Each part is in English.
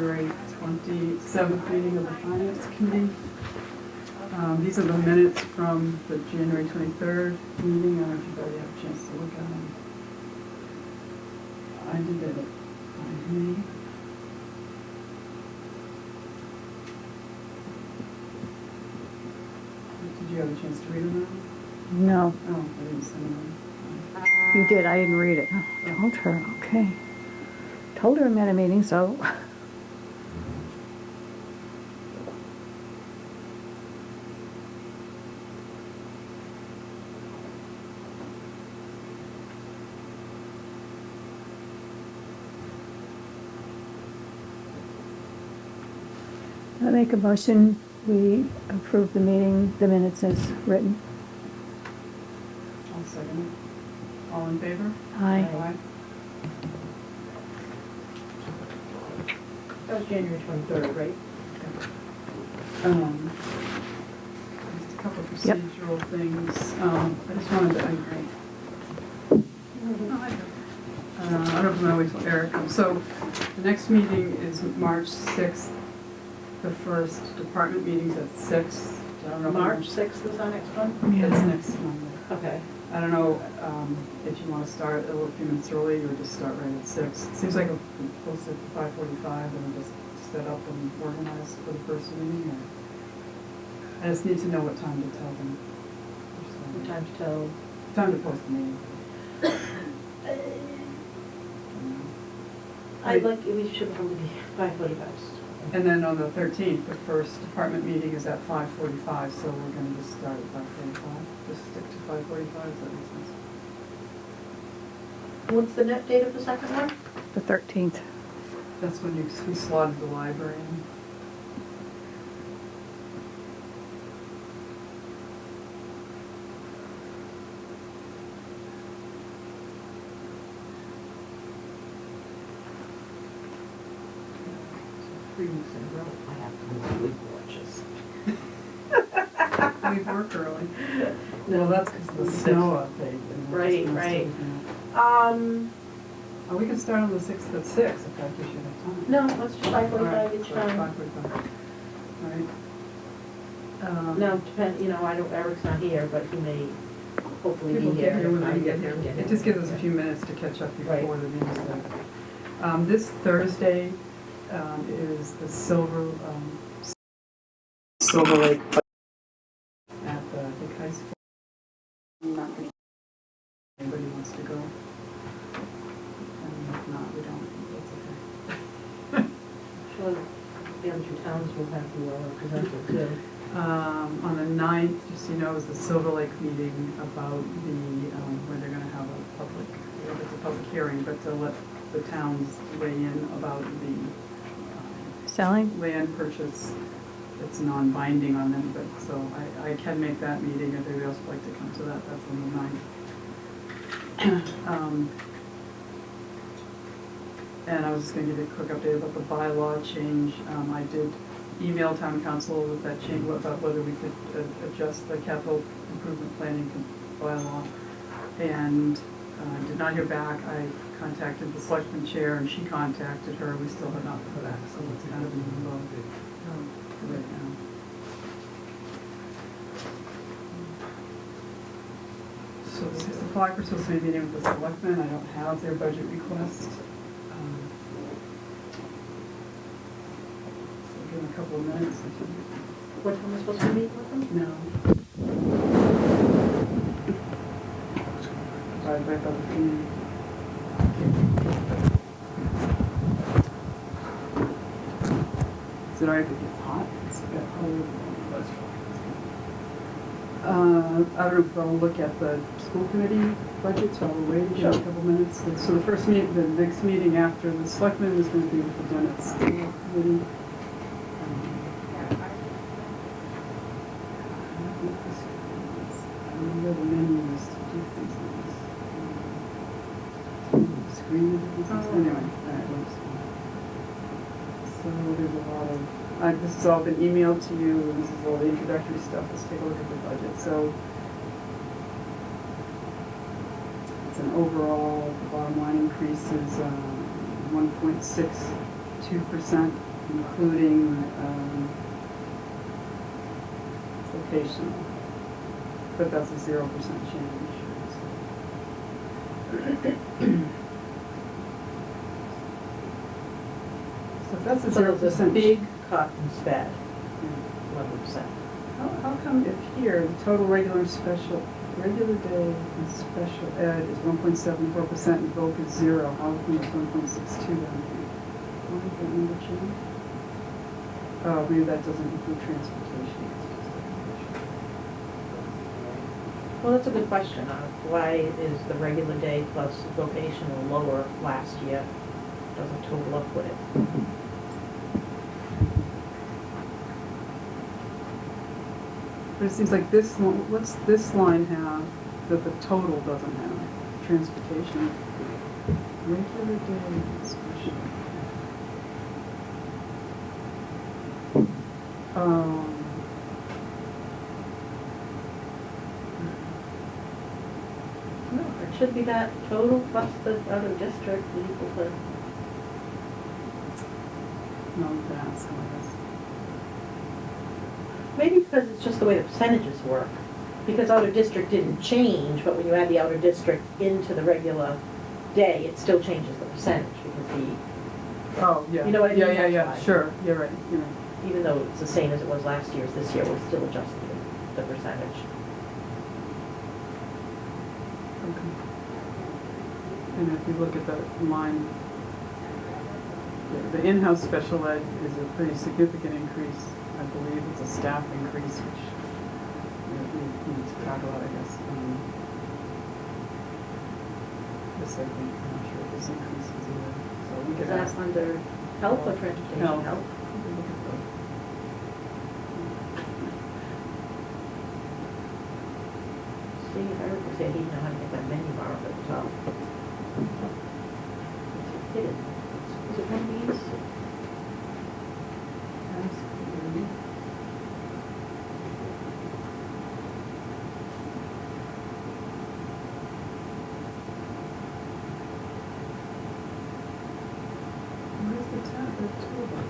February 27th meeting of the Finance Committee. These are the minutes from the January 23rd meeting. I don't know if you've already had a chance to look at them. I did it by me. Did you have a chance to read them now? No. Oh, I didn't send them. You did, I didn't read it. I told her, okay. Told her I'm at a meeting, so. I make a motion, we approve the meeting, the minutes as written. I'll second it. All in favor? Aye. That was January 23rd, right? Just a couple of Yep. procedural things. I just wanted to, I don't know if I'm always Eric. So the next meeting is March 6th. The first department meeting's at 6. I don't know if March 6th is our next one? It's next Monday. Okay. I don't know if you want to start a few minutes early or just start right at 6. Seems like we're posted at 5:45 and just set up and organize for the first meeting. Or I just need to know what time to tell them. What time to tell? Time to post the meeting. I'd like, we should probably be 5:45. And then on the 13th, the first department meeting is at 5:45, so we're going to just start at 5:45. Just stick to 5:45, does that make sense? What's the net date of the second one? The 13th. That's when we slotted the library in. So 3 weeks in a row, I have to do sleep watches. We work early. Well, that's because of the snow update. Right, right. Oh, we can start on the 6th at 6 if that gives you enough time. No, let's do 5:45 each time. 5:45. All right. Now, depend, I don't, Eric's not here, but he may hopefully People be get here. here when if I they get here. can It just gives us a few minutes to catch up before Right. the meeting starts. This Thursday is the Silver Lake at the high school. I'm not going to. Anybody wants to go? And if not, we don't. That's Sure, the other two towns will have to represent too. okay. On the 9th, just so you know, is the Silver Lake meeting about where they're going to have a public, it's a public hearing, but to let the towns weigh in about the Selling? land purchase. It's non-binding on them, but so I can make that meeting if anybody else would like to come to that. That's on the 9th. And I was just going to give you a quick update about the bylaw change. I did email town council with that change about whether we could adjust the capital improvement planning bylaw, and did not hear back. I contacted the selectman chair, and she contacted her. We still have not heard back, so it's kind of in limbo right now. So 6 o'clock, we're supposed to be meeting with the selectmen. I don't have their budget request. So give them a couple of minutes. What time are we supposed to meet with them? No. Right by the community. Is it alright if it gets hot? It's got cold. I don't know if I'll look at the school committee budget, so I'll wait a couple minutes. So the first meeting, the next meeting after the selectmen is going to be with the Dennett School Committee. I don't know the menus to do things like this. Screen and things. Anyway, alright, so there's a lot of, this has all been emailed to you, and this is all the introductory stuff. Let's take a look at the budget. So it's an overall, the bottom line increase is 1.62%. including vocational, but that's a 0% change. So if that's a So 0%. there's a big cut in sped, 11%. How come if here, the total regular and special, regular day and special ed is 1.74% and voc is 0, how come it's 1.62 down here? Why did that number change? Oh, maybe that doesn't include transportation. Well, that's a good question. Why is the regular day plus vocational lower last year? Doesn't total up with it. But it seems like this, what's this line have that the total doesn't have? Transportation, regular day and special. No, it should be that total plus the other district equal to. No, that's how it is. Maybe because it's just the way the percentages work. Because outer district didn't change, but when you add the outer district into the regular day, it still changes the percentage because Oh, yeah. You know what I mean? Yeah, That's yeah, why. sure, you're right, you're right. even though it's the same as it was last year's, this year we're still adjusting the percentage. Okay. And if you look at the line, the in-house special ed is a pretty significant increase. I believe it's a staff increase, which we need to talk about, I guess. This, I think, I'm not sure if this increase is either, so we Is could that ask. under health or transportation? Health. Health. We could look at the- See, if Eric was here, he'd know how to get that menu bar up at the top. Hit it. Is it one of these? Where's the tab, the toolbar?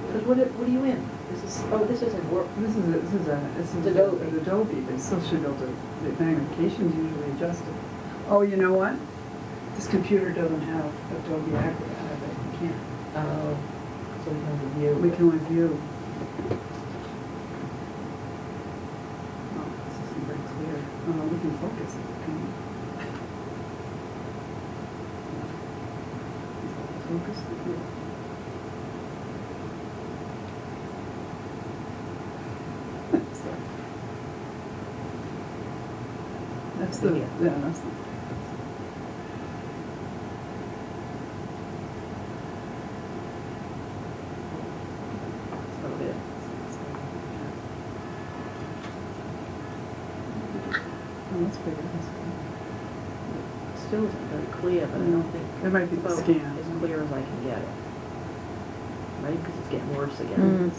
Because what are you in? This isn't work. This is Adobe. Adobe, they still should be able to, the magnification's usually adjusted. Oh, you know what? This computer doesn't have Adobe Acrobat, I bet you can't. Oh, so we can review. We can review. Oh, this isn't very clear. Oh, we can focus it, can we? Is that the focus? Yeah. That's the, Yeah. yeah, that's the. Oh, yeah. Oh, that's bigger. Still isn't very clear, but I don't think. It might be the about scan. As clear as I can get it. Right, because it's getting worse Mm. again.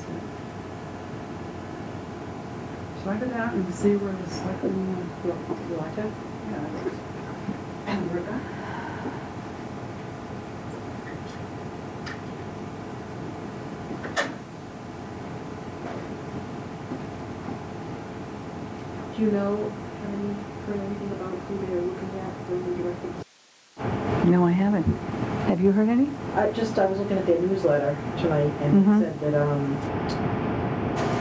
Should I go down and see where the selectmen, You like that? yeah. And we're back. Do you know, heard anything about who they're looking at for the director? No, I haven't. Have you heard any? I was looking at their newsletter tonight and Mhm. it said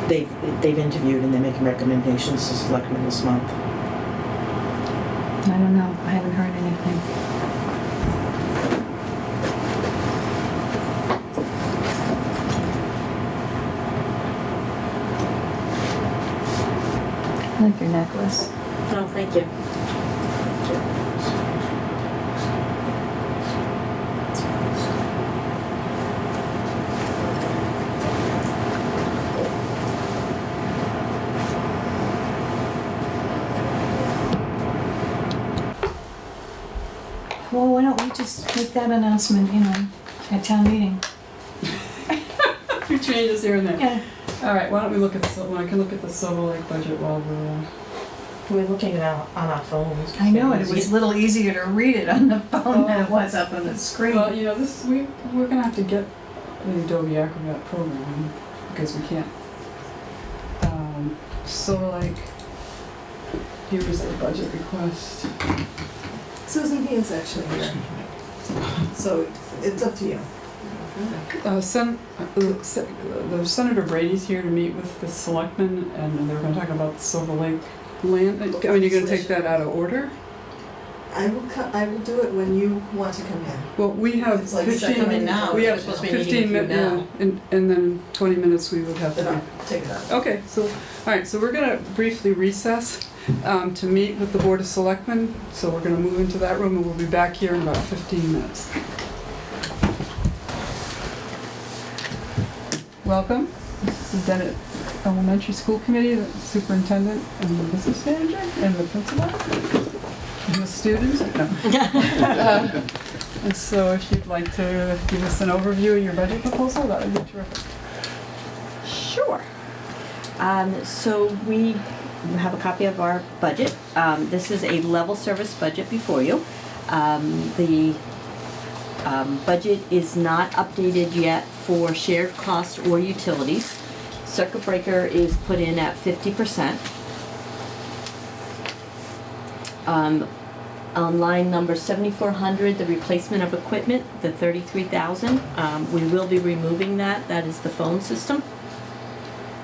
that, they've interviewed and they're making recommendations to selectmen this month. I don't know. I haven't heard anything. I like your necklace. Oh, thank you. Well, why don't we just make that announcement, at town meeting? A few changes here and there. Yeah. All right, why don't we look at, I can look at the Silver Lake budget while we're, We're looking at on our phones. I know, and it was a little easier to read it on the phone than it was up on the screen. well, this, we're gonna have to get the Adobe Acrobat program because we can't. So like, here is the budget request. Susan P is actually here, so it's up to you. The Senator Brady's here to meet with the selectmen, and they're going to talk about Silver Lake land. I mean, you're going to take that out of order? I will do it when you want to come in. Well, we have It's like 15 second now. We have We're supposed to be meeting 15 with you minutes, now. and then in 20 minutes we would have Then to. I'll take it out. Okay, so, all right, so we're going to briefly recess to meet with the Board of Selectmen. So we're going to move into that room, and we'll be back here in about 15 minutes. Welcome. This is the Dennett Elementary School Committee, the superintendent and the business manager and the principal and the students. No. And so if you'd like to give us an overview of your budget proposal, that would be terrific. Sure. So we have a copy of our budget. This is a level service budget before you. The budget is not updated yet for shared costs or utilities. Circuit breaker is put in at 50%. On line number 7400, the replacement of equipment, the 33,000. We will be removing that. That is the phone system.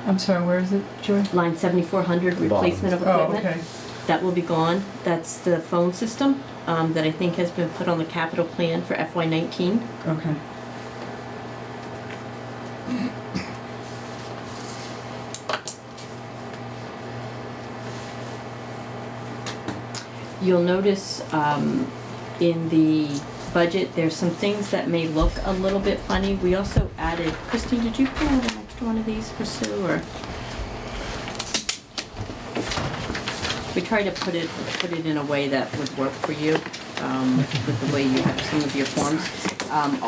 I'm sorry, where is it, Joy? Line 7400, replacement of Oh, equipment. okay. That will be gone. That's the phone system that I think has been put on the capital plan for FY19. Okay. You'll notice in the budget, there's some things that may look a little bit funny. We also added, Christine, did you pull out an extra one of these for Sue, or? We try to put it in a way that would work for you, with the way you have some of your forms.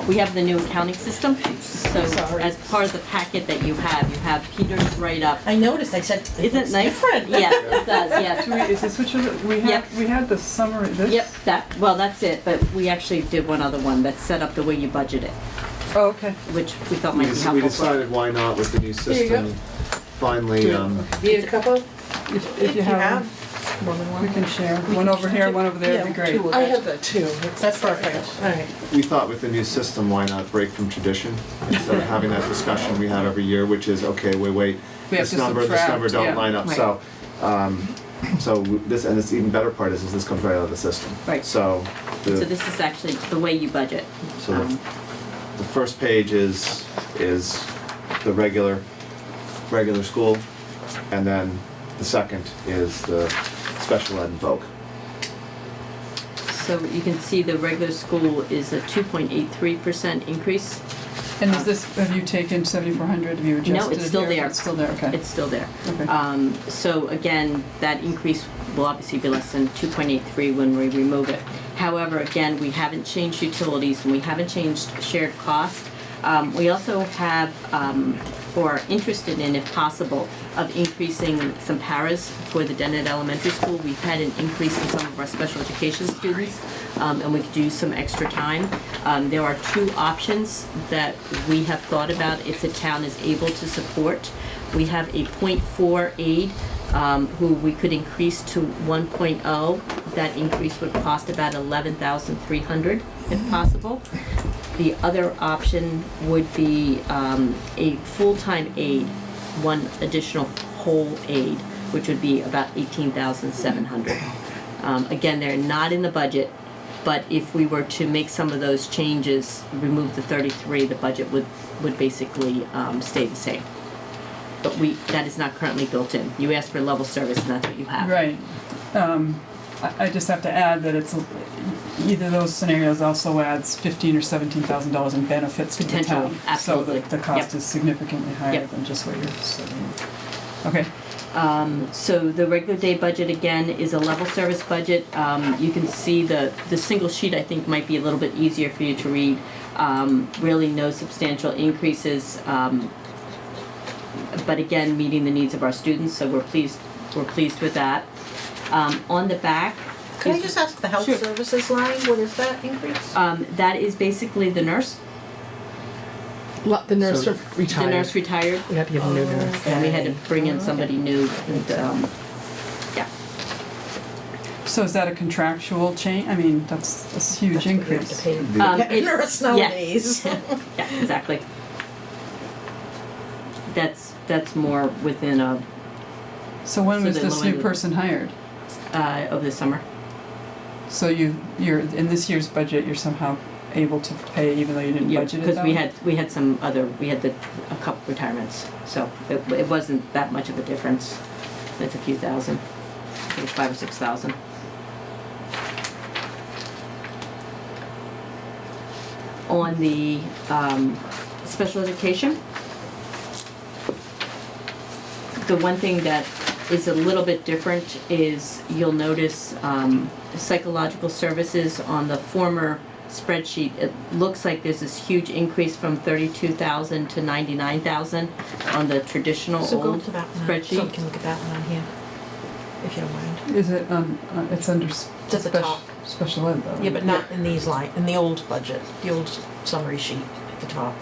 We have the new accounting system, so Sorry. as part of the packet that you have Peter's write-up. I noticed, I said, Isn't it nice? different. Yes, it does, yes. Is this which was it? Yep. We had the summary, this? Yep, that's it, but we actually did one other one that's set up the way you budget it, Oh, okay. which we thought might be helpful. We decided why not with the new you system. go. Finally, Need a couple? If you have, more than we can share. One over here, one over there, would be great. I have that too. That's perfect. All right. we thought with the new system, why not break from tradition? Instead of having that discussion we have every year, which is, okay, wait, We have this to number subtract, don't yeah. line up. Right. So this, and this even better part is this comes right out of the system. Right. So So the, this is actually the way you budget. so the first page is the regular school, and then the second is the special ed and voc. So you can see the regular school is a 2.83% increase. And is this, have you taken 7,400, have you adjusted it No, it's still here? there. It's still there, okay. It's still there. Okay. So again, that increase will obviously be less than 2.83 when we remove it. However, again, we haven't changed utilities and we haven't changed shared cost. We also have, or are interested in, if possible, of increasing some paras for the Dennett Elementary School. We've had an increase in some of our special education students, and we could use some extra time. There are two options that we have thought about if the town is able to support. We have a .4 aide who we could increase to 1.0. That increase would cost about $11,300 if possible. The other option would be a full-time aide, one additional whole aide, which would be about $18,700. Again, they're not in the budget, but if we were to make some of those changes, remove the 33, the budget would basically stay the same. But that is not currently built in. You asked for level service, and that's what you have. Right. I just have to add that it's, either of those scenarios also adds $15,000 or $17,000 in benefits to the Potentially, town. absolutely. So the cost Yep. is significantly higher Yep. than just what you're saying. Okay. So the regular day budget, again, is a level service budget. You can see the single sheet, I think, might be a little bit easier for you to read. Really no substantial increases, but again, meeting the needs of our students, so we're pleased with that. On the back. Can I just ask the health Sure. services line, what is that increase? That is basically the nurse. The nurse So- retired. The nurse retired, We had to get a new nurse. and we had to bring in somebody new, and, yeah. So is that a contractual change? I mean, that's a huge That's what you have to increase. pay. It's- Nurse yeah. nowadays. Yeah, exactly. That's more within So when So was the this low new end of- person hired? over the summer. So you're, in this year's budget, you're somehow able to pay even though you didn't Yeah, budget it because that we way? had some other, a couple retirements, so it wasn't that much of a difference. It's a few thousand, I think it's 5,000 or 6,000. On the special education, the one thing that is a little bit different is you'll notice psychological services on the former spreadsheet. It looks like there's this huge increase from 32,000 to 99,000 on the traditional So go old to that one, spreadsheet. so we can look at that one on here, if you don't mind. Is it, it's under It's at the top. special ed though? Yeah, but not in these in the old budget, the old summary sheet at the top.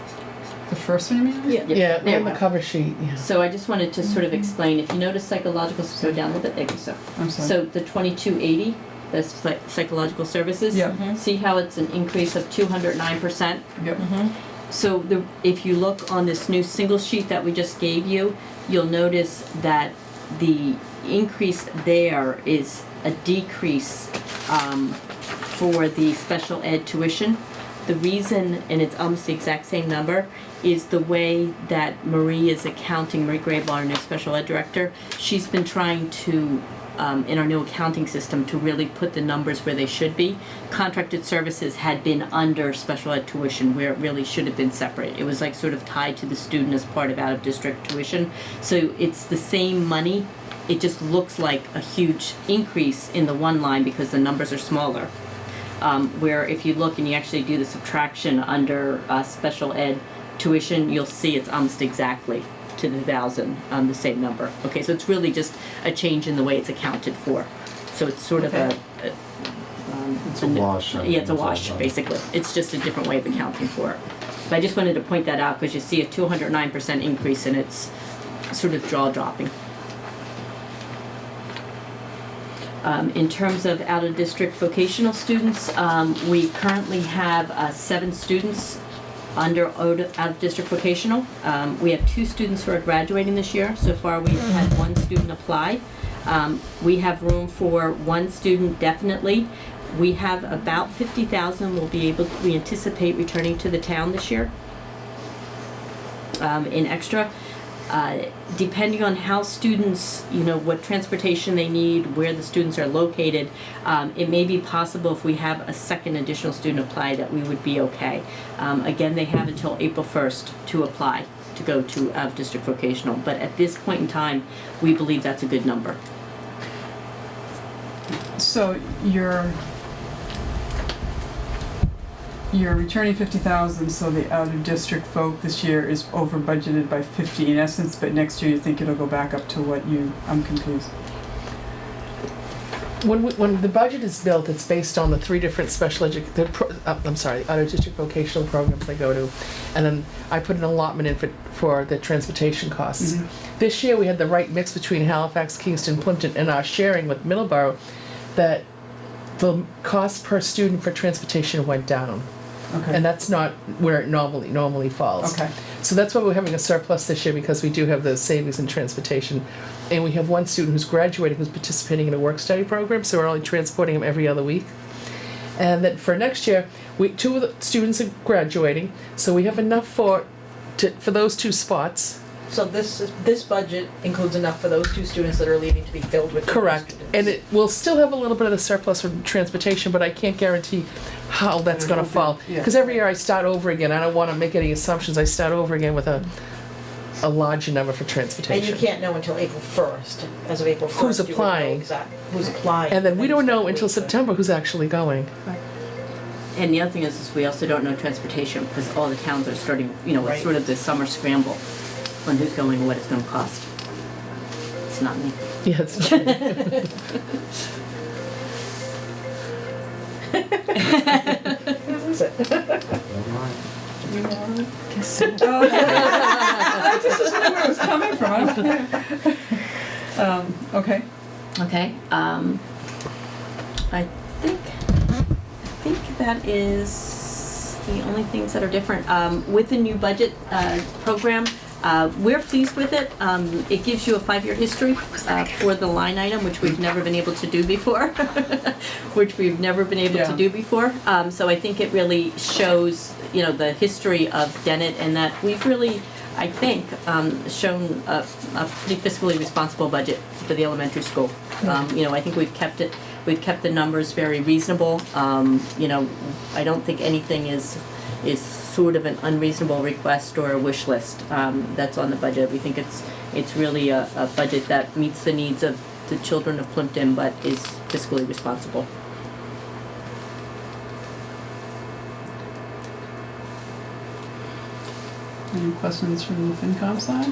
The first one you mean? Yeah. Yeah, There on we the go. cover sheet, yeah. So I just wanted to sort of explain, if you notice psychological, go down a little bit, there you go, so. I'm sorry. So the 2280, that's psychological services. Yeah. See how it's an increase of 209%? Yep. So if you look on this new single sheet that we just gave you, you'll notice that the increase there is a decrease for the special ed tuition. The reason, and it's almost the exact same number, is the way that Marie is accounting, Marie Grable, our new special ed director. She's been trying to, in our new accounting system, to really put the numbers where they should be. Contracted services had been under special ed tuition, where it really should have been separate. It was like sort of tied to the student as part of out-of-district tuition. So it's the same money, it just looks like a huge increase in the one line because the numbers are smaller. Where if you look and you actually do the subtraction under special ed tuition, you'll see it's almost exactly to the 1,000, the same number. Okay, so it's really just a change in the way it's accounted for. So it's sort of It's a wash. Yeah, it's a wash, basically. It's just a different way of accounting for it. But I just wanted to point that out because you see a 209% increase and it's sort of jaw-dropping. In terms of out-of-district vocational students, we currently have 7 students under out-of-district vocational. We have 2 students who are graduating this year. So far, we've had 1 student apply. We have room for 1 student definitely. We have about 50,000 we anticipate returning to the town this year in extra. Depending on how students, what transportation they need, where the students are located, it may be possible if we have a second additional student apply that we would be okay. Again, they have until April 1st to apply to go to out-of-district vocational, but at this point in time, we believe that's a good number. So you're returning 50,000, so the out-of-district vote this year is over budgeted by 50 in essence, but next year you think it'll go back up to what I'm confused. When the budget is built, it's based on the 3 different out-of-district vocational programs they go to. And then I put an allotment in for the transportation costs. Mm-hmm. This year, we had the right mix between Halifax, Kingston, Plympton, and our sharing with Middleborough, that the cost per student for transportation went down. Okay. And that's not where it normally falls. Okay. So that's why we're having a surplus this year, because we do have the savings in transportation. And we have 1 student who's graduating who's participating in a work-study program, so we're only transporting him every other week. And then for next year, 2 of the students are graduating, so we have enough for those 2 spots. So this budget includes enough for those 2 students that are leaving to be filled with. Correct. And it will still have a little bit of the surplus from transportation, but I can't guarantee how that's gonna fall. Yeah. Because every year I start over again. I don't wanna make any assumptions. I start over again with a larger number for And transportation. you can't know until April 1st. As of April 1st. Who's you would know applying. who's applying. And then we don't know until Wait for- September who's actually going. And the other thing is we also don't know transportation because all the towns are starting, it's Right. sort of the summer scramble on who's going and what it's gonna cost. It's not me. Yes. Is it? Guess so. I just didn't know where it was coming from. Okay. Okay, I think that is the only things that are different. With the new budget program, we're pleased with it. It gives you a 5-year history for the line item, which we've never been able to do before. So I think it really shows, the history of Dennett, and that we've really, I think, shown a pretty fiscally responsible budget for the elementary school. I think we've kept the numbers very reasonable. I don't think anything is sort of an unreasonable request or a wish list that's on the budget. We think it's really a budget that meets the needs of the children of Plympton, but is fiscally responsible. Any questions from the FinCom side?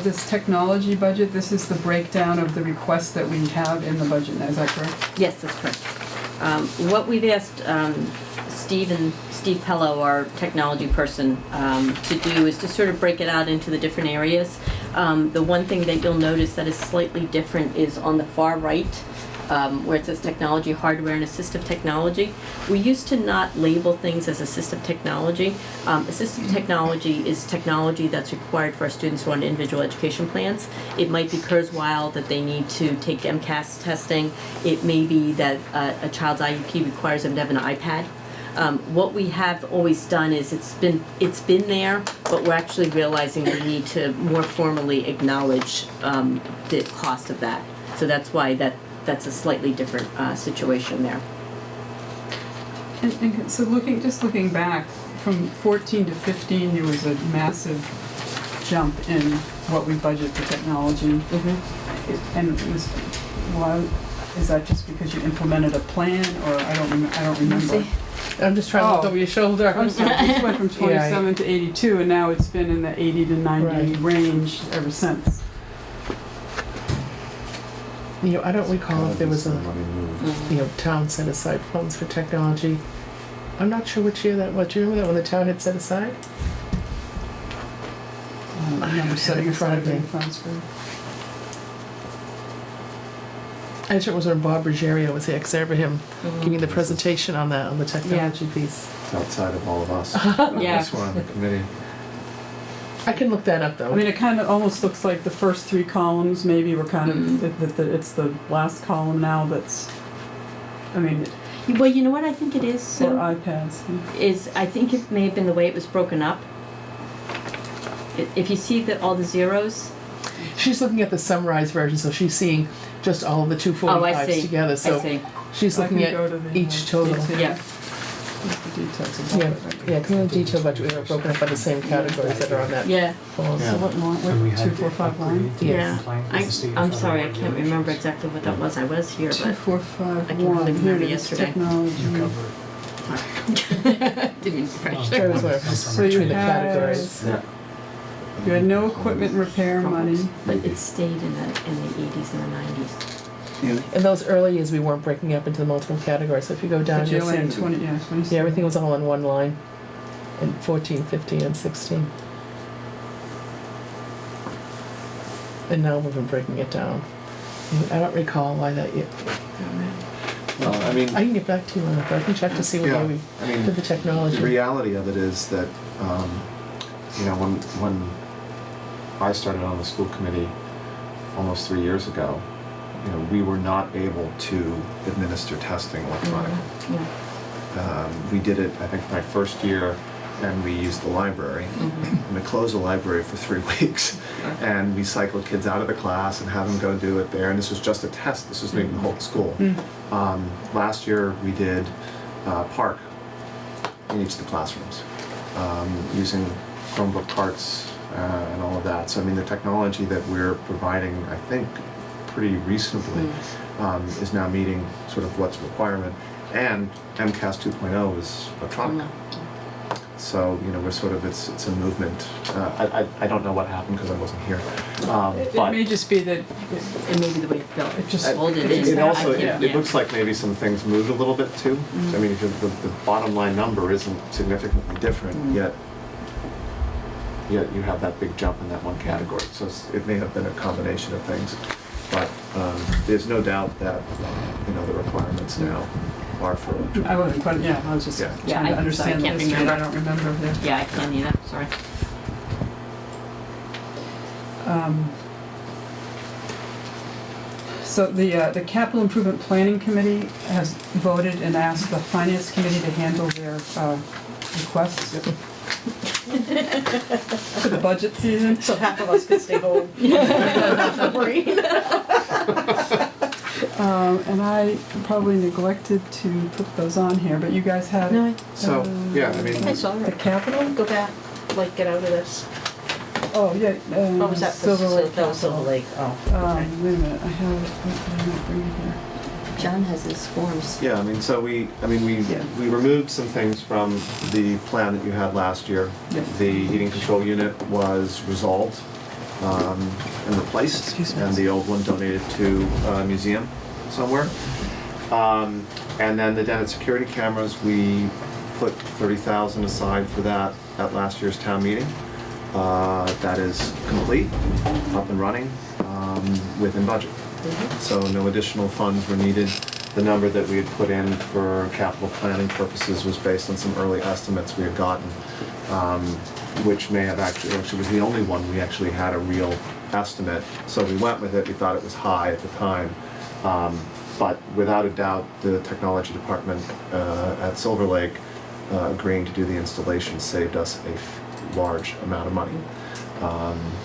This technology budget, this is the breakdown of the requests that we have in the budget now, is that correct? Yes, that's correct. What we've asked Steve Pello, our technology person, to do is to sort of break it out into the different areas. The one thing that you'll notice that is slightly different is on the far right, where it says technology, hardware, and assistive technology. We used to not label things as assistive technology. Assistive technology is technology that's required for our students who are on individual education plans. It might be Kurzweil that they need to take MCAS testing. It may be that a child's IEP requires them to have an iPad. What we have always done is it's been there, but we're actually realizing we need to more formally acknowledge the cost of that. So that's why that's a slightly different situation there. And so looking back, from 14 to 15, there was a massive jump in what we budget for technology. Mm-hmm. And it was, well, is that just because you implemented a plan, or I don't remember. I'm just trying to look over your shoulder. I'm sorry, this went from 27 to 82, and now it's been in the 80 to 90 range ever since. I don't recall if there was town set aside funds for technology. I'm not sure which year that was. Do you remember that when the town had set aside? I remember setting in front aside of me. big funds for. I'm sure it was when Bob Ruggiero was here, 'cause I remember him giving the presentation on that, on the technology piece. It's outside of all of us. Yeah. This one on the committee. I can look that up though. I mean, it kind of almost looks like the first 3 columns maybe were kind of, it's the last column now that's, I mean, Well, you know what I think it is, for Sue? iPads. Is I think it may have been the way it was broken up. If you see all the zeros. She's looking at the summarized version, so she's seeing just all of the Oh, I 245s see. together. So I see. she's I looking can at go to the, each total. detail. Yeah. What's the details of Yeah, that? yeah. Come in the detail budget. We are broken up by the same categories that are on that. Yeah. form. Yeah. So what line, And we what, had 245 line? Yes. I'm sorry, I can't remember exactly what that was. I was here, but 245 I can hardly here remember it is, yesterday. technology. You cover didn't refresh. There was one So you between the had, categories. you had no equipment repair money. But it stayed in the 80s and the 90s. In those early years, we weren't breaking up into the multiple categories. So if you go down, But you you'll only had see. 20, yeah, 27. Yeah, everything was all on one line. In 14, 15, and 16. And now we've been breaking it down. I don't recall why that yet. Well, I mean, I can get back to you on it, but I can check to see what Yeah, way I we mean, did the technology. the reality of it is that, when I started on the school committee almost 3 years ago, we were not able to administer testing electronically. We did it, I think, my first year, and we used the library. And we closed the library for 3 weeks, and we cycled kids out of the class and had them go do it there. And this was just a test. This wasn't even the whole school. Last year, we did Park in each of the classrooms, using Chromebook carts and all of that. So I mean, the technology that we're providing, I think, pretty reasonably, is now meeting sort of what's requirement. And MCAS 2.0 is electronic. So, you know, we're sort of, it's a movement. I don't know what happened because I wasn't here. It But may just be that, It may be the way it felt. It just folded it's in. it also, I can't- it yeah. looks like maybe some things moved a little bit too. I mean, if the bottom line number isn't significantly different, yet you have that big jump in that one category. So it may have been a combination of things. But there's no doubt that, you know, the requirements now are for electronic. I wasn't quite, yeah, I was just Yeah. trying Yeah, to I understand the can't history, remember. I don't remember there. Yeah, I can't either, sorry. So the Capital Improvement Planning Committee has voted and asked the Finance Committee to handle their requests for the budget season. So half of us could stay home. And I probably neglected to put those on here, but you guys had No, it. So, yeah, I mean, I saw The it. Capital? Go back, like, get out of this. Oh, yeah. What was that? Silver Lake That was Silver Capital. Lake, oh. okay. Wait a minute, I have it, I might bring it here. John has his forms. yeah, I mean, so we Yeah. removed some things from the plan that you had last year. Yeah. The heating control unit was resolved and replaced, Excuse me. and the old one donated to a museum somewhere. And then the Dennett security cameras, we put 30,000 aside for that at last year's town meeting. That is complete, up and running, within budget. So no additional funds were needed. The number that we had put in for capital planning purposes was based on some early estimates we had gotten, which may have actually was the only one we actually had a real estimate. So we went with it, we thought it was high at the time. But without a doubt, the technology department at Silver Lake agreeing to do the installation saved us a large amount of money.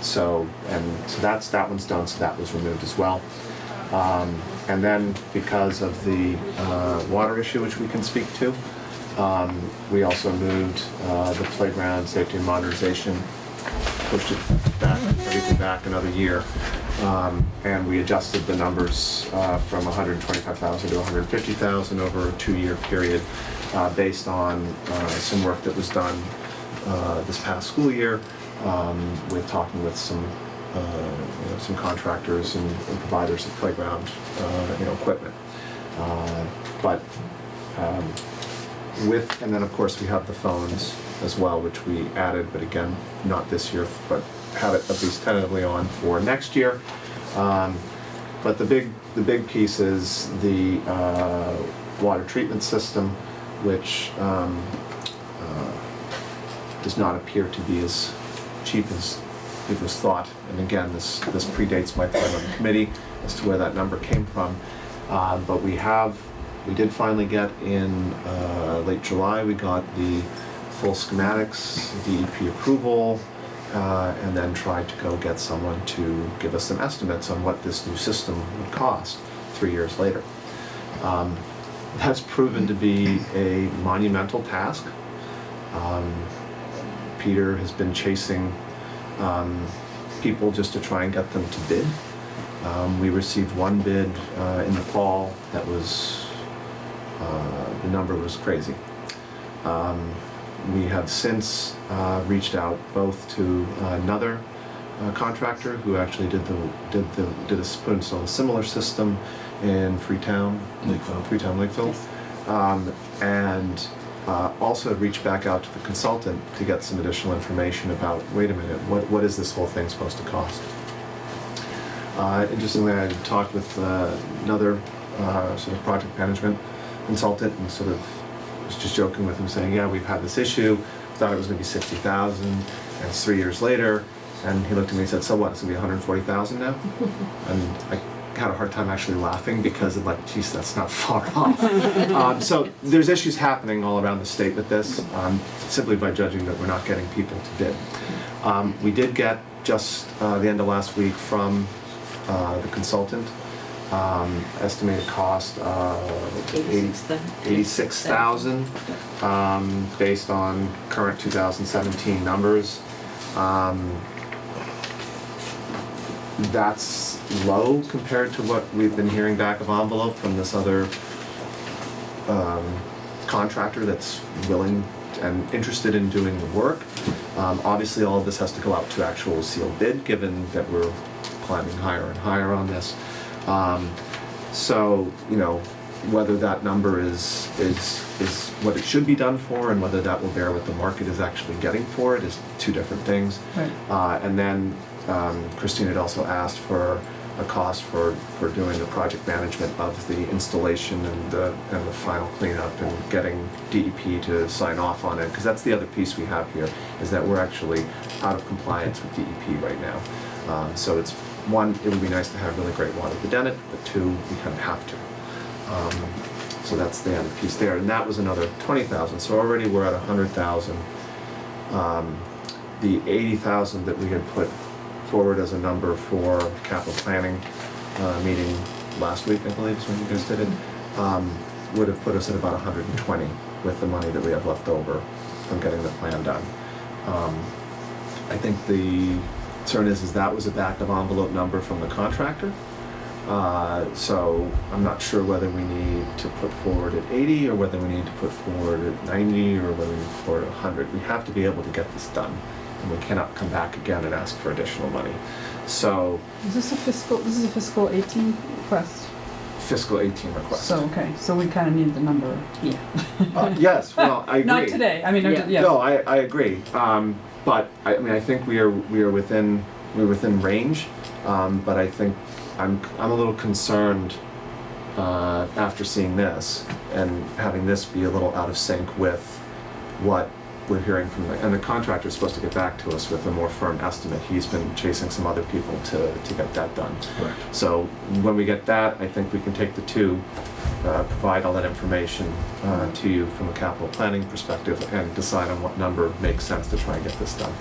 So that one's done, so that was removed as well. And then because of the water issue, which we can speak to, we also moved the playground safety and modernization, pushed it back, everything back another year. And we adjusted the numbers from 125,000 to 150,000 over a 2-year period based on some work that was done this past school year with talking with some some contractors and providers of playground equipment. And then of course we have the phones as well, which we added, but again, not this year, but have it at least tentatively on for next year. But the big piece is the water treatment system, which does not appear to be as cheap as it was thought. And again, this predates my time on the committee as to where that number came from. But we did finally get in late July, we got the full schematics, DEP approval, and then tried to go get someone to give us some estimates on what this new system would cost 3 years later. That's proven to be a monumental task. Peter has been chasing people just to try and get them to bid. We received one bid in the fall that was, the number was crazy. We have since reached out both to another contractor who actually put install a similar system in Freetown, Lakeville, and also reached back out to the consultant to get some additional information about, wait a minute, what is this whole thing supposed to cost? Interestingly, I talked with another sort of project management consultant and sort of was just joking with him saying, yeah, we've had this issue, thought it was gonna be 60,000, and it's 3 years later, and he looked at me and said, so what, it's gonna be 140,000 now? And I had a hard time actually laughing because I'm like, geez, that's not far off. So there's issues happening all around the state with this, simply by judging that we're not getting people to bid. We did get just the end of last week from the consultant, estimated cost of 86,000 based on current 2017 numbers. That's low compared to what we've been hearing back of envelope from this other contractor that's willing and interested in doing the work. Obviously, all of this has to go out to actual sealed bid, given that we're climbing higher and higher on this. So, you know, whether that number is what it should be done for, and whether that will bear what the market is actually getting for it, is two different things. Right. And then Christine had also asked for a cost for doing the project management of the installation and the final cleanup and getting DEP to sign off on it, because that's the other piece we have here, is that we're actually out of compliance with DEP right now. So it's, one, it would be nice to have really great water to den it, but two, we kind of have to. So that's the other piece there, and that was another 20,000. So already we're at 100,000. The 80,000 that we had put forward as a number for capital planning meeting last week, I believe is when you guys did it, would have put us at about 120 with the money that we have left over from getting the plan done. I think the concern is that was a back of envelope number from the contractor. So I'm not sure whether we need to put forward at 80 or whether we need to put forward at 90 or whether we need to put forward at 100. We have to be able to get this done, and we cannot come back again and ask for additional money. So Is this a fiscal 18 request? fiscal 18 request. So, okay, so we kind of need the number. Yeah. Yes, well, I agree. Not today, I mean, Yeah. yeah. No, I agree. But I mean, I think we're within range. But I think I'm a little concerned after seeing this and having this be a little out of sync with what we're hearing from and the contractor is supposed to get back to us with a more firm estimate. He's been chasing some other people to get that done. Correct. So when we get that, I think we can take the two, provide all that information to you from a capital planning perspective, and decide on what number makes sense to try and get this done.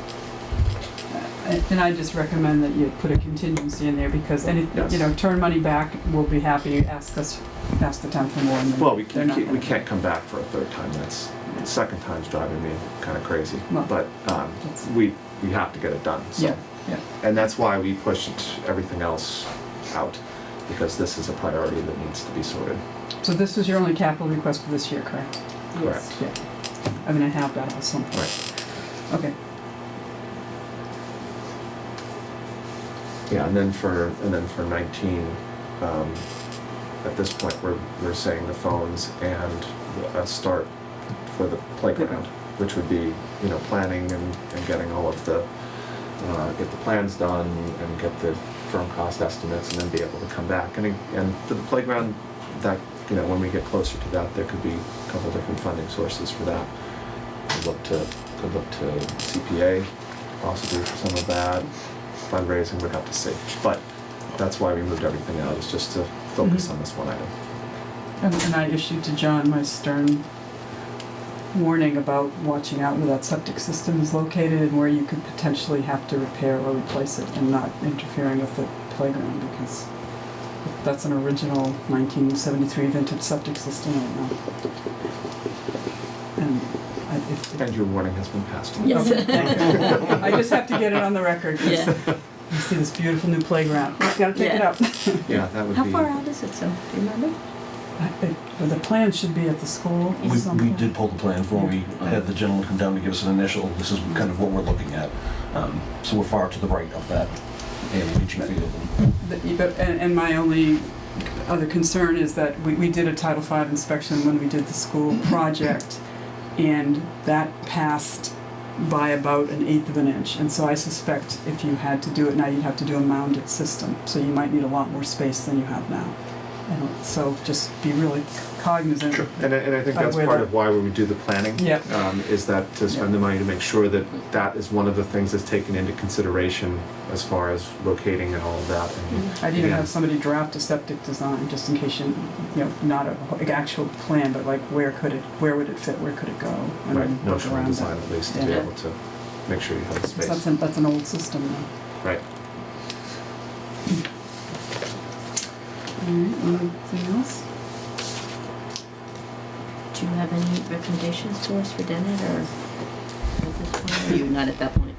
And I just recommend that you put a contingency in there, because Yes. you know, turn money back, we'll be happy, ask the town for more, and then Well, we they're not can't, we gonna. can't come back for a third time. That's, the second time's driving me kind of crazy. Well, But that's- we have to get it done. So. Yeah, yeah. And that's why we pushed everything else out, because this is a priority that needs to be sorted. So this was your only capital request for this year, correct? Correct. Yeah. I mean, I have that also. Right. Okay. Yeah, and then for 19, at this point, we're saying the phones and a start for the playground, which would be, you know, planning and getting all of the, get the plans done and get the firm cost estimates, and then be able to come back. And for the playground, that, you know, when we get closer to that, there could be a couple different funding sources for that. Could look to CPA possibly for some of that. Fundraising would have to see, but that's why we moved everything out, is just to focus on this one item. And I issued to John my stern warning about watching out where that septic system is located and where you could potentially have to repair or replace it, and not interfering with the playground, because that's an original 1973 vintage septic system right now. And And your warning has been passed on. Yes. I just have to get it on the record. 'Cause Yeah. You see this beautiful new playground. Gotta pick it Yeah. up. Yeah, that would How be. far out is it, so, do you remember? The plan should be at the school. at some We point. did pull the plan for, we had the gentleman come down to give us an initial, this is kind of what we're looking at. So we're far to the right of that, and leaching field. And my only other concern is that we did a Title V inspection when we did the school project, and that passed by about 1/8 of an inch. And so I suspect if you had to do it now, you'd have to do a mounded system. So you might need a lot more space than you have now. And so just be really cognizant. Sure. And I think Of that's where part the- of why we would do the planning. Yeah. Is that to spend the money to make sure that that is one of the things that's taken into consideration as far as locating and all of that. And I'd even again, have somebody draft a septic design, just in case you know, not an actual plan, but like where would it fit, where could it go? And Right, then work notional around design that. at least, to be Yeah. able to make sure you have the Because space. that's an old system now. Right. All right, anything else? Do you have any recommendations for us for Dennett, or at this point, or are you not at that point?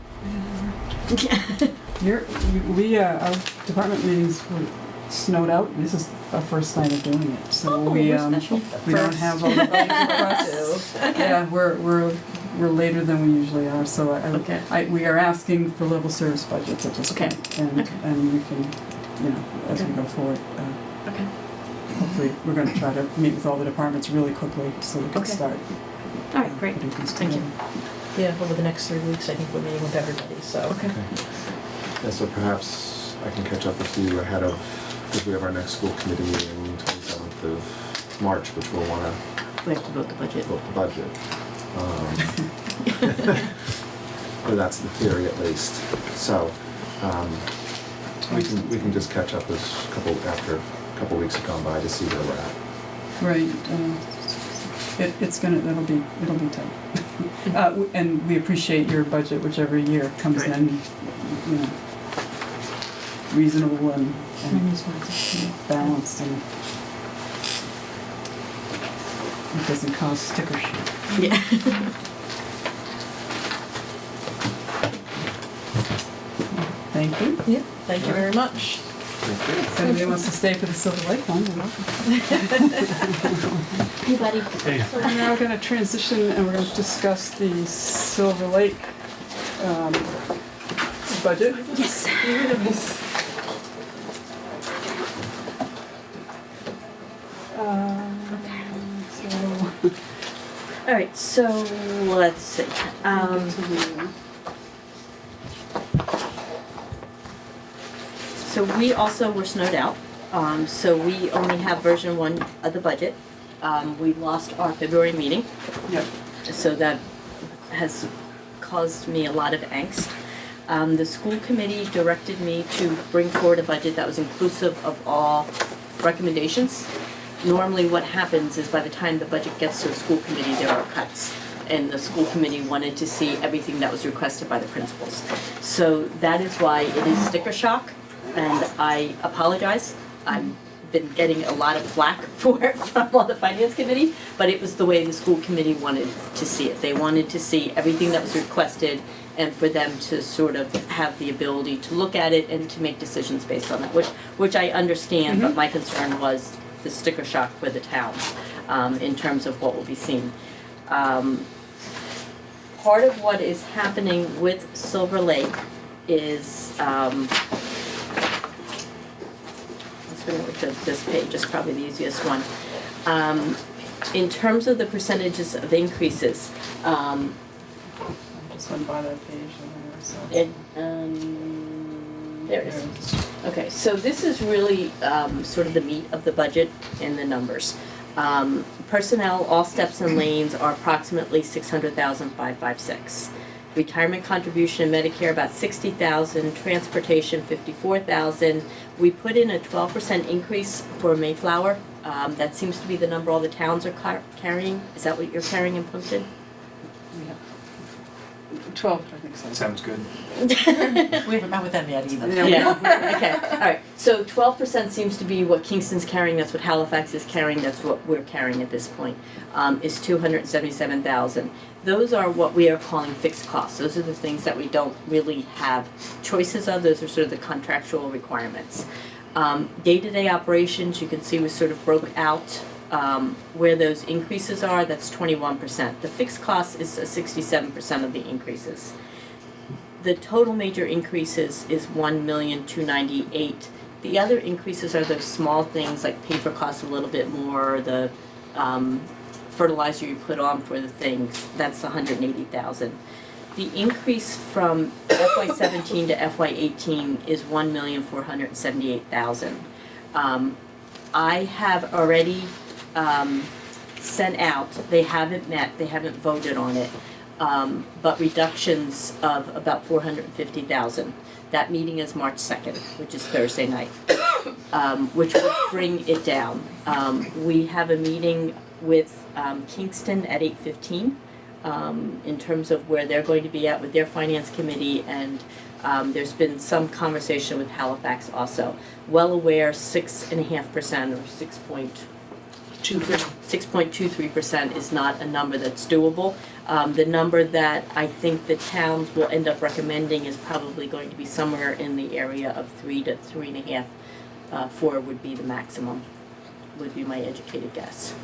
Our department meetings were snowed out. This is our first night of doing it, so Oh, we we're special. we don't have all the budget requests. Okay. Yeah, we're we're later than we usually are, so Okay. we are asking for level service budgets at this Okay. point. And, Okay. and we can, as we Okay. go forward, Okay. hopefully, we're gonna try to meet with all the departments really quickly so we can Okay. start. All right, great. Putting things Thank you. together. Yeah, over the next 3 weeks, I think we're meeting with everybody, so. Okay. And so perhaps I can catch up with you ahead of, because we have our next school committee meeting 27th of March, which we'll want to We have to vote the budget. vote the budget. But that's the theory at least. So we can just catch up as after a couple weeks have gone by to see where we're at. Right, it'll be tight. And we appreciate your budget, whichever year comes Right. in, reasonable and balanced, and it doesn't cause sticker shock. Yeah. Thank you. Yeah, thank you very much. If anybody wants to stay for the Silver Lake one, you're welcome. Hey, buddy. So we're now going to transition and we're going to discuss the Silver Lake budget. Yes. All right, so let's see. So we also were snowed out. So we only have version 1 of the budget. We lost our February meeting, Yep. so that has caused me a lot of angst. The school committee directed me to bring forward a budget that was inclusive of all recommendations. Normally what happens is by the time the budget gets to the school committee, there are cuts. And the school committee wanted to see everything that was requested by the principals. So that is why it is sticker shock, and I apologize. I've been getting a lot of flack for it from all the finance committee, but it was the way the school committee wanted to see it. They wanted to see everything that was requested and for them to sort of have the ability to look at it and to make decisions based on that, which I understand, but my concern was the sticker shock for the towns in terms of what will be seen. Part of what is happening with Silver Lake is, let's go with this page, is probably the easiest one. In terms of the percentages of increases, I just went by that page there, so. there it is. Okay, so this is really sort of the meat of the budget and the numbers. Personnel, all steps and lanes are approximately $600,556. Retirement contribution, Medicare about $60,000, transportation $54,000. We put in a 12% increase for Mayflower. That seems to be the number all the towns are carrying. Is that what you're carrying in Plympton? 12, I think so. Sounds good. We haven't met with them yet either. Yeah, okay, all right. So 12% seems to be what Kingston's carrying, that's what Halifax is carrying, that's what we're carrying at this point, is $277,000. Those are what we are calling fixed costs. Those are the things that we don't really have choices of. Those are sort of the contractual requirements. Day-to-day operations, you can see we sort of broke out where those increases are, that's 21%. The fixed cost is 67% of the increases. The total major increases is $1,298,000. The other increases are those small things like paper costs a little bit more, the fertilizer you put on for the things, that's $180,000. The increase from FY17 to FY18 is $1,478,000. I have already sent out, they haven't met, they haven't voted on it, but reductions of about $450,000. That meeting is March 2nd, which is Thursday night, which will bring it down. We have a meeting with Kingston at 8:15 in terms of where they're going to be at with their finance committee, and there's been some conversation with Halifax also. Well aware 6.5% or 6.23% is not a number that's doable. The number that I think the towns will end up recommending is probably going to be somewhere in the area of 3 to 3.5. 4 would be the maximum, would be my educated guess.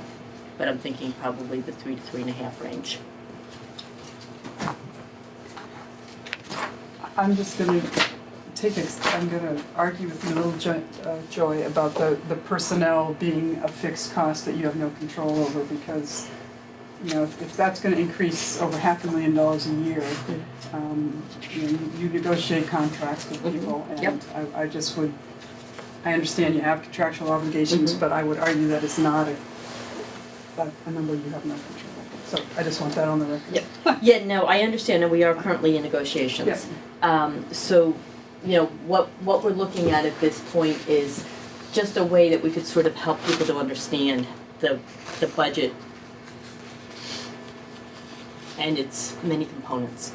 But I'm thinking probably the 3 to 3.5 range. I'm just gonna I'm gonna argue with Joy about the personnel being a fixed cost that you have no control over, because, you know, if that's gonna increase over $500,000 a year, you know, you negotiate contracts with people, and I just would, I understand you have contractual obligations, but I would argue that it's not a number you have no control over. So I just want that on the record. Yeah, no, I understand, and we are currently in negotiations. Yes. So, you know, what we're looking at this point is just a way that we could sort of help people to understand the budget and its many components.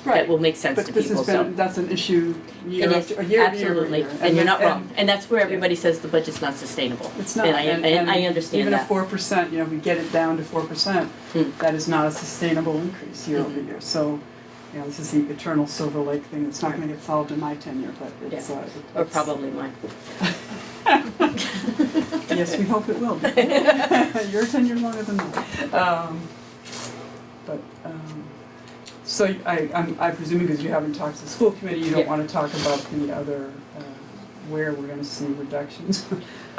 That will make sense to people, But this has been, that's an issue year after year. Absolutely, and you're not wrong, and that's where everybody says the budget's not sustainable. It's not, and I understand that. Even a 4%, you know, we get it down to 4%, that is not a sustainable increase year over year. So, you know, this is the eternal Silver Lake thing. It's not going to get solved in my tenure, but it's Or probably mine. Yes, we hope it will. Your tenure's longer than mine. So I presume because you haven't talked to the school committee, you don't want to talk about the other, where we're going to see reductions.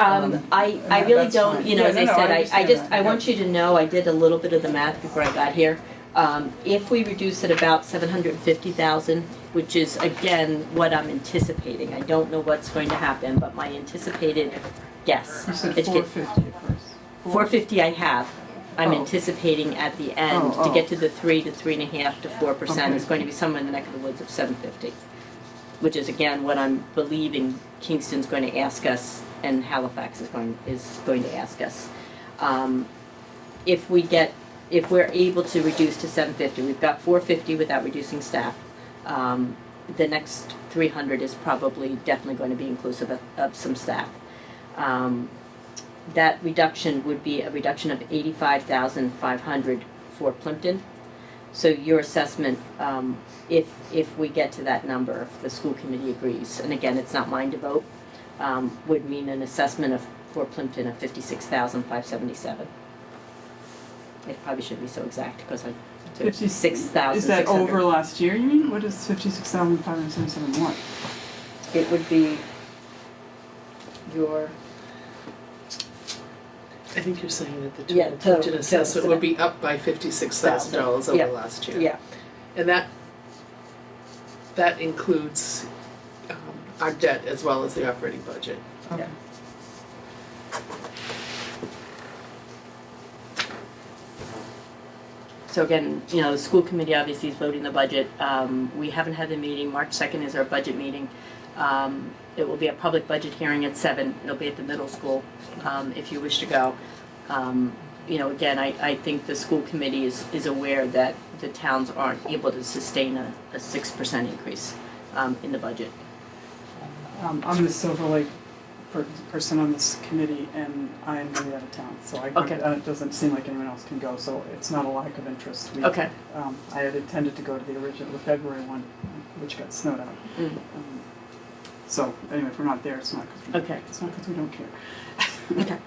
I really don't, fine. you know, Yeah, as no, I no, said, understand I just, that, I want you to know, I did a little bit of the math before I got here. If we reduce it about 750,000, which is again what I'm anticipating, I don't know what's going to happen, but my anticipated guess. You said educate- 450 at first. 450 I have. I'm Oh. anticipating at the end Oh, to oh. get to the 3 to 3.5 to 4%. Okay. It's going to be somewhere in the neck of the woods of 750, which is again what I'm believing Kingston's going to ask us and Halifax is going to ask us. If we're able to reduce to 750, we've got 450 without reducing staff. The next 300 is probably definitely going to be inclusive of some staff. That reduction would be a reduction of 85,500 for Plympton. So your assessment, if we get to that number, if the school committee agrees, and again, it's not mine to vote, would mean an assessment for Plympton of 56,577. It probably shouldn't be so exact because I took 6,600. Is that over last year, you mean? What is 56,577 what? It would be your, I think you're saying that the Yeah, total total Plympton assessment would be up by $56,000 over Yeah. last year. yeah, And that includes our debt as well as the operating budget. Okay. so again, you know, the school committee obviously is voting the budget. We haven't had the meeting, March 2nd is our budget meeting. It will be a public budget hearing at 7, it'll be at the middle school, if you wish to go. You know, again, I think the school committee is aware that the towns aren't able to sustain a 6% increase in the budget. I'm the Silver Lake person on this committee, and I am really out of town, so Okay. it doesn't seem like anyone else can go, so it's not a lack of interest. Okay. I had intended to go to the February one, which got snowed out. Mm. So anyway, if we're not there, it's not because Okay. we don't care. Okay.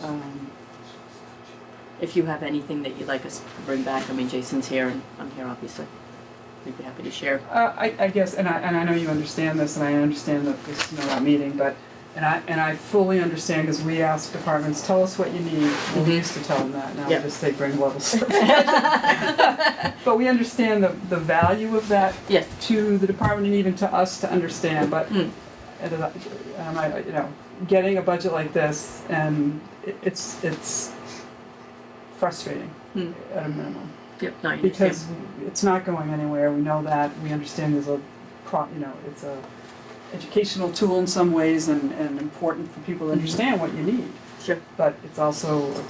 Um, If you have anything that you'd like us to bring back, I mean, Jason's here and I'm here obviously. We'd be happy to share. I guess, and I know you understand this, and I understand that this is not a meeting, but, and I fully understand, because we ask departments, tell us what you need. Well, we used to tell them that, now we Yep. just take bring levels. But we understand the value of that Yes. to the department and even to us to understand, but, Mm. you know, getting a budget like this, and it's frustrating Mm. at a minimum. Yep, no, I understand. Because it's not going anywhere, we know that, we understand there's it's a educational tool in some ways and important for people to understand what you need, Sure. but it's also, not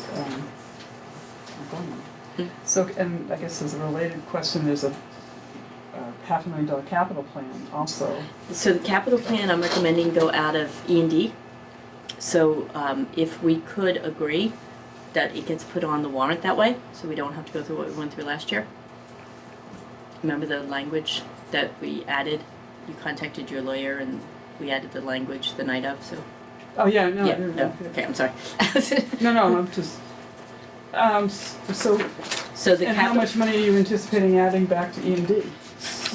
going anywhere. So, and I guess as a related question, there's a $500,000 capital plan also. So the capital plan, I'm recommending go out of E&D. So if we could agree that it gets put on the warrant that way, so we don't have to go through what we went through last year. Remember the language that we added? You contacted your lawyer and we added the language the night of, so. Oh, yeah, no. Yeah, no, okay, I'm sorry. No, I'm just, so, So the and how capital, much money are you anticipating adding back to E&D?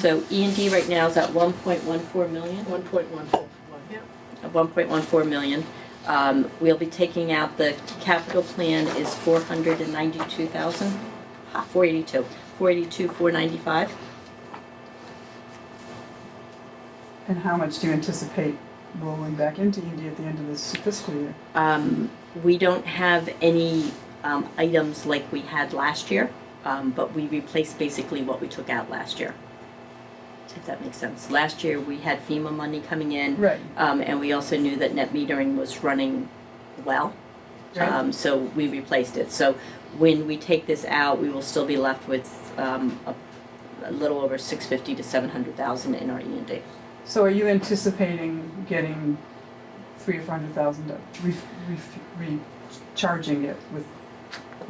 So E&D right now is at 1.14 million. 1.141, yeah. At 1.14 million. We'll be taking out, the capital plan is 492,000, 495. And how much do you anticipate rolling back into E&D at the end of this fiscal year? We don't have any items like we had last year, but we replaced basically what we took out last year, if that makes sense. Last year, we had FEMA money coming in. Right. And we also knew that net metering was running well. Right. So we replaced it. So when we take this out, we will still be left with a little over 650 to 700,000 in our E&D. So are you anticipating getting $300,000 or $400,000, recharging it with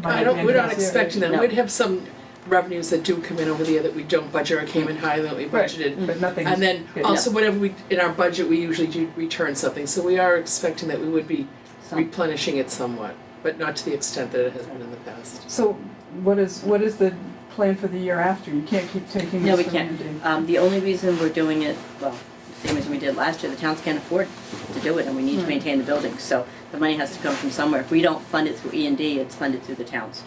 money? We're not expecting that. No. We'd have some revenues that do come in over the year that we don't budget or came in higher than what we budgeted. Right, but nothing. And then also whatever we, in our budget, we usually do return something. So we are expecting that we would be replenishing it somewhat, but not to the extent that it has been in the past. So what is the plan for the year after? You can't keep taking No, this we from can't. E&D. The only reason we're doing it, well, same as we did last year, the towns can't afford to do it, and we need to maintain the buildings. So the money has to come from somewhere. If we don't fund it through E&D, it's funded through the towns.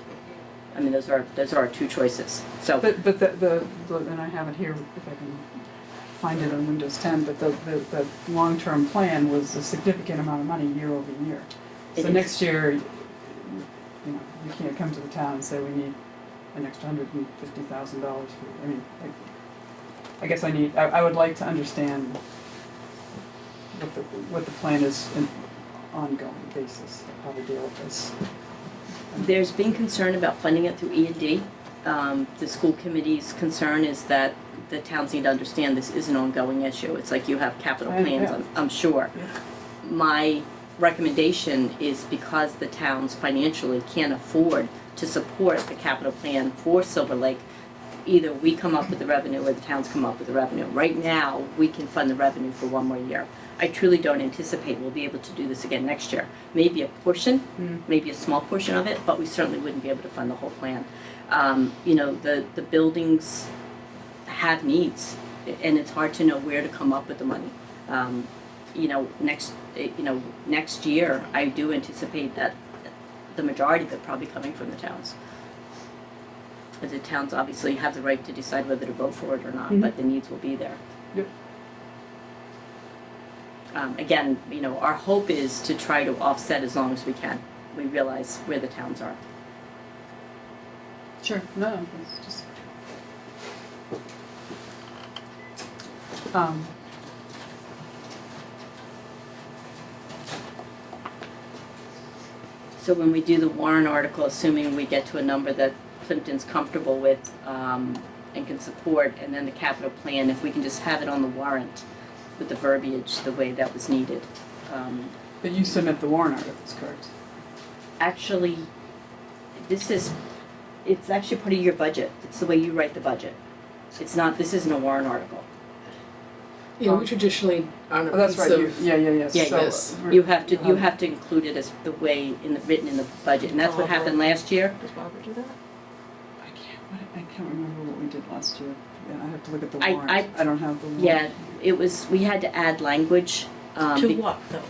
I mean, those are our two choices. So. But and I have it here if I can find it on Windows 10, but the long-term plan was a significant amount of money year over year. It So is. next year, you can't come to the town and say we need an extra $150,000 for, I mean, I guess I would like to understand what the plan is in ongoing basis, how to deal with this. There's been concern about funding it through E&D. The school committee's concern is that the towns need to understand this is an ongoing issue. It's like you have capital plans, Yeah. I'm sure. Yeah. My recommendation is because the towns financially can't afford to support the capital plan for Silver Lake, either we come up with the revenue or the towns come up with the revenue. Right now, we can fund the revenue for one more year. I truly don't anticipate we'll be able to do this again next year. Maybe a portion, maybe a small portion of it, but we certainly wouldn't be able to fund the whole plan. The buildings have needs, and it's hard to know where to come up with the money. Next year, I do anticipate that the majority of it probably coming from the towns. But the towns obviously have the right to decide whether to vote for it or not, but the needs will be there. Yep. Again, our hope is to try to offset as long as we can. We realize where the towns are. Sure. No, it's just. So when we do the warrant article, assuming we get to a number that Plympton's comfortable with and can support, and then the capital plan, if we can just have it on the warrant with the verbiage the way that was needed. But you submit the warrant articles, correct? Actually, it's actually part of your budget. It's the way you write the budget. This isn't a warrant article. Yeah, we traditionally on a Oh, that's piece right. of. Yeah, So, yes. You have to include it as the way written in the budget, and that's what happened last year. Does Barbara do that? I can't remember what we did last year. Yeah, I have to look at the I- warrant. I don't have the warrant. Yeah, we had to add language. To what, though?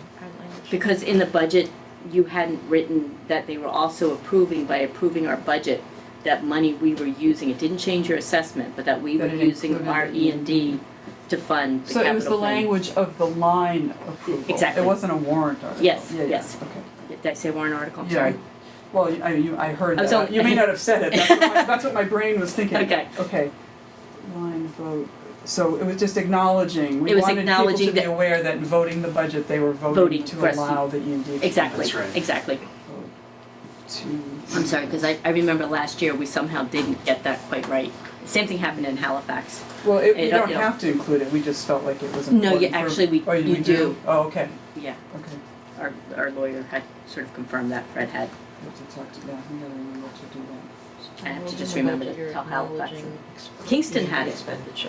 Because in the budget, you hadn't written that they were also approving, by approving our budget, that money we were using, it didn't change your assessment, but that we were That it using included our the E&D to fund the So it was the capital plan. language of the line approval. Exactly. It wasn't a warrant article. Yes, Yeah, yes. Okay. Did I say warrant article? I'm Yeah. sorry. Well, I heard I was that. on- You may not have said it. That's what my brain was thinking. Okay. Okay. Line vote. So it was just acknowledging. It was We wanted acknowledging people to be that- aware that in voting the budget, they were voting Voting to for us to- allow the E&D. Exactly, That's right. exactly. Vote to. I'm sorry, because I remember last year, we somehow didn't get that quite right. Same thing happened in Halifax. Well, It you don't- don't you know. have to include it. We just felt like it was No, important. you- for- actually, we- Oh, you do. Oh, okay. Yeah, Okay. our lawyer had sort of confirmed that, Fred had. We have to talk to, yeah, we gotta remember to do that. I have to just remember to tell Halifax. Kingston had it.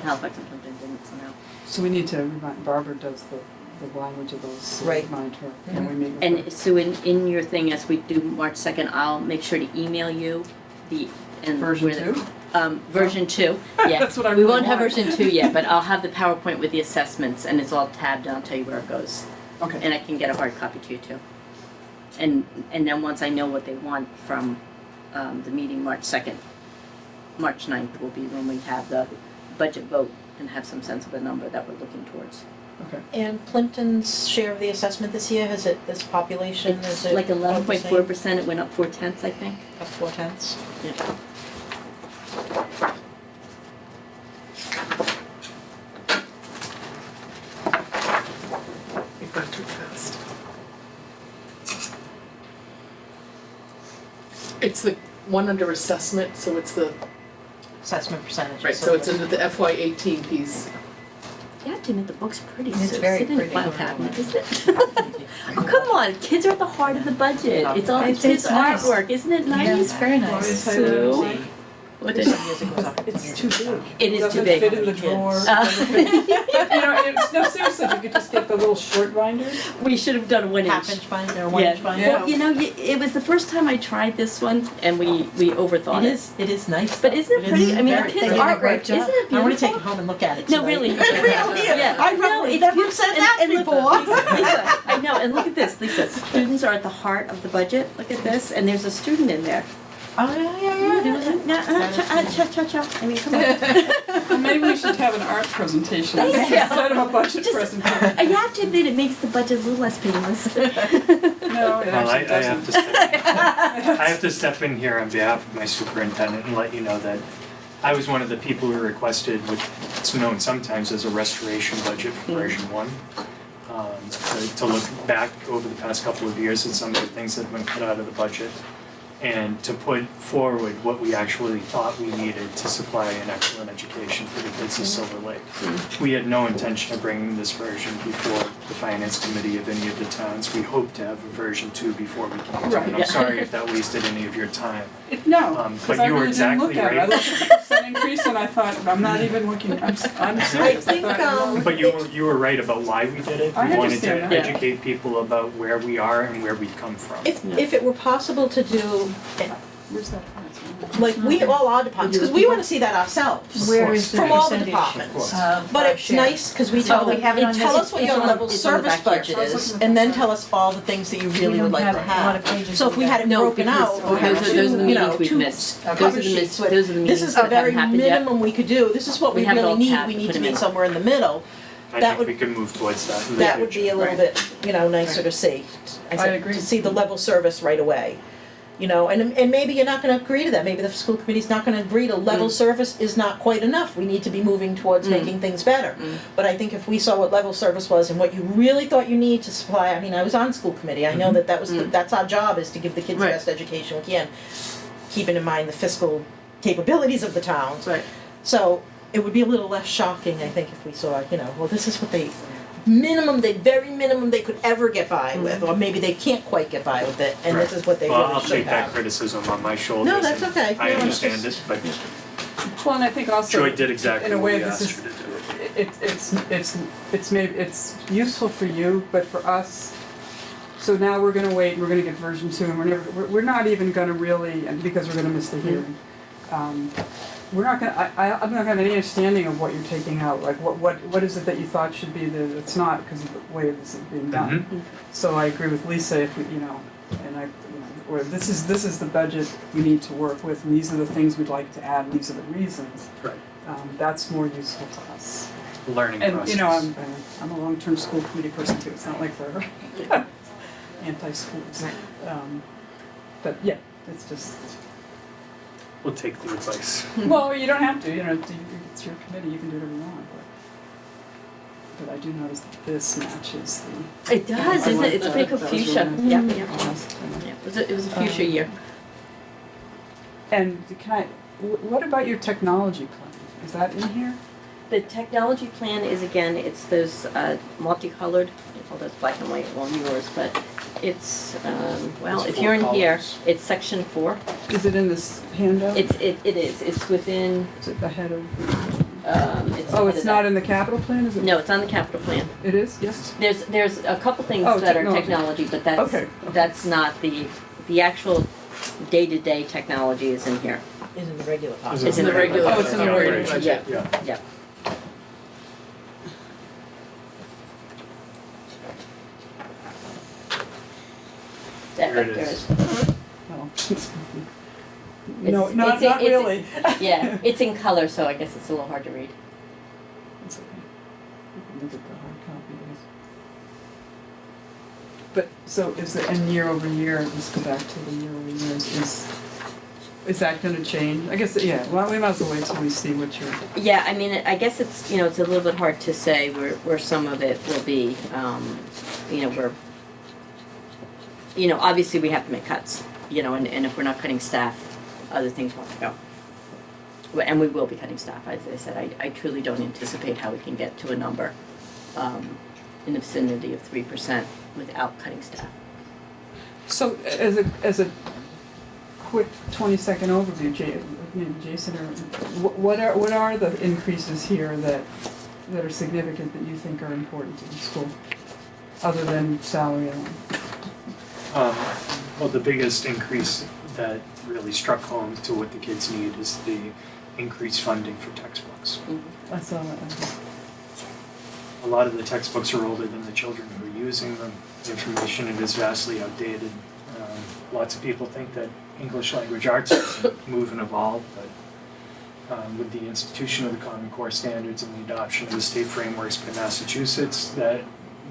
Halifax and Plympton didn't somehow. So we need to remind, Barbara does the language of those, so Right. remind her, and we meet with her. And so in your thing, as we do March 2nd, I'll make sure to email you the. and Version where the- 2? Version 2, yeah. That's what I We really won't have want. version 2 yet, but I'll have the PowerPoint with the assessments, and it's all tabbed, and I'll tell you where it goes. Okay. And I can get a hard copy to you too. And then once I know what they want from the meeting March 2nd, March 9th will be when we have the budget vote and have some sense of a number that we're looking towards. Okay. And Plympton's share of the assessment this year, has it, this population, It's is it? like 11.4%, it went up 0.4, I think. Up 4/10. Yeah. It got too fast. It's the one under assessment, so it's the, Assessment percentages. right, so it's under the FY18 piece. You have to admit, the book's pretty, It's so very sit in the pretty. file cabinet, isn't it? Oh, come on, kids are at the heart of the budget. It's all the It's kids' nice. artwork, isn't it nice? Yeah, it's very nice. So, what did, It's too big. it is too Doesn't big. fit in the drawer. Uh, You know, it's, no, seriously, you could just get the little short binders. We should have done 1 inch. Half-inch binder, or 1-inch binder? Yeah. Well, you know, it was the first time I tried this one, and we overthought it. It is nice. But isn't it pretty? I mean, the very- kids' they did a artwork, great isn't job. it beautiful? I wanna take it home and look at it No, tonight. really. Really? Yeah. I No, probably it's never beautiful. said that And look, before. Lisa, I know, and look at this, Lisa. Students are at the heart of the budget. Look at this, and there's a student in there. Oh, yeah. Cha-cha-cha. I mean, come on. Well, maybe we should have an art presentation Thank you. instead of a budget Just- presentation. You have to admit, it makes the budget a little less painless. No, it Well, I actually have doesn't. to step in. I have to step in here on behalf of my superintendent and let you know that I was one of the people who requested what's known sometimes as a restoration budget for version 1. To look back over the past couple of years at some of the things that have been cut out of the budget and to put forward what we actually thought we needed to supply an excellent education for the kids of Silver Lake. We had no intention of bringing this version before the finance committee of any of the towns. We hope to have a version 2 before we came to it. And I'm Right. sorry if that wasted any of your time. No, But because I you were really didn't look exactly at it. I right. looked at the percent increase and I thought, I'm not even looking, I'm serious. think, thought, But you were right about why we did it. I We wanted to understand that. educate people about where we are and where we've come from. If it were possible to do, Where's that? like, we, all our departments, because we wanna see that ourselves. Where is the From all the percentage? departments. Of But our it's share? nice, because we tell Oh, we them, have it on tell this- us what it's your on- level it's on the service back here. budget I was is, looking at and the then back. tell us all the things that you We really don't would like have to it. A lot of have. pages So if of we that. had it No, broken because out, or those are the two, meetings we've two missed. cover Those are the sheets those are the this meetings is that the very haven't happened yet. minimum we could do, this is what We we have it really all need, tabbed, we need put to them be in. somewhere in the middle. I that think would- we can move towards that in the That would be a little Right. bit, nicer to see. I said, agree. To see the level service right away. And maybe you're not gonna agree to that, maybe the school committee's not gonna agree to level service is not quite enough, we need to be moving towards making things better. But I think if we saw what level service was and what you really thought you need to supply, I mean, I was on school committee, I know that was, that's our job, is to give the kids the Right. best education we can, keeping in mind the fiscal capabilities of the towns. Right. So it would be a little less shocking, I think, if we saw, well, this is what they, very minimum they could ever get by with, or maybe they can't quite get by with it, and this is what they Well, really I'll should take that have. criticism on my shoulders. No, that's and okay. I No, it's understand just- it, but Well, and I think also. Joy did exactly in a what way, we this asked is- her to do. It's maybe, it's useful for you, but for us, so now we're gonna wait, we're gonna get version 2, and we're not even gonna really, and because we're gonna miss the hearing. We're not gonna, I'm not gonna have any understanding of what you're taking out, like what is it that you thought should be there that's not, because of the way this is being done. So I agree with Lisa, if we, or this is the budget we need to work with, and these are the things we'd like to add, and these are the reasons. Right. That's more useful to us. Learning And, process. I'm a long-term school committee person too, it's not like we're anti-schools. But yeah, it's just, We'll take the advice. well, you don't have to, it's your committee, you can do whatever you want, but I do notice that this matches the. It does, I isn't like it? It's that. pretty That was fuchsia. really Yeah, nice. yeah. Yeah, it was a fuchsia year. And what about your technology plan? Is that in here? The technology plan is, again, it's those multicolored, although it's black and white on yours, but it's, It's if 4 you're in here, columns. it's section 4. Is it in this handout? It is, it's within, Is it ahead of? it's. Oh, ahead it's of not that. in the capital plan, is it? No, it's on the capital plan. It is, yes? There's a couple things Oh, that are technology. technology, but Okay. that's not the actual day-to-day technology is in here. Is in the regular cost. Is it It's in the regular. Oh, it's in the regular budget? budget. Yeah. Yep. There it is. Oh. No, It's- not it's- really. Yeah, it's in color, so I guess it's a little hard to read. It's okay. You can look at the hard copy. it is. But, so is it, and year over year, let's go back to the year over year, is that gonna change? I guess, yeah, well, we might as well wait till we see what you're, Yeah, I mean, I guess it's, you know, it's a little bit hard to say where some of it will be. You know, obviously we have to make cuts, you know, and if we're not cutting staff, other things won't go. And we will be cutting staff, as I said. I truly don't anticipate how we can get to a number in the vicinity of 3% without cutting staff. so as a quick 20-second overview, Jason, or what are the increases here that are significant that you think are important to the school, other than salary alone? Well, the biggest increase that really struck home to what the kids need is the increased funding for textbooks. I saw that. A lot of the textbooks are older than the children who are using them. The information is vastly outdated. Lots of people think that English language arts doesn't move and evolve, but with the institution of the Common Core standards and the adoption of the state frameworks by Massachusetts, that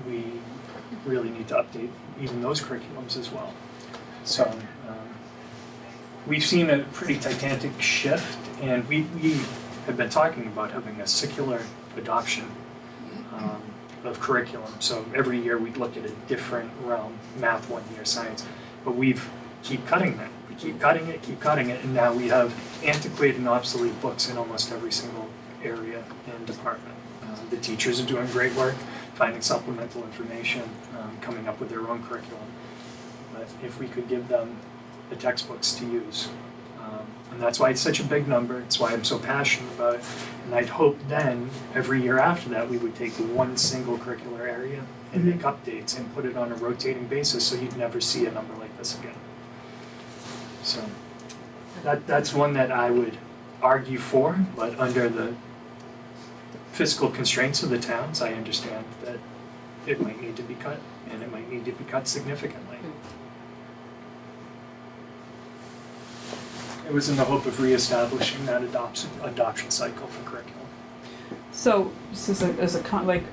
we really need to update even those curriculums as well. So we've seen a pretty titanic shift, and we have been talking about having a secular adoption of curriculum. So every year we'd look at a different realm, math one year, science, but we've keep cutting that. We keep cutting it, and now we have antiquated and obsolete books in almost every single area and department. The teachers are doing great work, finding supplemental information, coming up with their own curriculum. But if we could give them the textbooks to use, and that's why it's such a big number, it's why I'm so passionate about it. And I'd hope then, every year after that, we would take one single curricular area and make updates and put it on a rotating basis so you'd never see a number like this again. So that's one that I would argue for, but under the fiscal constraints of the towns, I understand that it might need to be cut, and it might need to be cut significantly. It was in the hope of reestablishing that adoption cycle for curriculum. So, as a like,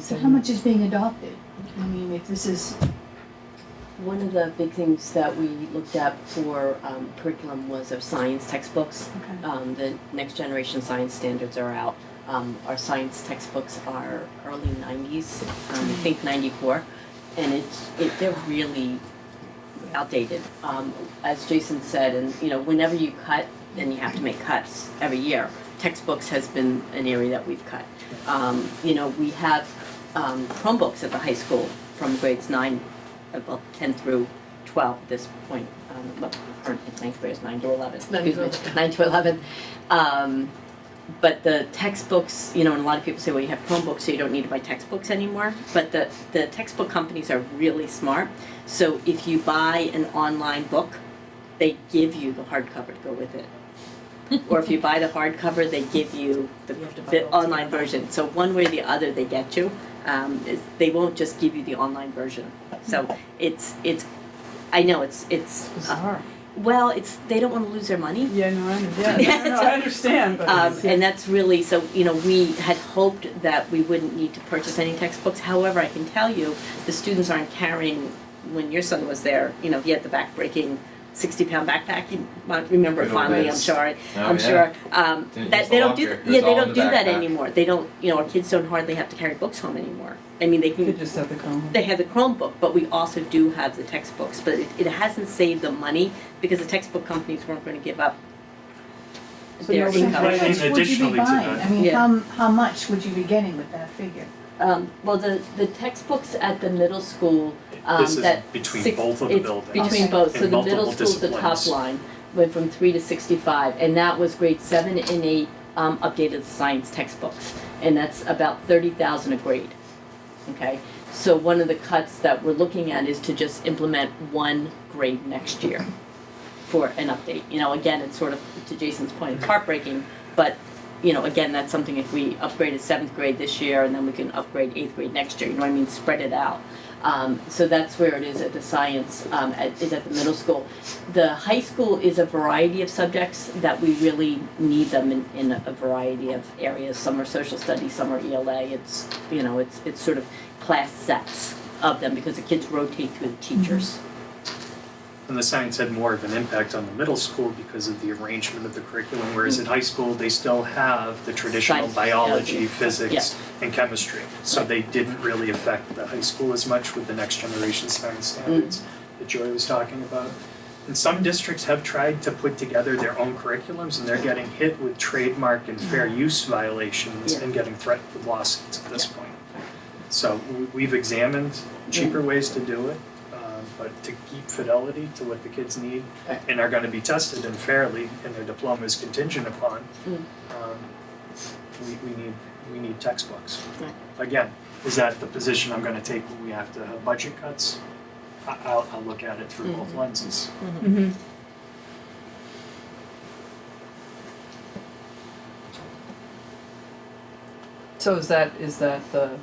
So how much is being adopted? I mean, if this is, One of the big things that we looked at for curriculum was of science textbooks. okay. The next generation science standards are out. Our science textbooks are early 90s, I think 94, and they're really outdated. As Jason said, and you know, whenever you cut, then you have to make cuts every year. Textbooks has been an area that we've cut. You know, we have Chromebooks at the high school from grades 10 through 12 at this point. Well, current ninth grade is 9 to 11. Excuse me, 9 to 11. But the textbooks, you know, and a lot of people say, well, you have Chromebooks, so you don't need to buy textbooks anymore. But the textbook companies are really smart. So if you buy an online book, they give you the hardcover to go with it. Or if you buy the hardcover, they give you the online version. So one way or the other, they get you. They won't just give you the online version. So it's I know it's bizarre. well, they don't want to lose their money. Yeah, no, I understand, but And that's really, so, you know, we had hoped that we wouldn't need to purchase any textbooks. However, I can tell you, the students aren't carrying, when your son was there, you know, he had the back-breaking 60-pound backpack. You might remember it Good old fondly, I'm days. sure. Oh, I'm yeah. sure. Didn't That use they the don't do, locker. It yeah, was they all don't in do the that backpack. anymore. They don't, you know, our kids don't hardly have to carry books home anymore. I mean, they they can, just have the Chromebook. they have the Chromebook, but we also do have the textbooks. But it hasn't saved them money because the textbook companies weren't going to give up So their nobody's income. Right. How much would you Additionally be to buying? that- I mean, Yeah. how much would you be getting with that figure? Well, the textbooks at the middle school, This is that between both of the buildings. It's between Okay. both, so In the middle multiple school's the top disciplines. line, went from 3 to 65, and that was grade 7 and 8, updated science textbooks, and that's about 30,000 a grade, okay? So one of the cuts that we're looking at is to just implement one grade next year for an update. You know, again, it's sort of, to Jason's point, it's heartbreaking, but, you know, again, that's something if we upgraded 7th grade this year and then we can upgrade 8th grade next year, you know what I mean, spread it out. So that's where it is at the science, is at the middle school. The high school is a variety of subjects that we really need them in a variety of areas. Some are social studies, some are ELA. It's, you know, it's sort of class sets of them because the kids rotate through the teachers. And the science had more of an impact on the middle school because of the arrangement of the curriculum, whereas at high school, they still have the traditional Science, biology, biology, physics, and chemistry. So they didn't really affect the high school as much with the next generation science standards that Joy was talking about. And some districts have tried to put together their own curriculums, and they're getting hit with trademark and fair use violations Yeah. and getting threatened with lawsuits at this point. So we've examined cheaper ways to do it, but to keep fidelity to what the kids need and are going to be tested and fairly, and their diploma is contingent upon, we need textbooks. Right. Again, is that the position I'm going to take when we have to have budget cuts? I'll look at it through both lenses. Mm-hmm. So is that the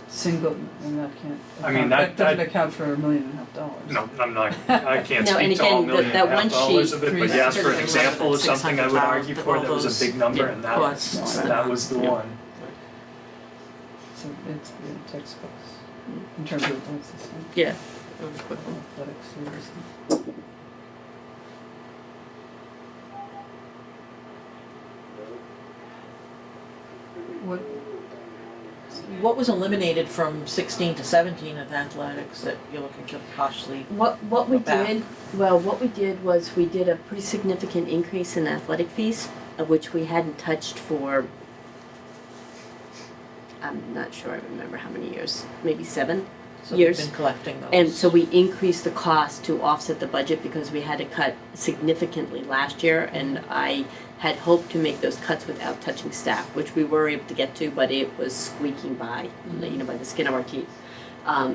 single, and that can't, I mean, that that- doesn't account for $1.5 million. No, I'm not, I can't No, and speak to all again, million and that a half one dollars sheet of it, but you asked for an example of something I would argue for that was a big number, and that was the one. So it's textbooks, in terms of, what's this one? Yeah. Athletics years. What was eliminated from 16 to 17 of athletics that you're looking to cautiously? What we Back. did, what we did was we did a pretty significant increase in athletic fees, of which we hadn't touched for, I'm not sure I remember how many years, maybe 7 So years. we've been collecting those. And so we increased the cost to offset the budget because we had to cut significantly last year, and I had hoped to make those cuts without touching staff, which we were able to get to, but it was squeaking by, you know, by the skin of our teeth.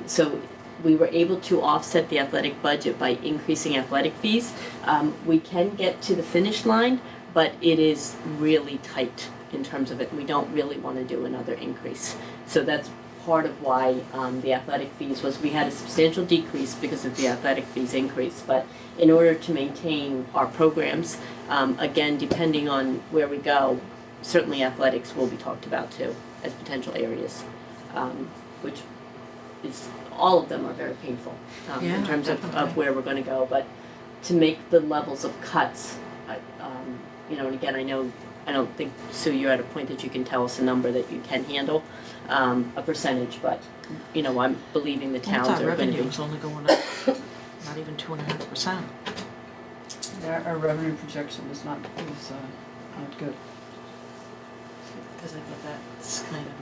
So we were able to offset the athletic budget by increasing athletic fees. We can get to the finish line, but it is really tight in terms of it. We don't really want to do another increase. So that's part of why the athletic fees was, we had a substantial decrease because of the athletic fees increase. But in order to maintain our programs, again, depending on where we go, certainly athletics will be talked about too as potential areas, which is, all of them are very painful Yeah, in terms of definitely. where we're going to go. But to make the levels of cuts, you know, and again, I don't think, Sue, you're at a point that you can tell us a number that you can handle, a percentage, but, you know, I'm believing the towns are going to be. Revenue's only going up, not even 2.5%. Yeah, our revenue projection is not good. Because I thought that's kind of,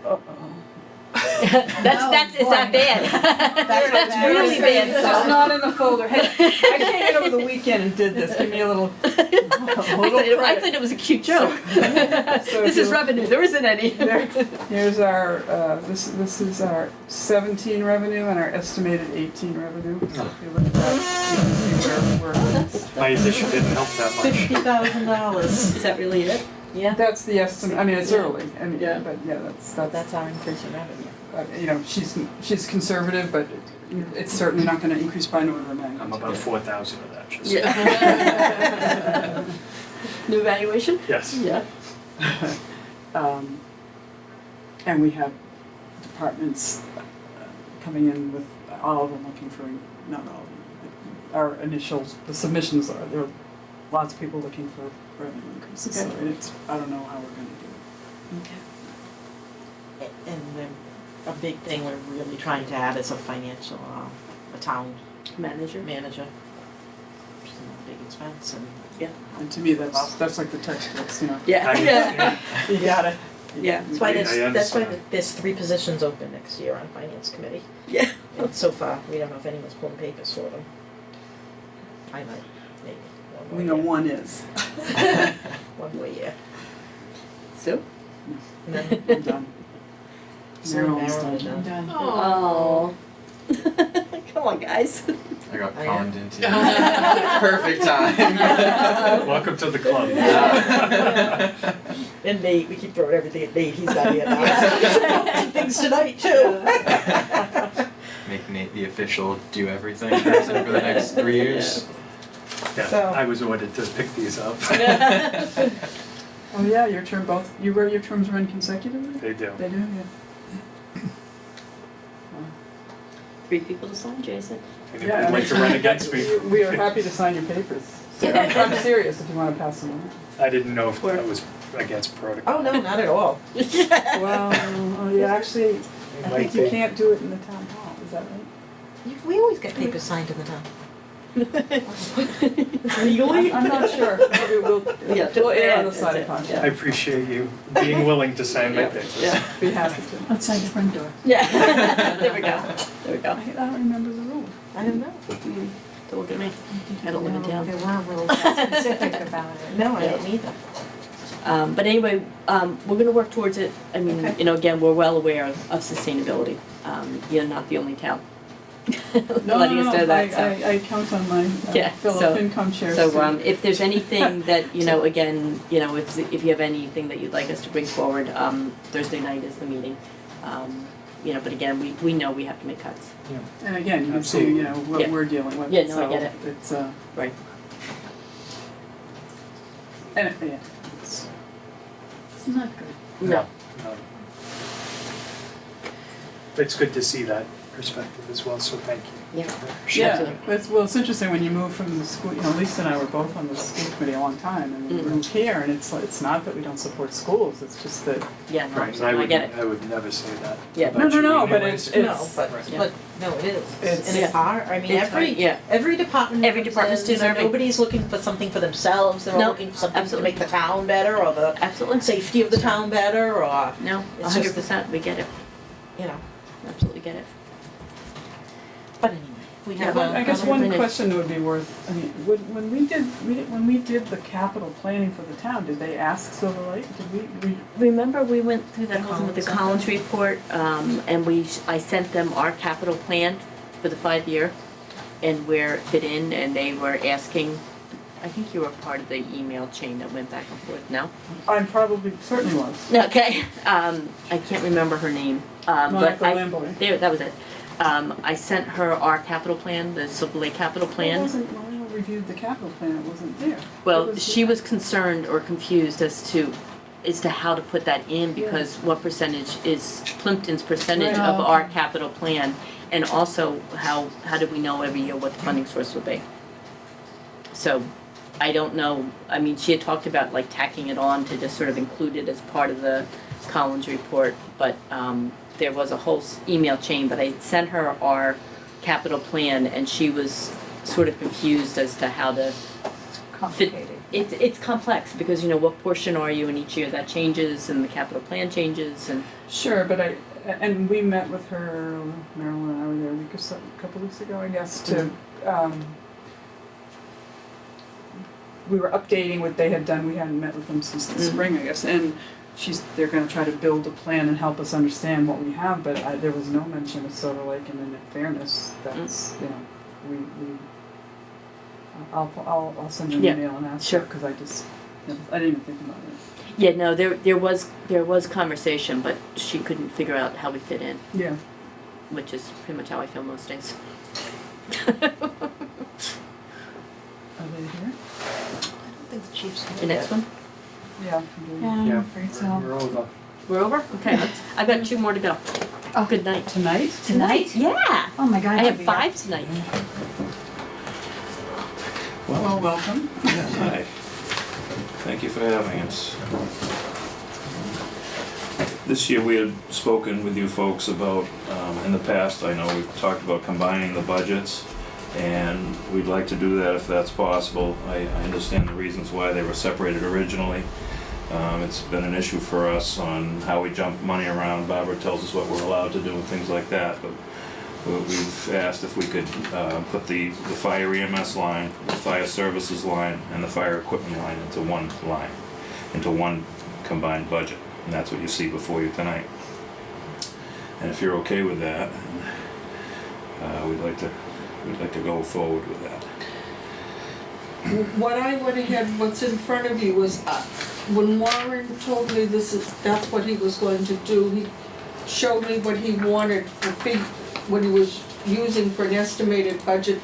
Uh-oh. That's it's that bad. That's really bad. This is not in the folder. Hey, I came in over the weekend and did this. Give me a little I thought it was a cute joke. So This is if revenue. There isn't any. Here's our, this is our 17 revenue and our estimated 18 revenue. So if you look at that, you can see where we're. My addition didn't help that much. $50,000. Is that really it? Yeah. That's the estimate. I mean, it's early. I mean, Yeah. but yeah, That's our increase in revenue. you know, she's conservative, but it's certainly not going to increase by an order of magnitude. I'm about 4,000 of that, just. Yeah. New valuation? Yes. Yeah. And we have departments coming in with, all of them looking for, not all of them, our initials, the submissions are, there are lots of people looking for revenue increases. So it's, I don't know how we're going to do it. Okay. And then a big thing we're really trying to add is a financial, a town Manager. manager, which is a big expense, and Yeah. And to me, that's like the textbooks, you know. Yeah. I Yeah. You gotta. Yeah. that's why I that's why understand. there's 3 positions open next year on finance committee. Yeah. And so far, we don't know if anyone's pulling papers for them. I might, maybe. We know one is. One more year. So? And then I'm done. Sarah We're almost Barrow is done. done. Oh. Come on, guys. I got I conned into perfect time. Welcome to the club. And Nate, we keep throwing everything at Nate, he's not here now. Things tonight too. Make Nate the official do everything person for the next 3 years. Yeah, So- I was ordered to pick these up. Oh, yeah, your term your terms run consecutively? They do. They do, yeah. 3 people to sign, Jason. Anybody would like to run against me? We are happy to sign your papers. I'm serious if you want to pass them on. I didn't know if that was against protocol. Oh, no, not at all. Well, oh, yeah, actually, It I might think you be. can't do it in the town hall, is that right? We always get papers signed in the town. Legally? I'm not sure. Maybe we'll err on the side of caution. I appreciate you being willing to sign my papers. Yeah. Be happy to. Outside the front door. Yeah. There we go. There we I go. don't remember the rule. I don't know. Don't look at me. I don't live in town. There weren't rules specific about it. No, I don't either. But anyway, we're gonna work towards it. I mean, Okay. you know, again, we're well aware of sustainability. You're not the only town. Letting us know that, so. I count on my Yeah, fellow so- FinCom chairs. So, to- if there's anything that, you know, again, you know, if you have anything that you'd like us to bring forward, Thursday night is the meeting. You know, but again, we know we have to make cuts. And again, you can see, you know, what Yeah. we're dealing with. Yeah, no, I get it. So it's, Right. and, yeah, it's not good. No. No. But it's good to see that perspective as well, so thank you. Yeah. Yeah, Absolutely. it's interesting when you move from the school, you know, Lisa and I were both on the school committee a long time, and we Mhm. moved here, and it's not that we don't support schools, it's just that, Yeah, no, Right, and I get it. I would never say that. Yeah. about No, you but anyways. it's- No, but, Yeah. but, no, it is. It's- And it's hard, I mean, It's hard, yeah. every department. Every department's comes in, deserving. Nobody's looking for something for themselves, they're all No, looking for something to absolutely. make the town better, or the Absolutely. safety of the town better, or, No, It's 100%, we get it. you know, Absolutely get it. but anyway, we Yeah, have well, I guess one minute. question would be worth, I mean, when we did the capital planning for the town, did they ask Silver Lake, did we? Remember, we went through that The whole with the Collins Collins report, and I sent them our capital plan for the 5-year and where it fit in, and they were asking, I think you were part of the email chain that went back and forth, no? I probably, certainly was. Okay, I can't remember her name, but Monica I, Lamboy. there, that was it. I sent her our capital plan, the Silver Lake capital It plan. wasn't, when I reviewed the capital plan, it wasn't there. It Well, she was concerned or confused as to how to put that in, because what percentage is Plympton's percentage Right. of Oh, our okay. capital plan, and also how did we know every year what the funding source would be? So, I don't know, I mean, she had talked about like tacking it on to just sort of include it as part of the Collins report, but there was a whole email chain, but I sent her our capital plan, and she was sort of confused as to how to Complicated. it's complex, because you know, what portion are you in each year that changes, and the capital plan changes, and Sure, but and we met with her, Marilyn and I were there a couple weeks ago, I guess, to, we were updating what they had done, we hadn't met with them since the Mhm. spring, I guess, and they're gonna try to build a plan and help us understand what we have, but there was no mention of Silver Lake, and in fairness, that's, you know, I'll send her an Yeah, email and ask sure. her, cause I just, you know, I didn't even think about it. yeah, no, there was conversation, but she couldn't figure out how we fit in, Yeah. which is pretty much how I feel most days. Are they here? I think the chief's. The next one? Yeah. Yeah, afraid we're over. We're over? Okay, I've got 2 more to go. Oh. Good night. Tonight? Tonight? Yeah, Oh my God. I have Toby. 5 tonight. Well, welcome. Yes, hi. Thank you for having us. This year we had spoken with you folks about, in the past, I know we've talked about combining the budgets, and we'd like to do that if that's possible. I understand the reasons why they were separated originally. It's been an issue for us on how we jump money around. Barbara tells us what we're allowed to do and things like that, but we've asked if we could put the fire EMS line, the fire services line, and the fire equipment line into one line, into one combined budget. And that's what you see before you tonight. And if you're okay with that, we'd like to go forward with that. What I went ahead, what's in front of you was, when Warren told me that's what he was going to do, he showed me what he wanted what he was using for an estimated budget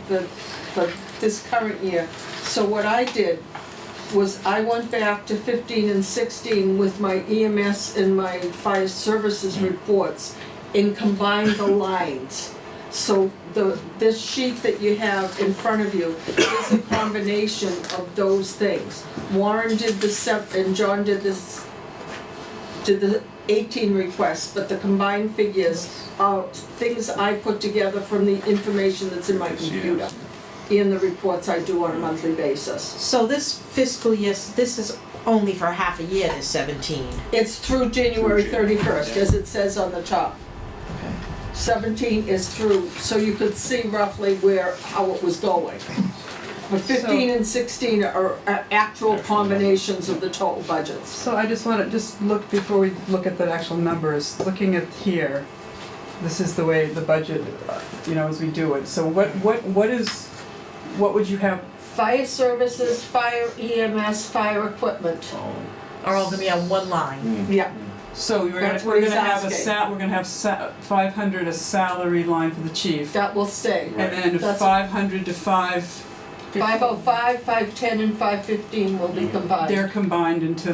for this current year. So what I did was I went back to 15 and 16 with my EMS and my fire services reports and combined the lines. So this sheet that you have in front of you is a combination of those things. Warren did and John did the 18 requests, but the combined figures are things I put together from the information that's in my computer and the reports I do on a monthly basis. So this fiscal year, this is only for half a year, this 17. It's through January 31st, as it says on the top. 17 is through, so you could see roughly how it was going. But 15 and 16 are actual combinations of the total budgets. So I just want to look, before we look at the actual numbers, looking at here, this is the way the budget, as we do it. So what would you have? Fire services, fire EMS, fire equipment. Are all gonna be on one line. Yeah. So That's what he's asking. we're gonna have 500 a salary line for the chief. That will stay. And then That's 500 to 505, 510, and 515 will be combined. they're combined into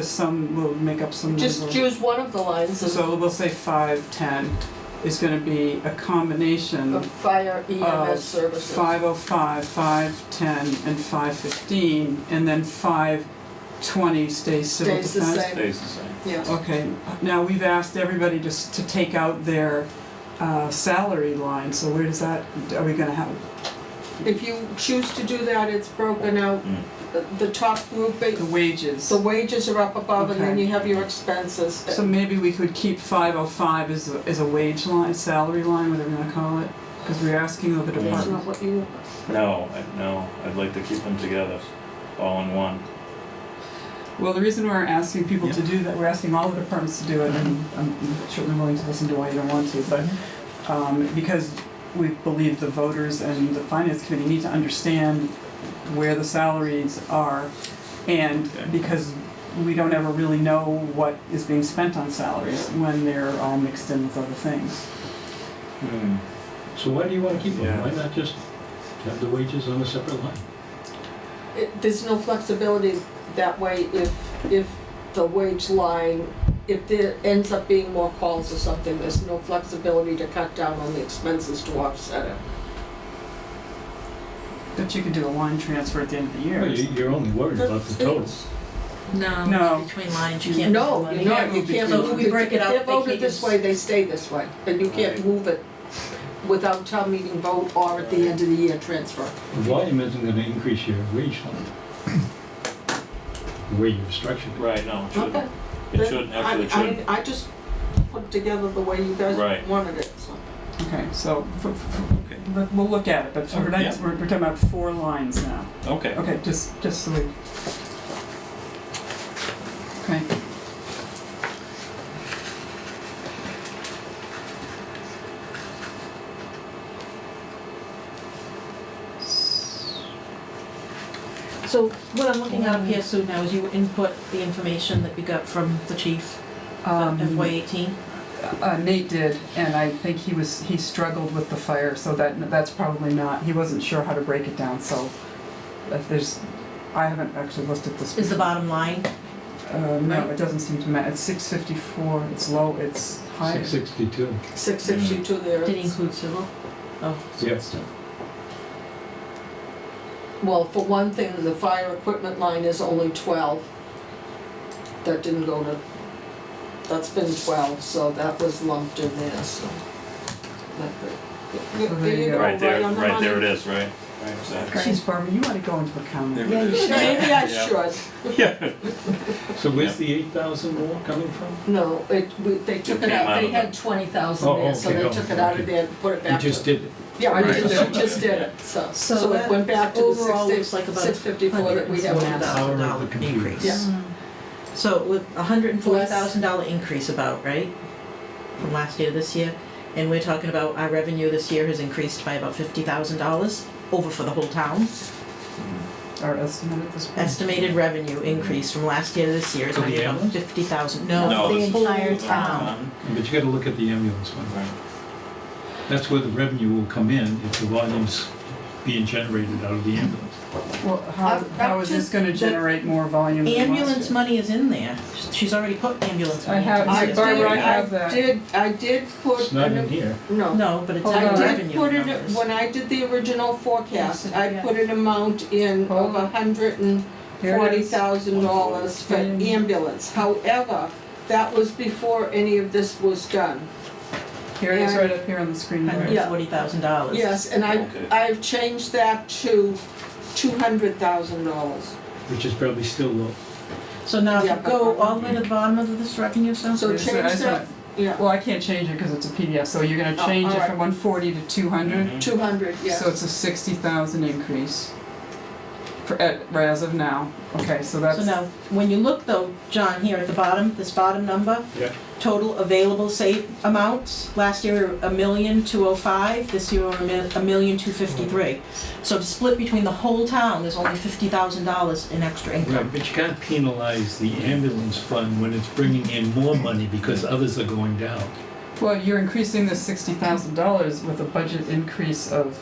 we'll make up some Just number. choose one of the lines So we'll say 510 is gonna be a combination of fire of EMS services. 505, 510, and 515, and then 520 stays civil defense. Stays the same. Stays the same. Yes. Okay, now we've asked everybody just to take out their salary line, so where does that, are we gonna have? If you choose to do that, it's broken out. The top grouping, The wages. the wages are up above, and then Okay. you have your expenses. So maybe we could keep 505 as a wage line, salary line, whatever you wanna call it, because we're asking of the That's department. not what you, No, I'd like to keep them together, all in one. Well, the reason we're asking people to do that, we're asking all the departments to do it, and I'm certainly willing to listen to why you don't want to, but because we believe the voters and the finance committee need to understand where the salaries are, and because we don't ever really know what is being spent on salaries when they're all mixed in with other things. So why do you want to keep them? Yeah. Why not just have the wages on a separate line? there's no flexibility that way if the wage line, if there ends up being more calls or something, there's no flexibility to cut down on the expenses to offset it. But you could do a line transfer at the end of the year. Well, you're only worried about the total. No, between lines, you can't. No, move you money. can't, you can't So move if we break it up, If they're they voted can't this just- way, they stay this way, and you can't Right. move it without town meeting vote or at the end of the year transfer. The volume isn't going to increase your wage line. The way you've structured it. Right, no, it shouldn't. Okay. It shouldn't, actually it shouldn't. I just put it together the way you guys Right. wanted it, so. Okay, so we'll look at it, but for tonight, Yeah. we're talking about 4 lines now. Okay. Okay, just so we. Okay. So what I'm looking at up here, Sue, now is you input the information that you got from the chief of FY18? Nate did, and I think he struggled with the fire, so that's probably not, he wasn't sure how to break it down, so if I haven't actually looked at this. Is the bottom line? No, it doesn't seem to matter, it's 654, it's low, it's high. 662. 662 there. Did he it's- include civil? Oh, Yes. Well, for one thing, the fire equipment line is only 12. That didn't go to, that's been 12, so that was lumped in there, so. There you go, Right there, on the right there it money. is, right? Right, exactly. Jeez, Barbara, you want to go into accounting. There Yeah, it you is. should, maybe I Yeah. should. Yeah. So where's the 8,000 more coming from? No, they took It it came out, out they of had it. 20,000 Oh, there, so okay, they oh, took it out of okay. there and put it You back to. just did it. Yeah, I we did just, it. just did it, so So it went back to the overall looks like about 654 that we have now. Power of the $140,000 computer. increase. Yeah. So with $140,000 increase about, right? From last year to this year, And we're talking about our revenue this year has increased by about $50,000 over for the whole town. Our estimate at this point. Estimated revenue increase from last year to this year is For the only about ambulance? 50,000. No, No, this the is entire the town. But you gotta look at the ambulance fund. Right. That's where the revenue will come in if the volume's being generated out of the ambulance. Well, Up how is to this gonna generate more volume than last Ambulance year? money is in there. She's already put ambulance I money. have- into I- this. Barbara, I have that. I did put. It's not in here. No. No, but it's Hold our on. I did revenue put it, numbers. when I did the original forecast, I Yeah. put an amount in Hold of on. $140,000 for ambulance. However, that was before any of this was done. Here it is and- right up here on the screen. Yeah. $140,000. Yes, and Okay. I've changed that to $200,000. Which is probably still low. So now if Yeah, you but- go all the way to the bottom of this revenue, so So Yes, I change just that, want- yeah, Well, I can't change it because it's a PDF, so you're gonna Oh, change it alright. from 140 to 200? Mhm. 200, yes. So it's a 60,000 increase right as of now. Okay, so that's. So now, when you look though, John, here at the bottom, this bottom number, Yeah. total available save amounts, last year we were 1,205,000, this year we're 1,253,000. So to split between the whole town, there's only $50,000 in extra income. Right, but you can't penalize the ambulance fund when it's bringing in more money because others are going down. Well, you're increasing this $60,000 with a budget increase of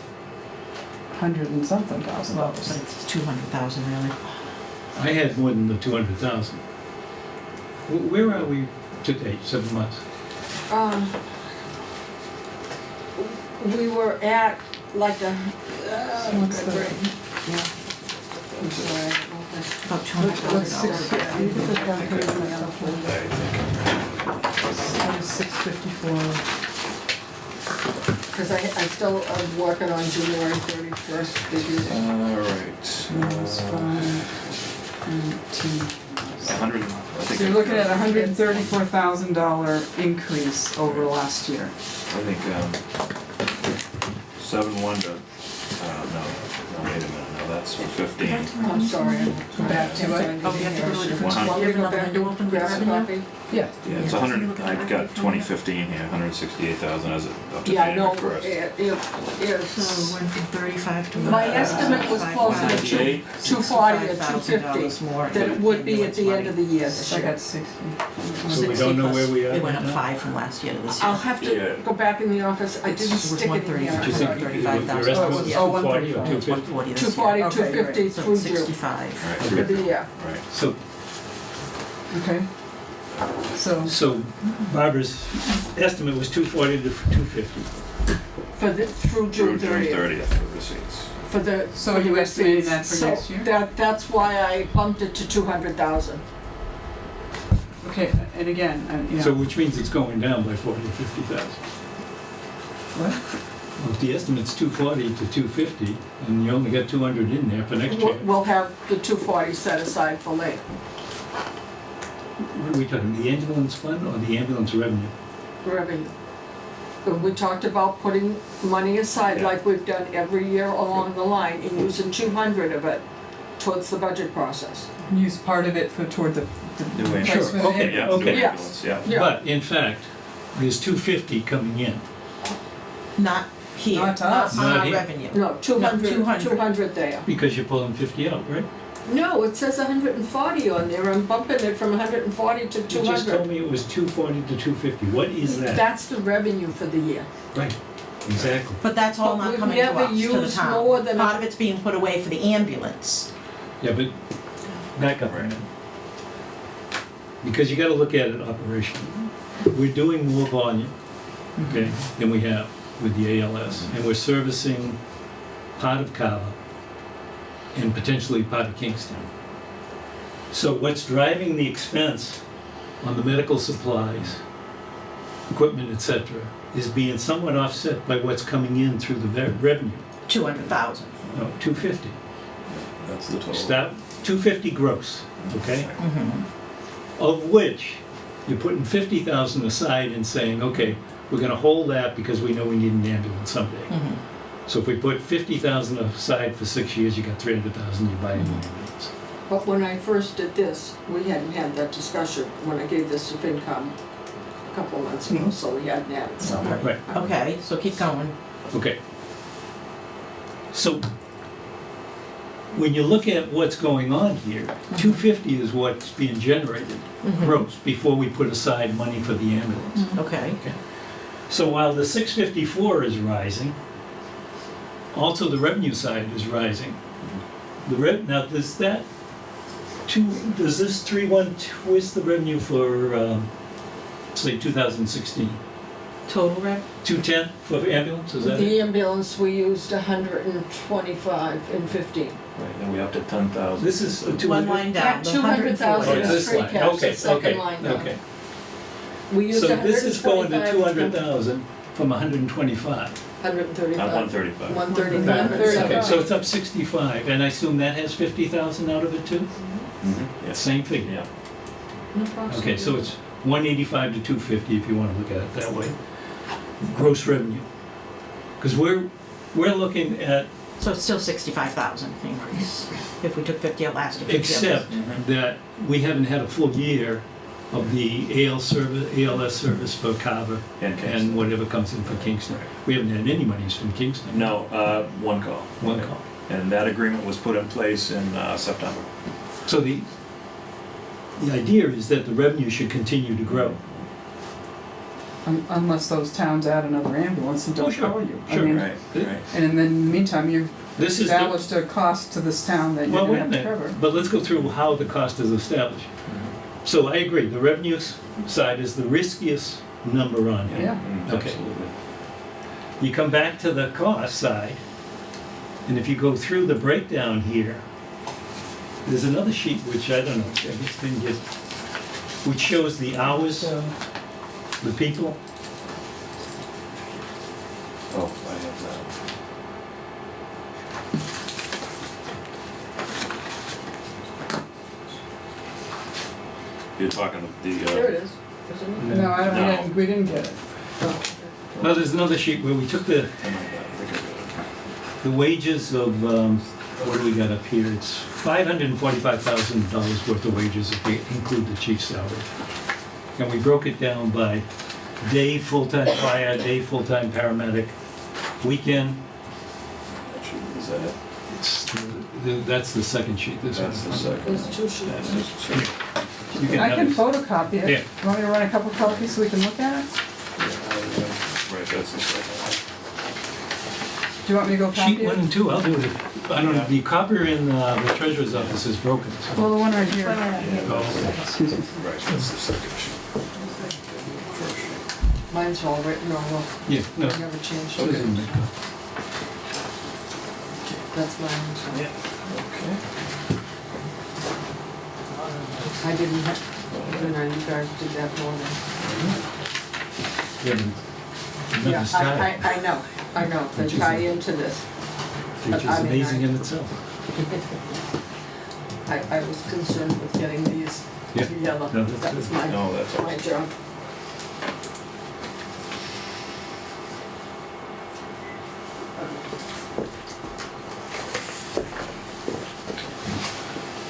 100 and something thousand Well, dollars. but it's 200,000 really. I had more than the 200,000. Where are we to date, 7 months? We were at like a, what's the- About What's $200,000. 654. because I still am working on January 31st figures. Alright. Minus 5, 19. 100, I So think. you're looking at a $134,000 increase over last year. I think, 7-1 to, no, wait a minute, no, that's 15. I'm sorry. Go back to it. Oh, we have to go to a different One one. Want You me have to go another back window and open with grab a revenue? copy? Yeah. Yeah, it's 100, I've got 2015 here, 168,000 as of up to Yeah, January no, 1st. it So is. we went from 35 to. My estimate was closer to 240 or $250 more. That it would be at the end of the year this I year. got 60. So we don't know where we are It went up now? 5 from last year to this year. I'll have Yeah. to go back in the office, I didn't It was stick it in 130. here. Did you think your 35,000. estimate was Oh, 240 or 135. 250? 140 this year. 240, Okay, 250 So through it's June 65. Right, for the year. right. So, Okay. So, Barbara's estimate was 240 to 250. For the, through Through June June 30th. 30th for receipts. For the. So for the you estimating that receipts. for next year? So that's why I bumped it to 200,000. okay, and again, So which means it's going down by 40 or 50,000. what? Well, if the estimate's 240 to 250, and you only got 200 in there for next year, We'll have the 240 set aside for later. what are we talking, the ambulance fund or the ambulance revenue? Revenue. We talked about putting money aside Yeah. like we've done every year along the line and using 200 of it towards the budget process. Use part of it toward the New ambulance. replacement of Okay, ambulance. Yeah, new okay. ambulance, yeah. Yeah. But in fact, there's 250 coming in. Not here, Not to not us. on Not our here. revenue. No, 200, 200. 200 there. Because you're pulling 50 out, right? No, it says 140 on there. I'm bumping it from 140 to You just told 200. me it was 240 to 250. What is that? That's the revenue for the year. Right, exactly. But that's all But not we've coming to never us, to the used town. more than Part a- of it's being put away for the ambulance. Yeah, but back up a minute. Because you gotta look at it operationally. We're doing more volume, okay, than we have with the ALS. And we're servicing part of Carver and potentially part of Kingston. So what's driving the expense on the medical supplies, equipment, et cetera, is being somewhat offset by what's coming in through the revenue. 200,000. No, 250. That's the total. Start, 250 gross, okay? Mhm. Of which you're putting 50,000 aside and saying, okay, we're gonna hold that because we know we need an ambulance someday. Mhm. So if we put 50,000 aside for 6 years, you got 300,000, you buy a new ambulance. But when I first did this, we hadn't had that discussion when I gave this to FinCom a couple months ago, so we hadn't added some. Right, Okay, so keep going. okay. So, when you look at what's going on here, 250 is what's being generated gross before we put aside money for the ambulance. Okay. So while the 654 is rising, also the revenue side is rising. Now, does this 3-1 twist the revenue for, say, 2016? Total rev? 210 for ambulance, is that it? The ambulance, we used 125 in 15. Right, then we up to 10,000. This is the 200? One line down, the 200,000 Oh, it's is this free line. cash, Okay, the second okay, line down. okay. We used So this is going to 125, 200,000 from 125. 135. 135. 135. Okay, so it's up 65, and I assume that has 50,000 out of it too? Mm-hmm, yes. Same figure? Yeah. Okay, so it's 185 to 250 if you want to look at it that way. Gross revenue. Because we're looking at, So it's still 65,000 increase, if we took 50 out last year. 50 out except that we haven't had a full year of the ALS service for Carver and whatever comes in for Kingston. We haven't had any monies from Kingston. No, one call. One call. And that agreement was put in place in September. So the idea is that the revenue should continue to grow. Unless those towns add another ambulance and Oh, don't sure, call you. I sure. mean, Right, right. And in the meantime, you've This is the- established a cost to this town that you're Well, gonna wait a have to minute, cover. but let's go through how the cost is established. So I agree, the revenue side is the riskiest number on here. Yeah. Mm, Okay. Absolutely. You come back to the cost side, and if you go through the breakdown here, there's another sheet which I don't know, I just didn't get, which shows the hours, So, the people. Oh, I have that. You're talking the, There it is, isn't it? no, I No. don't, we didn't get it. No, there's another sheet where we took oh my God, I think I got it. the wages of, what do we got up here? It's $545,000 worth of wages if we include the chief's salary. And we broke it down by day full-time fire, day full-time paramedic, weekend. Actually, is that it? That's the second sheet, this one. That's the second. There's two sheets. That's just two. You can I have can it. photocopy it. Yeah. You want me to run a couple copies so we can look at it? Right, that's the second Do you want me to go copy Sheet 1 it? and 2, I'll do it. I don't know, the copier in the treasurer's office is broken. so- Well, the one right here. Oh, Excuse me. one. Right, that's the second sheet. First sheet. Mine's all written all up, yeah, no. never changed. Doesn't make a- That's mine, so. Okay. I didn't have, you know, you guys did that morning. Yeah, but Yeah, numbers tie, I know, they Which is tie a- into this. which is I mean, amazing I- in itself. I was concerned with getting these Yeah. together, No, that's that was good. my, No, that's my job.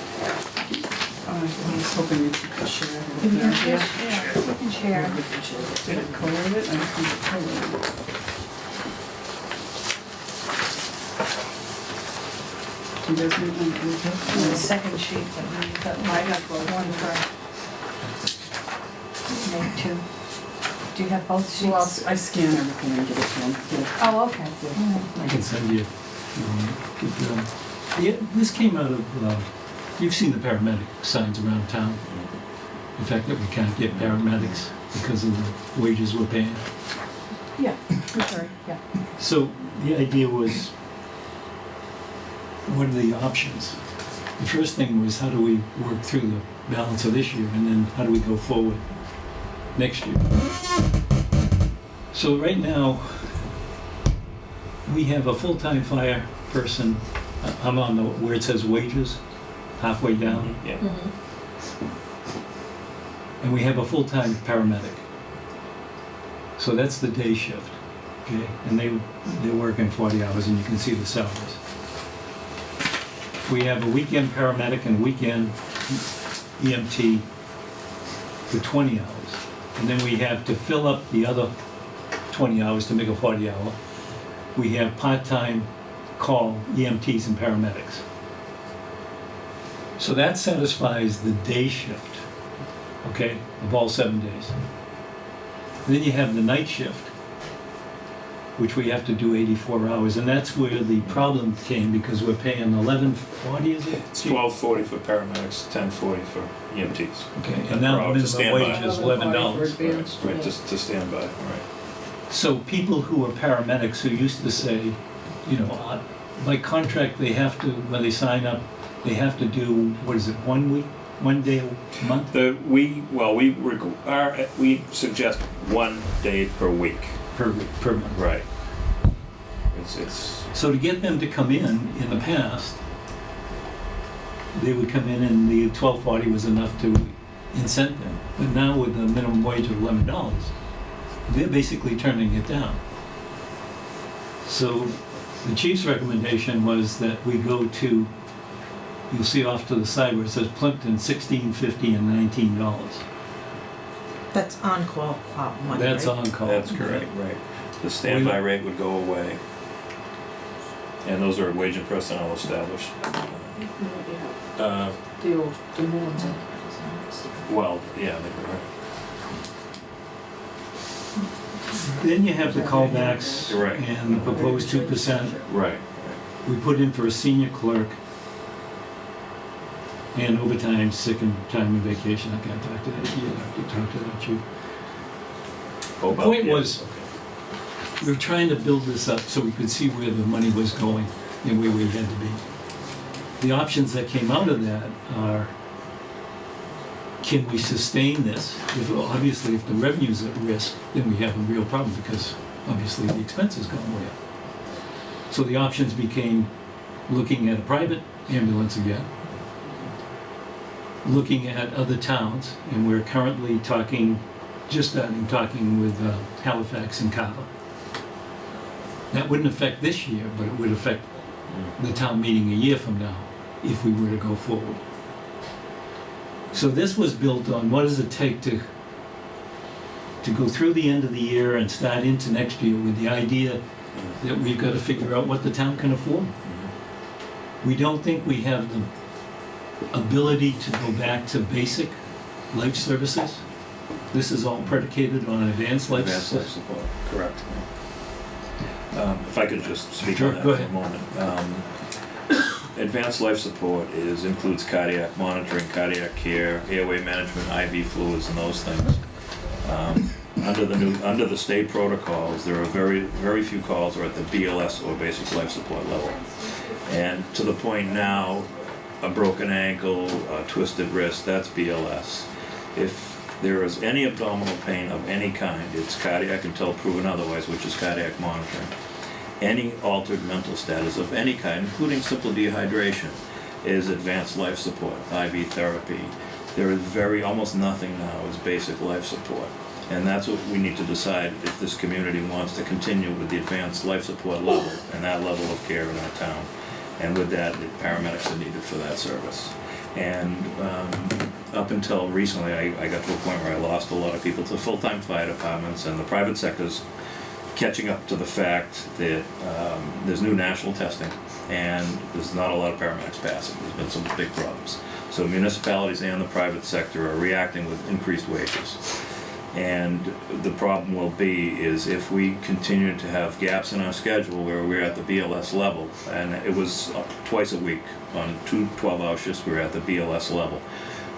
I was hoping you could share it. Give me your share, yeah, you can share. Did it color it? I don't think it colored it. Do you guys need one? The second sheet, but we've got one for, make two. Do you have both Well, sheets? I scan everything and give it to them. Yeah. Oh, okay. I can send you. Yeah, this came out of, you've seen the paramedic signs around town. The fact that we can't get paramedics because of the wages we're paying. Yeah, I'm sorry, yeah. So the idea was, what are the options? The first thing was, how do we work through the balance of this year, and then how do we go forward next year? So right now, we have a full-time fire person. I'm on the, where it says wages, halfway down. Yeah. And we have a full-time paramedic. So that's the day shift, okay? And they're working 40 hours, and you can see the salaries. We have a weekend paramedic and a weekend EMT for 20 hours. And then we have to fill up the other 20 hours to make a 40 hour. We have part-time call EMTs and paramedics. So that satisfies the day shift, okay, of all 7 days. Then you have the night shift, which we have to do 84 hours, and that's where the problem came, because we're paying 11.40, is it? It's 12.40 for paramedics, 10.40 for EMTs. Okay, and now the To minimum stand wage by. is $11. Right, just to stand by, right. So people who are paramedics who used to say, you know, by contract, they have to, when they sign up, they have to do, what is it, 1 week, 1 day a month? We suggest 1 day per week. Per month. Right. It's So to get them to come in the past, they would come in and the 12.40 was enough to incent them. But now with the minimum wage of $11, they're basically turning it down. So the chief's recommendation was that we go to, you'll see off to the side where it says Plympton, $16.50 and $19. That's on-call money, That's right? on call. That's correct, right. The standby rate would go away. And those are wage and personnel established. The old Des Moines. Well, yeah, they were right. Then you have the callbacks Right. and the proposed 2%. Right. We put in for a senior clerk and overtime, sick and time and vacation. I can't talk to that, you have to talk to that chief. Oh, The point yeah, was, okay. we were trying to build this up so we could see where the money was going and where we had to be. The options that came out of that are, can we sustain this? Obviously, if the revenue's at risk, then we have a real problem because obviously the expenses go way up. So the options became looking at a private ambulance again, looking at other towns, and we're currently talking, just starting talking with Halifax and Carver. That wouldn't affect this year, but it would affect the town meeting a year from now if we were to go forward. So this was built on what does it take to go through the end of the year and start into next year with the idea that we've got to figure out what the town can afford. We don't think we have the ability to go back to basic life services. This is all predicated on advanced life Advanced life support. support, correct. If I could just speak Sure, on that go for a ahead. moment. Advanced life support includes cardiac monitoring, cardiac care, airway management, IV fluids, and those things. Under the state protocols, there are very few calls are at the BLS or basic life support level. And to the point now, a broken ankle, a twisted wrist, that's BLS. If there is any abdominal pain of any kind, it's cardiac until proven otherwise, which is cardiac monitoring. Any altered mental status of any kind, including simple dehydration, is advanced life support, IV therapy. There is almost nothing now is basic life support. And that's what we need to decide if this community wants to continue with the advanced life support level and that level of care in our town. And with that, the paramedics are needed for that service. And up until recently, I got to a point where I lost a lot of people to full-time fire departments, and the private sector's catching up to the fact that there's new national testing and there's not a lot of paramedics passing. There's been some big problems. So municipalities and the private sector are reacting with increased wages. And the problem will be is if we continue to have gaps in our schedule where we're at the BLS level, and it was twice a week on 2 12-hour shifts we were at the BLS level,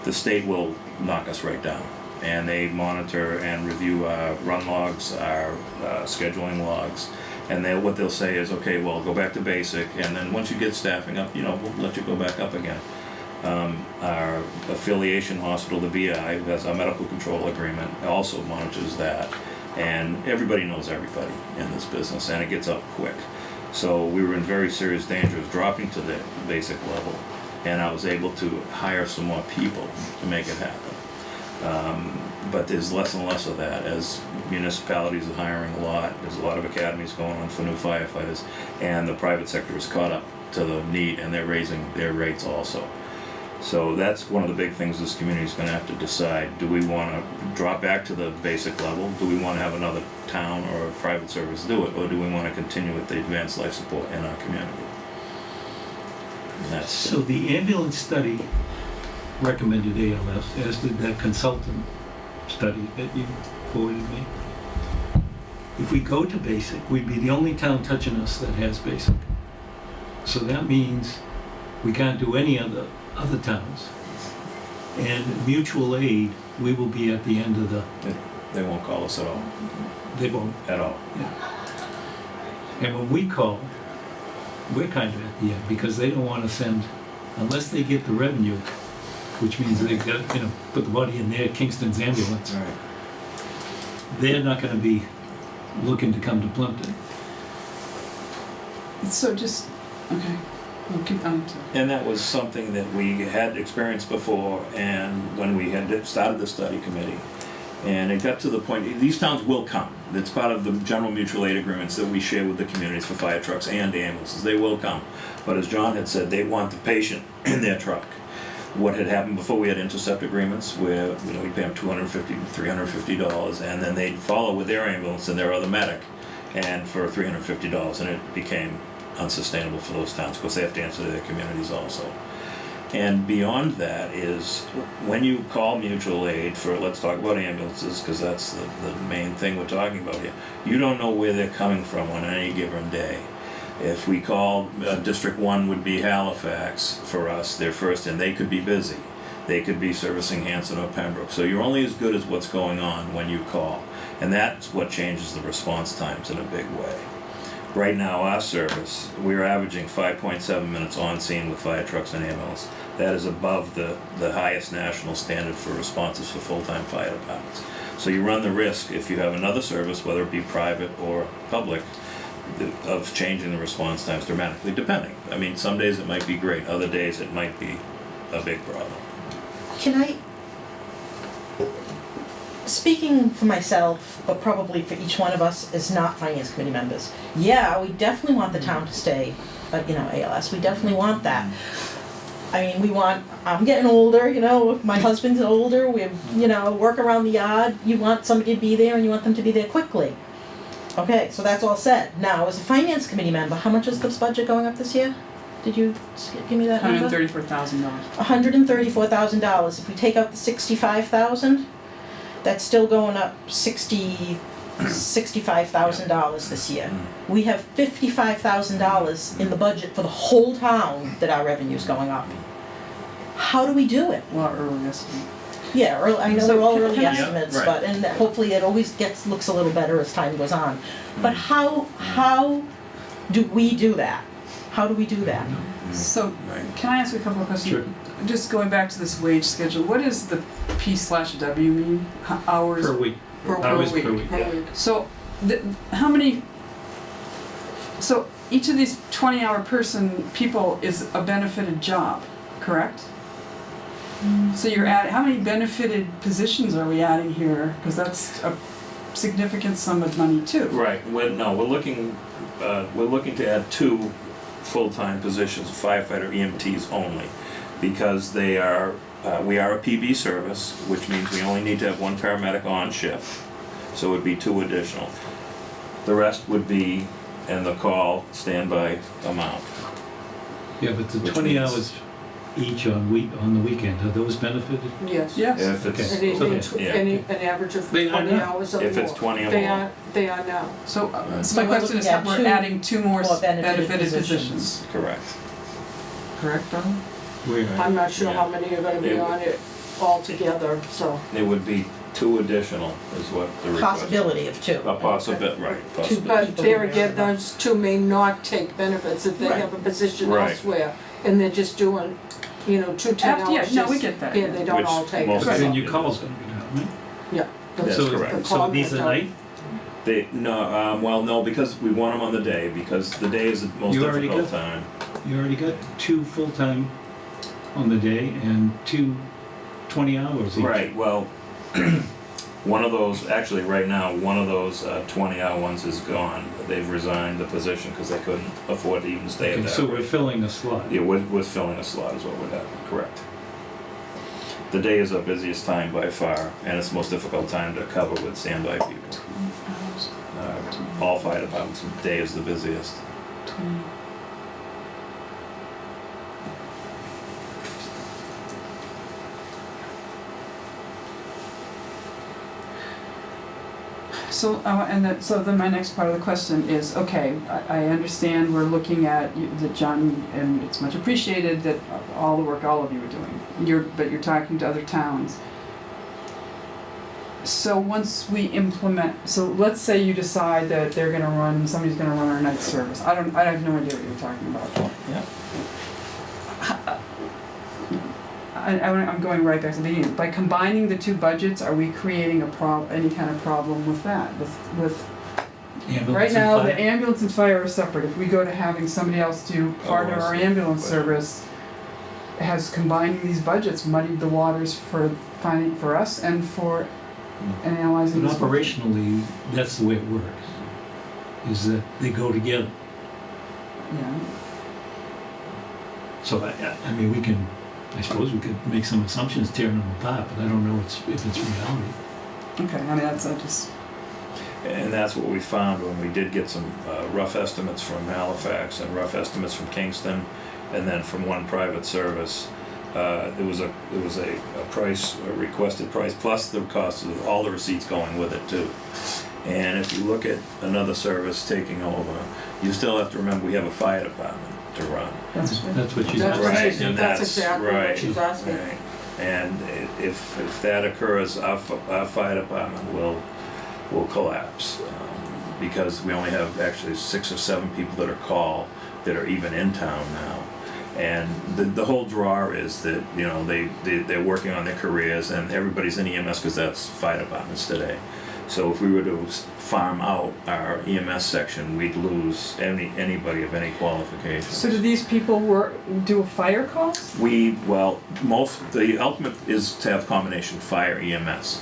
the state will knock us right down. And they monitor and review our run logs, our scheduling logs, and what they'll say is, okay, well, go back to basic, and then once you get staffing up, we'll let you go back up again. Our affiliation hospital, the VI, who has a medical control agreement, also monitors that, and everybody knows everybody in this business, and it gets up quick. So we were in very serious danger of dropping to the basic level, and I was able to hire some more people to make it happen. But there's less and less of that as municipalities are hiring a lot. There's a lot of academies going on for new firefighters, and the private sector is caught up to the need, and they're raising their rates also. So that's one of the big things this community's gonna have to decide. Do we wanna drop back to the basic level? Do we wanna have another town or a private service do it? Or do we wanna continue with the advanced life support in our community? And that's, So the ambulance study recommended ALS, as did that consultant study that you forwarded me. If we go to basic, we'd be the only town touching us that has basic. So that means we can't do any other towns. And mutual aid, we will be at the end of the, they won't call us at all, they won't. at all. And when we call, we're kind of at the end, because they don't want to send, unless they get the revenue, which means they've got, put the body in their Kingston's ambulance. Right. They're not gonna be looking to come to Plympton. So just, okay, we'll keep on to. And that was something that we had experienced before, and when we had started the study committee. And it got to the point, these towns will come. It's part of the general mutual aid agreements that we share with the communities for fire trucks and ambulances. They will come. But as John had said, they want the patient in their truck. What had happened before, we had intercept agreements where, we pay them $250, $350, and then they'd follow with their ambulance and their other medic, and for $350, and it became unsustainable for those towns, because they have to answer to their communities also. And beyond that is, when you call mutual aid for, let's talk about ambulances, because that's the main thing we're talking about here, you don't know where they're coming from on any given day. If we call, District 1 would be Halifax for us, they're first, and they could be busy. They could be servicing Hanson or Pembroke. So you're only as good as what's going on when you call. And that's what changes the response times in a big way. Right now, our service, we're averaging 5.7 minutes on scene with fire trucks and ambulances. That is above the highest national standard for responses for full-time fire departments. So you run the risk, if you have another service, whether it be private or public, of changing the response times dramatically, depending. I mean, some days it might be great, other days it might be a big problem. Can I, speaking for myself, but probably for each one of us as not finance committee members, yeah, we definitely want the town to stay, ALS, we definitely want that. I mean, I'm getting older, my husband's older, we work around the yard, you want somebody to be there and you want them to be there quickly. Okay, so that's all said. Now, as a finance committee member, how much is this budget going up this year? Did you give me that number? $134,000. $134,000. If we take out the $65,000, that's still going up $65,000 this year. We have $55,000 in the budget for the whole town that our revenue's going up. How do we do it? Well, early estimate. Yeah, I know So they're all can early I- estimates, right. but, and hopefully it always looks a little better as time goes on. But how do we do that? How do we do that? So, Right. can I ask you a couple of questions? Sure. Just going back to this wage schedule, what does the P/W mean? Hours? Per week. Per Hours week. per week. Per week. So, so each of these 20-hour people is a benefited job, correct? So you're how many benefited positions are we adding here? Because that's a significant sum of money too. Right, we're looking to add 2 full-time positions, firefighter EMTs only, because we are a PB service, which means we only need to have 1 paramedic on shift, so it would be 2 additional. The rest would be in the call standby amount. Yeah, but the Which 20 means- hours each on the weekend, are those benefited? Yes. Yes. If it's, An average of They are 20 now. hours or more. If it's 20 or They more. they are now. So, Right. so my So we're question is, looking at we're adding 2 more more benefited benefited positions. positions, correct. correct, Donald? Where? I'm not sure Yeah. how many are gonna be It- on it altogether, so. It would be 2 additional is what the request. Possibility of 2. A possibility, right, possibility. But there again, those 2 may not take benefits if they Right. have a position Right. elsewhere, and they're just doing, 2 10-hour Yeah, shifts. no, we get that. Yeah, they don't Which all take most it. So Right. then your call's gonna be down, right? Yeah. That's So- correct. So these are night? No, because we want them on the day, because the day is the most You already difficult got- time. You already got 2 full-time on the day and 2 20 hours each. Right, well, one of those, actually, right now, one of those 20-hour ones is gone. They've resigned the position because they couldn't afford to even stay at Okay, that so we're rate. filling a slot. Yeah, we're filling a slot is what would happen, correct. The day is our busiest time by far, and it's the most difficult time to cover with standby people. All fire departments, the day is the busiest. So, so then my next part of the question is, okay, I understand we're looking at, that John, and it's much appreciated that all the work all of you are doing, but you're talking to other towns. So once we implement, so let's say you decide that somebody's gonna run our night service, I have no idea what you're talking about. Yeah. I'm going right back to the beginning. By combining the two budgets, are we creating any kind of problem with that? With Ambulance right and now, fire. the ambulance and fire are separate. If we go to having somebody else do part Oh, of I our see. ambulance service, has combining these budgets muddied the waters for us and for analyzing But this budget? operationally, that's the way it works, is that they go together. Yeah. So, I mean, I suppose we could make some assumptions tearing them apart, but I don't know if it's reality. Okay. I mean, I just. And that's what we found when we did get some rough estimates from Halifax and rough estimates from Kingston, and then from one private service. It was a price, a requested price, plus the cost of all the receipts going with it too. And if you look at another service taking over, you still have to remember we have a fire department to run. That's what she's That's Right, asking. and That's that's exactly what right, she's asking. right. And if that occurs, our fire department will collapse, because we only have actually 6 or 7 people that are called that are even in town now. And the whole draw is that, you know, they're working on their careers, and everybody's in EMS because that's fire departments today. So if we were to farm out our EMS section, we'd lose anybody of any qualifications. So do these people do a fire call? The ultimate is to have combination fire EMS.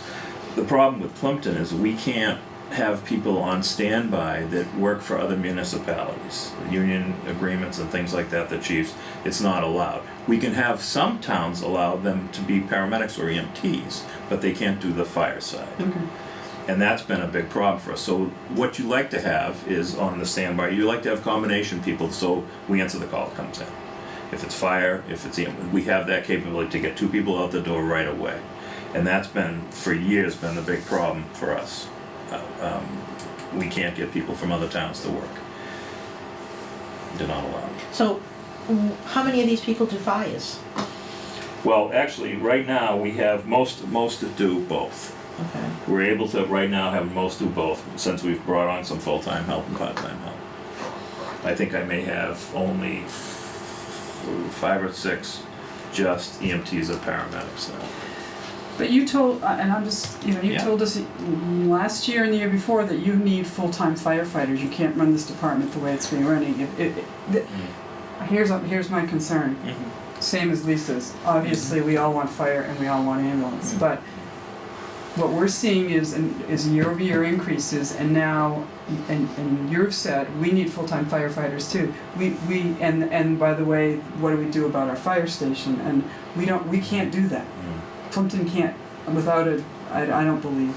The problem with Plympton is we can't have people on standby that work for other municipalities, union agreements and things like that, the chiefs, it's not allowed. We can have some towns allow them to be paramedics or EMTs, but they can't do the fire side. Okay. And that's been a big problem for us. So what you like to have is on the standby, you like to have combination people, so we answer the call that comes in. If it's fire, if it's we have that capability to get 2 people out the door right away. And that's been, for years, been the big problem for us. We can't get people from other towns to work. They're not allowed. So, how many of these people do fires? Well, actually, right now, we have most that do both. Okay. We're able to, right now, have most do both, since we've brought on some full-time help and part-time help. I think I may have only 5 or 6 just EMTs or paramedics now. But you told, and I'm just, you Yeah. told us last year and the year before that you need full-time firefighters. You can't run this department the way it's been running. Here's my concern. Same as Lisa's. Obviously, we all want fire and we all want ambulance, but what we're seeing is year-over-year increases, and now, and you've said, we need full-time firefighters too. And by the way, what do we do about our fire station? And we can't do that. Plympton can't, without I don't believe.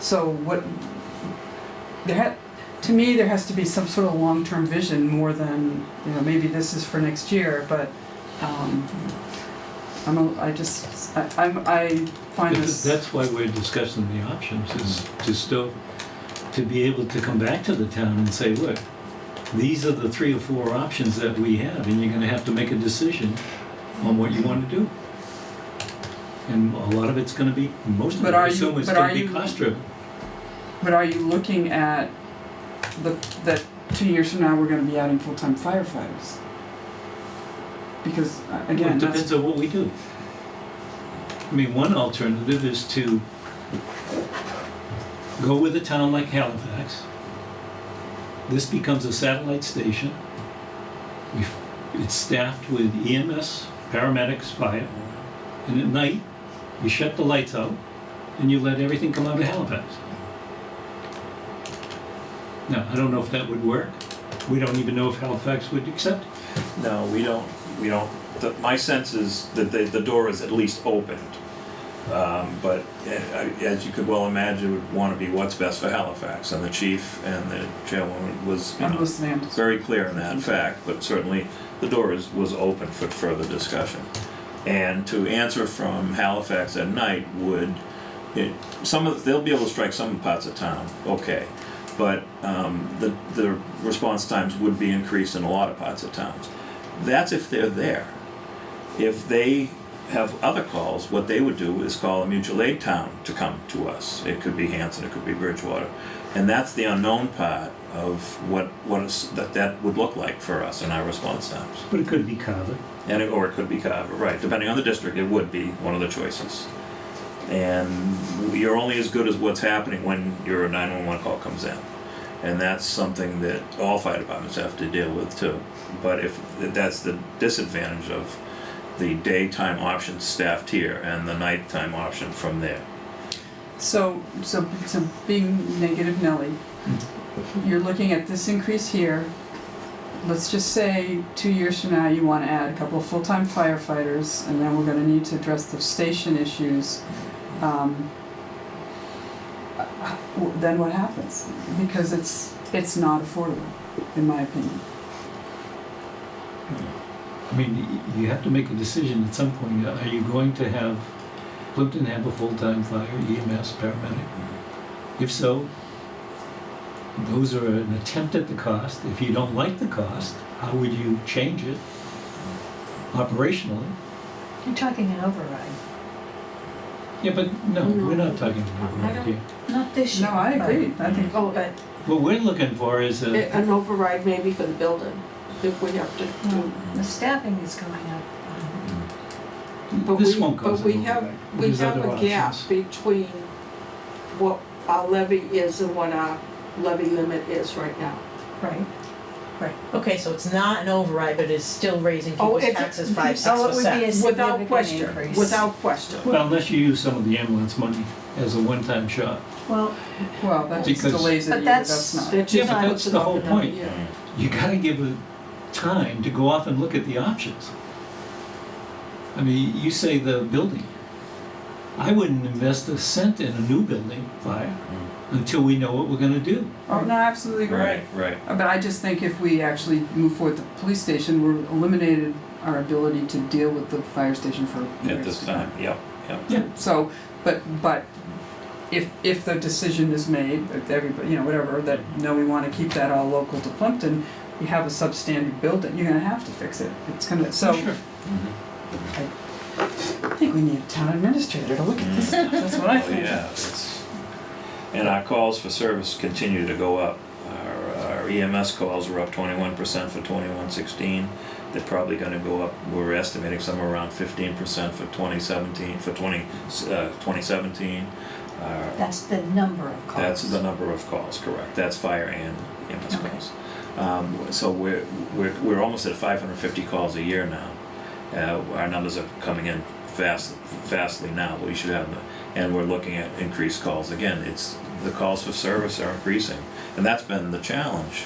So what, to me, there has to be some sort of long-term vision more than, maybe this is for next year, but I find this. That's why we're discussing the options, is to be able to come back to the town and say, look, these are the 3 or 4 options that we have, and you're gonna have to make a decision on what you wanna do. And a lot of it's gonna be, most of it, I assume, is gonna be cost driven. But are you looking at that 2 years from now, we're gonna be adding full-time firefighters? Because, again, It depends on what we do. I mean, one alternative is to go with a town like Halifax. This becomes a satellite station. It's staffed with EMS, paramedics, fire. And at night, you shut the lights out and you let everything come out of Halifax. Now, I don't know if that would work. We don't even know if Halifax would accept it. No, we don't. we don't, my sense is that the door is at least opened. But as you could well imagine, would want to be what's best for Halifax, and the chief and the chairwoman was, I'm listening. very clear in that fact, but certainly the door was open for further discussion. And to answer from Halifax at night they'll be able to strike some parts of town, okay, but the response times would be increased in a lot of parts of towns. That's if they're there. If they have other calls, what they would do is call a mutual aid town to come to us. It could be Hanson, it could be Bridgewater. And that's the unknown part of what that would look like for us in our response times. But it could be Carver. Or it could be Carver, right. Depending on the district, it would be one of the choices. And you're only as good as what's happening when your 911 call comes in. And that's something that all fire departments have to deal with too. But if that's the disadvantage of the daytime option staffed here and the nighttime option from there. So being negative Nelly, you're looking at this increase here. Let's just say 2 years from now you want to add a couple of full-time firefighters, and then we're going to need to address the station issues. Then what happens? Because it's not affordable, in my opinion. I mean, you have to make a decision at some point. Are you going to have Plympton have a full-time fire EMS paramedic? If so, those are an attempt at the cost. If you don't like the cost, how would you change it operationally? You're talking an override. Yeah, but no, we're not talking about override here. Not this year. No, I agree. I think But What we're looking for is An override maybe for the building, if we have to do. the staffing is going up. But this we- won't cause But we an have, override. we There's have other a gap options. between what our levy is and what our levy limit is right now. Right. Okay, so it's not an override, but it's still raising Oh, people's it's- taxes 5-6%. So it would be a Without significant question, increase. without question. Well, unless you use some of the ambulance money as a one-time shot. Well, that just Because- delays it. But a year, that's- not. That Yeah, just but puts that's it the off whole another point. year. You gotta give it time to go off and look at the options. I mean, you say the building. I wouldn't invest a cent in a new building, fire, until we know what we're gonna do. Oh, no, I absolutely agree. Right. But I just think if we actually move forward with the police station, we're eliminated our ability to deal with the fire station for At years this to come. time, yep. So, but if the decision is made, if everybody, whatever, that, no, we wanna keep that all local to Plympton, you have a substandard building, you're gonna have to fix it. It's gonna, so, Sure. I think we need a town administrator to look at this stuff, that's what I Oh, think. yeah, and our calls for service continue to go up. Our EMS calls were up 21% for 21-16. They're probably gonna go up, we're estimating somewhere around 15% for 2017. that's the number of calls. That's the number of calls, correct. That's fire and EMS Okay. calls. So we're almost at 550 calls a year now. Our numbers are coming in fastly now. We should have and we're looking at increased calls. Again, the calls for service are increasing, and that's been the challenge.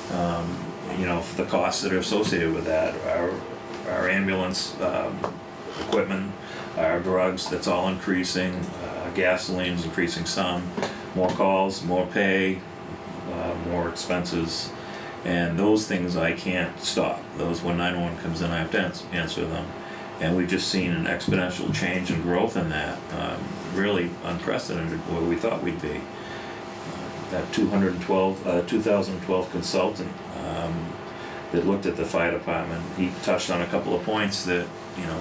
The costs that are associated with that, our ambulance equipment, our drugs, that's all increasing. Gasoline's increasing some. More calls, more pay, more expenses. And those things I can't stop. Those, when 911 comes in, I have to answer them. And we've just seen an exponential change and growth in that, really unprecedented where we thought we'd be. That 2012 consultant that looked at the fire department, he touched on a couple of points that,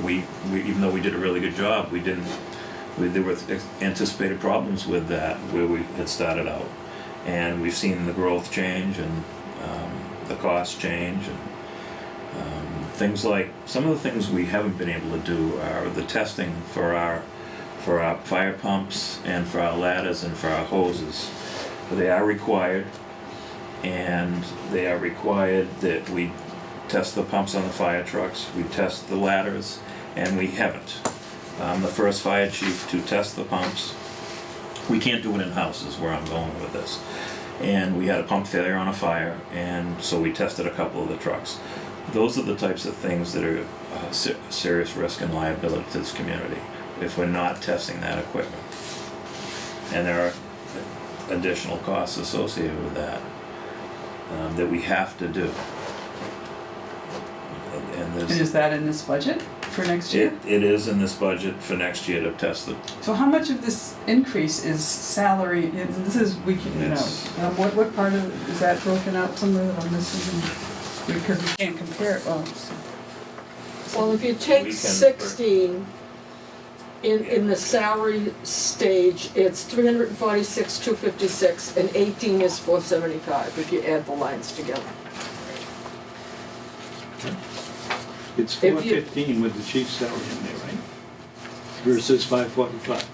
we even though we did a really good job, there were anticipated problems with that where we had started out. And we've seen the growth change and the cost change and things like, some of the things we haven't been able to do are the testing for our fire pumps and for our ladders and for our hoses. They are required, and they are required that we test the pumps on the fire trucks, we test the ladders, and we haven't. I'm the first fire chief to test the pumps. We can't do it in-house is where I'm going with this. and we had a pump failure on a fire, and so we tested a couple of the trucks. Those are the types of things that are serious risk and liability to this community if we're not testing that equipment. And there are additional costs associated with that that we have to do. And And is that in this budget for next year? it is in this budget for next year to test the. So how much of this increase is salary, this is, we can, you know, It's- what part of, is that broken out somewhere that I'm missing? Because we can't compare it, Well, if you We take can- 16 in the salary stage, it's 346, 256, and 18 is 475 if you add the lines together. It's If you- 415 with the chief's salary in there, right? Versus 545.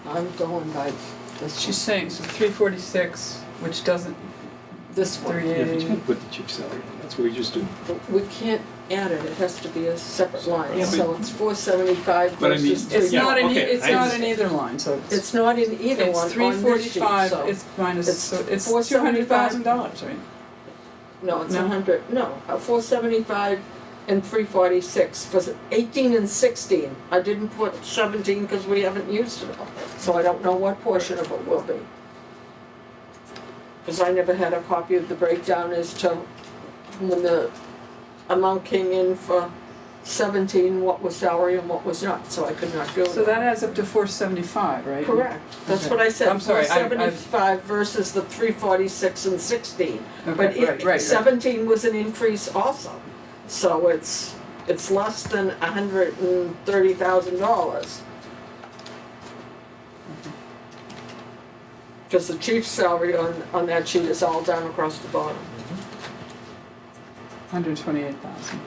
I'm going by this, she's saying, so 346, which doesn't, this one. Yeah, but you 380. can put the chief's salary in, that's what we just do. But we can't add it, it has to be a separate line, Yeah, but- so it's 475 But I mean- versus It's 3. Yeah, not in, okay, it's I not understand. in either line, so It's not in either it's one on 345, this sheet, it's minus, It's so it's $475. $200,000, right? No, it's No? 100, no, 475 and 346, for 18 and 16. I didn't put 17 because we haven't used it all, so I don't know what portion of it will be. Because I never had a copy of the breakdown as to when the amount came in for 17, what was salary and what was not, so I could not do it. So that adds up to 475, right? Correct, that's Okay. what I said, I'm sorry, I've- 475 versus the 346 and 16. But Okay, right. 17 was an increase also, so it's less than $130,000. Because the chief's salary on that sheet is all down across the bottom. 128,000.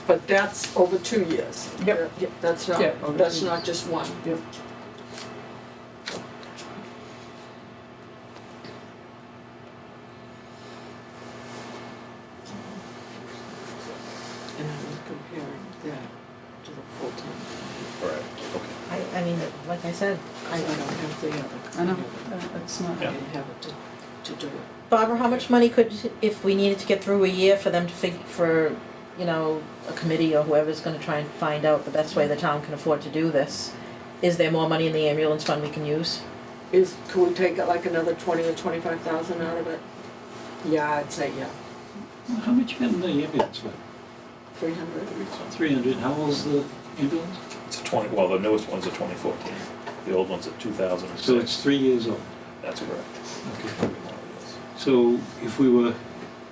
But that's over 2 years. Yep. Yeah, that's Yeah, over that's 2 not years. just one. Yep. And I was comparing that to the full-time. Right, okay. I mean, like I said, I don't have the other. I know, it's not. I didn't have it to do it. Barbara, how much money could, if we needed to get through a year for them to for, you know, a committee or whoever's gonna try and find out the best way the town can afford to do this, is there more money in the ambulance fund we can use? Could we take like another 20 or 25,000 out of it? Yeah, I'd say yeah, Well, how much you got in the ambulance fund? 300. 300, how old's the ambulance? It's a 20, well, the newest one's a 2014. The old one's a 2006. So it's 3 years old. That's correct. Okay. So if we were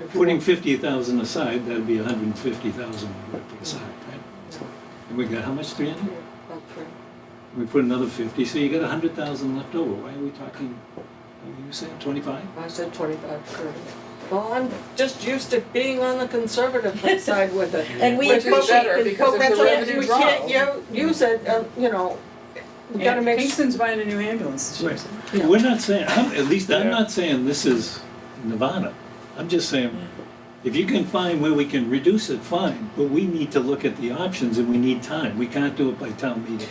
If you putting want- 50,000 aside, that'd be 150,000 we would put aside, right? And we got how much, 300? About three. We put another 50, so you got 100,000 left over. Why are we talking, what were you saying, 25? I said 25, 30. Well, I'm just used to being on the conservative side with it. And we Which is appreciate better it, because but if that's the what- revenue We drop- can't use it, you know, we gotta And make sure. Kingston's buying a new ambulance this year. Right. Yeah. We're not saying, at least I'm Yeah. not saying this is Nirvana. I'm just saying, if you can find where we can reduce it, fine, but we need to look at the options and we need time. We can't do it by town meeting.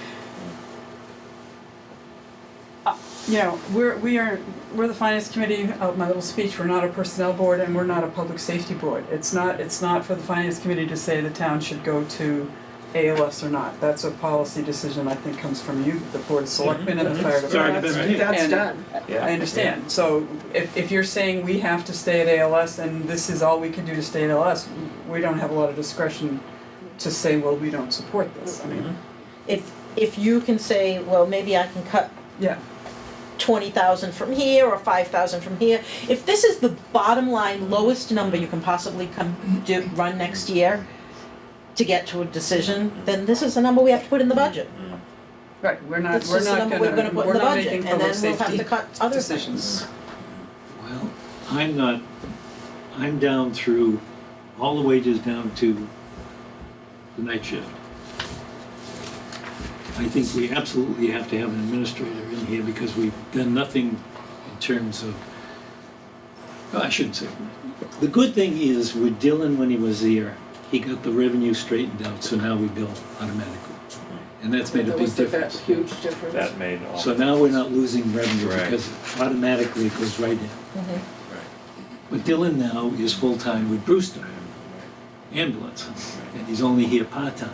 You know, we're the finance committee, my little speech, we're not a personnel board and we're not a public safety board. It's not for the finance committee to say the town should go to ALS or not. That's a policy decision I think comes from you, the board of selectmen and the fire It's already department. been made. That's And- done. Yeah. I understand, so if you're saying we have to stay at ALS and this is all we can do to stay at ALS, we don't have a lot of discretion to say, well, we don't support this, I mean, If you can say, well, maybe I can cut yeah. 20,000 from here or 5,000 from here. If this is the bottom line, lowest number you can possibly run next year to get to a decision, then this is the number we have to put in the budget. Right, we're not This is the number we're gonna put in the budget, making and public then we'll have safety to cut other decisions. things. Well, I'm down through, all the wages down to the night shift. I think we absolutely have to have an administrator in here because we've done nothing in terms of, well, I shouldn't say. The good thing is with Dylan when he was here, he got the revenue straightened out, so now we bill automatically. And that's made a There big was that difference. huge difference. That made all. So now we're not losing revenue Right. because automatically it goes right in. Mhm. But Dylan now is full-time with Brewster Ambulance, and he's only here part-time.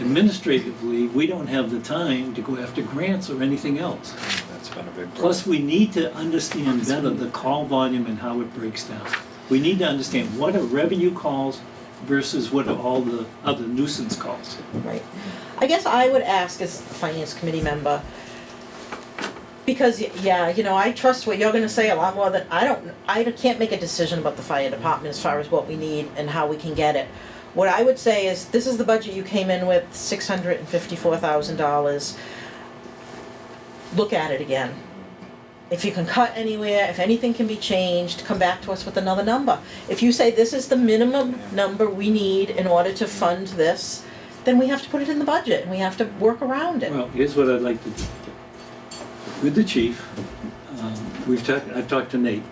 Administratively, we don't have the time to go after grants or anything else. That's been a big problem. Plus, we need to understand better the call volume and how it breaks down. We need to understand what are revenue calls versus what are all the other nuisance calls. Right. I guess I would ask as a finance committee member, because, yeah, you know, I trust what you're gonna say a lot more than, I can't make a decision about the fire department as far as what we need and how we can get it. What I would say is, this is the budget you came in with, $654,000. Look at it again. If you can cut anywhere, if anything can be changed, come back to us with another number. If you say this is the minimum number we need in order to fund this, then we have to put it in the budget and we have to work around it. Well, here's what I'd like to do. With the chief, I've talked to Nate,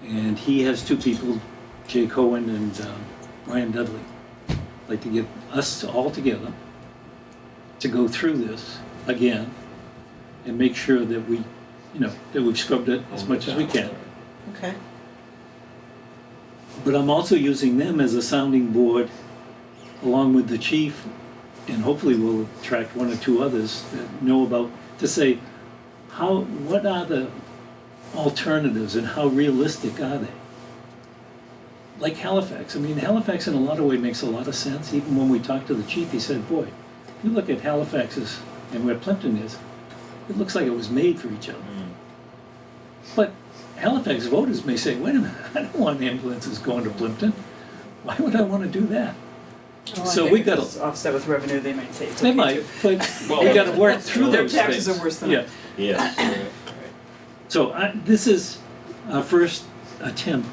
and he has two people, Jay Cohen and Brian Dudley. I'd like to get us all together to go through this again and make sure that we, that we've scrubbed it as much as we can. Okay. But I'm also using them as a sounding board along with the chief, and hopefully we'll attract one or two others that know about, to say, what are the alternatives and how realistic are they? Like Halifax. I mean, Halifax in a lot of ways makes a lot of sense. Even when we talked to the chief, he said, boy, if you look at Halifax's and where Plympton is, it looks like it was made for each other. But Halifax voters may say, wait a minute, I don't want ambulances going to Plympton. Why would I want to do that? So we got to, Offset with revenue, they might say it's they okay might, too. but we got to work through Their those taxes things. are worse than Yeah. Yes. So this is our first attempt,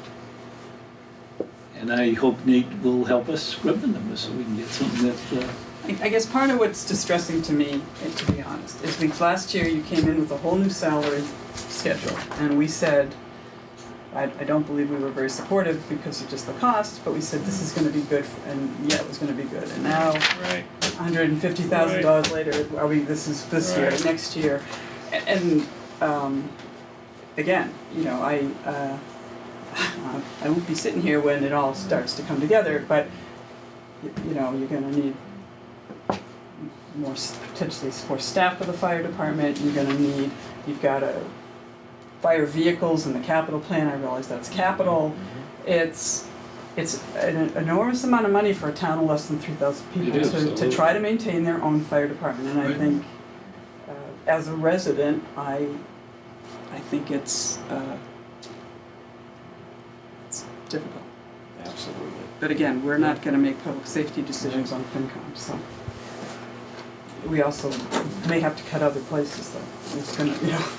and I hope Nate will help us scrub the numbers so we can get something that. I guess part of what's distressing to me, and to be honest, is because last year you came in with a whole new salary schedule, and we said, I don't believe we were very supportive because of just the cost, but we said this is gonna be good, and yeah, it was gonna be good, and now, Right. $150,000 later, this is this year, Right. next year, and, again, I won't be sitting here when it all starts to come together, but, you're gonna need potentially more staff for the fire department, you've got fire vehicles in the capital plan, I realize that's capital. It's an enormous amount of money for a town of less than 3,000 people It is, to absolutely. try to maintain their own fire department, and I Right. think, as a resident, I think it's difficult. Absolutely. But again, we're not gonna make public safety decisions on FinCom, so. We also may have to cut other places though. It's gonna,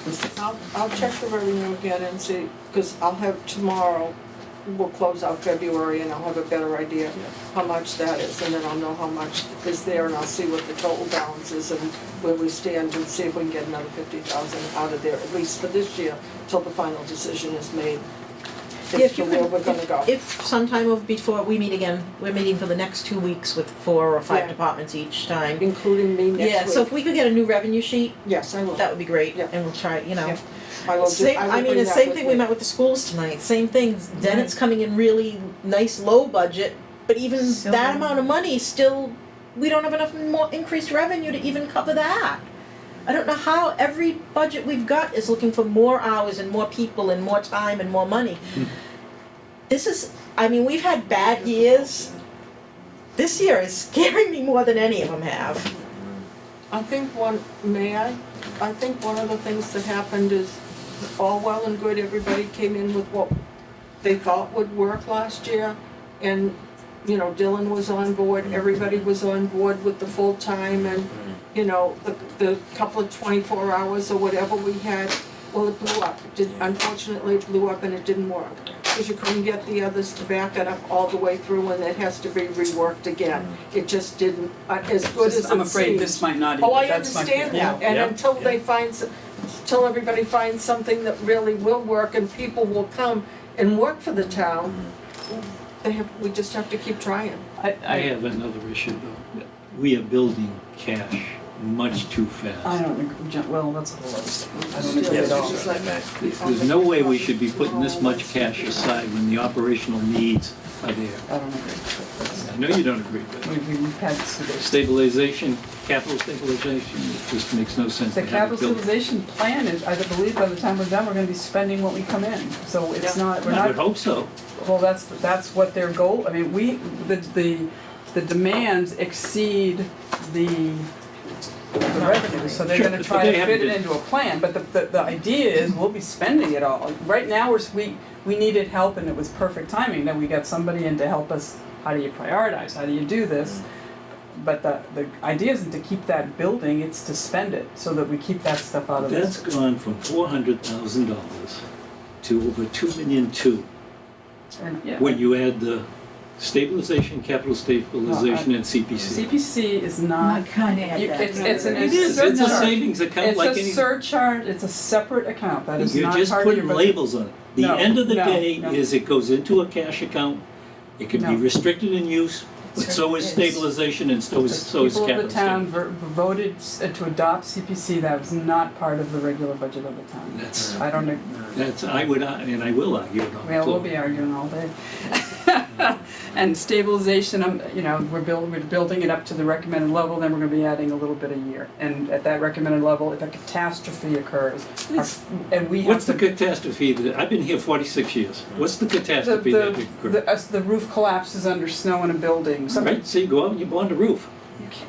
this is. I'll check the revenue again and see, because I'll have tomorrow, we'll close out February and I'll have a better idea how much that is, and then I'll know how much is there, and I'll see what the total balance is and where we stand, and see if we can get another 50,000 out of there, at least for this year, till the final decision is made. As to where we're gonna go. If sometime before we meet again, we're meeting for the next 2 weeks with 4 or 5 Yeah. departments each time. Including me next week. Yeah, so if we could get a new revenue sheet, Yes, I will. that would be great, Yeah. and we'll try, Yeah. I will do, Same, I will I mean, bring the that same with thing me. we met with the schools tonight, same thing, Dennett's coming in really nice, low budget, but even Still that not- amount of money, still, we don't have enough more increased revenue to even cover that. I don't know how every budget we've got is looking for more hours and more people and more time and more money. This is, I mean, we've had bad years. This year is scaring me more than any of them have. I think I think one of the things that happened is, all well and good, everybody came in with what they thought would work last year, and, Dylan was on board, everybody was on board with the full-time, and, the couple of 24 hours or whatever we had, well, it blew up. Unfortunately, it blew up and it didn't work, because you couldn't get the others to back it up all the way through, and it has to be reworked again. It just didn't, as good as it seemed. I'm afraid this might not even, Oh, I that's my understand feeling. that, and until they till everybody finds something that really will work and people will come and work for the town, we just have to keep trying. I have another issue though. we are building cash much too fast. I don't agree, well, that's a whole other thing. I don't Still, agree at all. it's like There's no way we should be putting this much cash aside when the operational needs are there. I don't agree. I know you don't agree, but We've had this debate. stabilization, capital stabilization, it just makes no sense The to have capital it built. stabilization plan is, I believe by the time we're done, we're gonna be spending what we come in. So it's not, we're I would not, hope so. well, that's what their goal, I mean, the demands exceed the revenue, so they're Sure, gonna but try they to haven't fit it been- into a plan, but the idea is we'll be spending it all. Right now, we needed help and it was perfect timing, that we got somebody in to help us, how do you prioritize, how do you do this? But the idea isn't to keep that building, it's to spend it, so that we keep that stuff out of That's this. gone from $400,000 to over $2,200,000 And, yeah, when you add the stabilization, capital stabilization, and CPC. CPC is I not, kinda add that. it's an It is, it's a surcharge. savings account like It's a any. surcharge, it's a separate account, that is You're not just part of your putting budget. labels on it. The No, end of the no, day no. is it goes into a cash account. It can be No. restricted in use, but so is It is. stabilization and so is The capital. people of the town stabilization. voted to adopt CPC, that was not part of the regular budget of the town. That's, I don't know, I would, and I will argue it on the well, we'll floor. be arguing all day. And stabilization, we're building it up to the recommended level, then we're gonna be adding a little bit a year. And at that recommended level, if a catastrophe occurs, and we have What's the to. catastrophe that, I've been here 46 years. What's the catastrophe that occurred? The roof collapses under snow in a building, something. Right, so you go out and you bond a roof. You can't-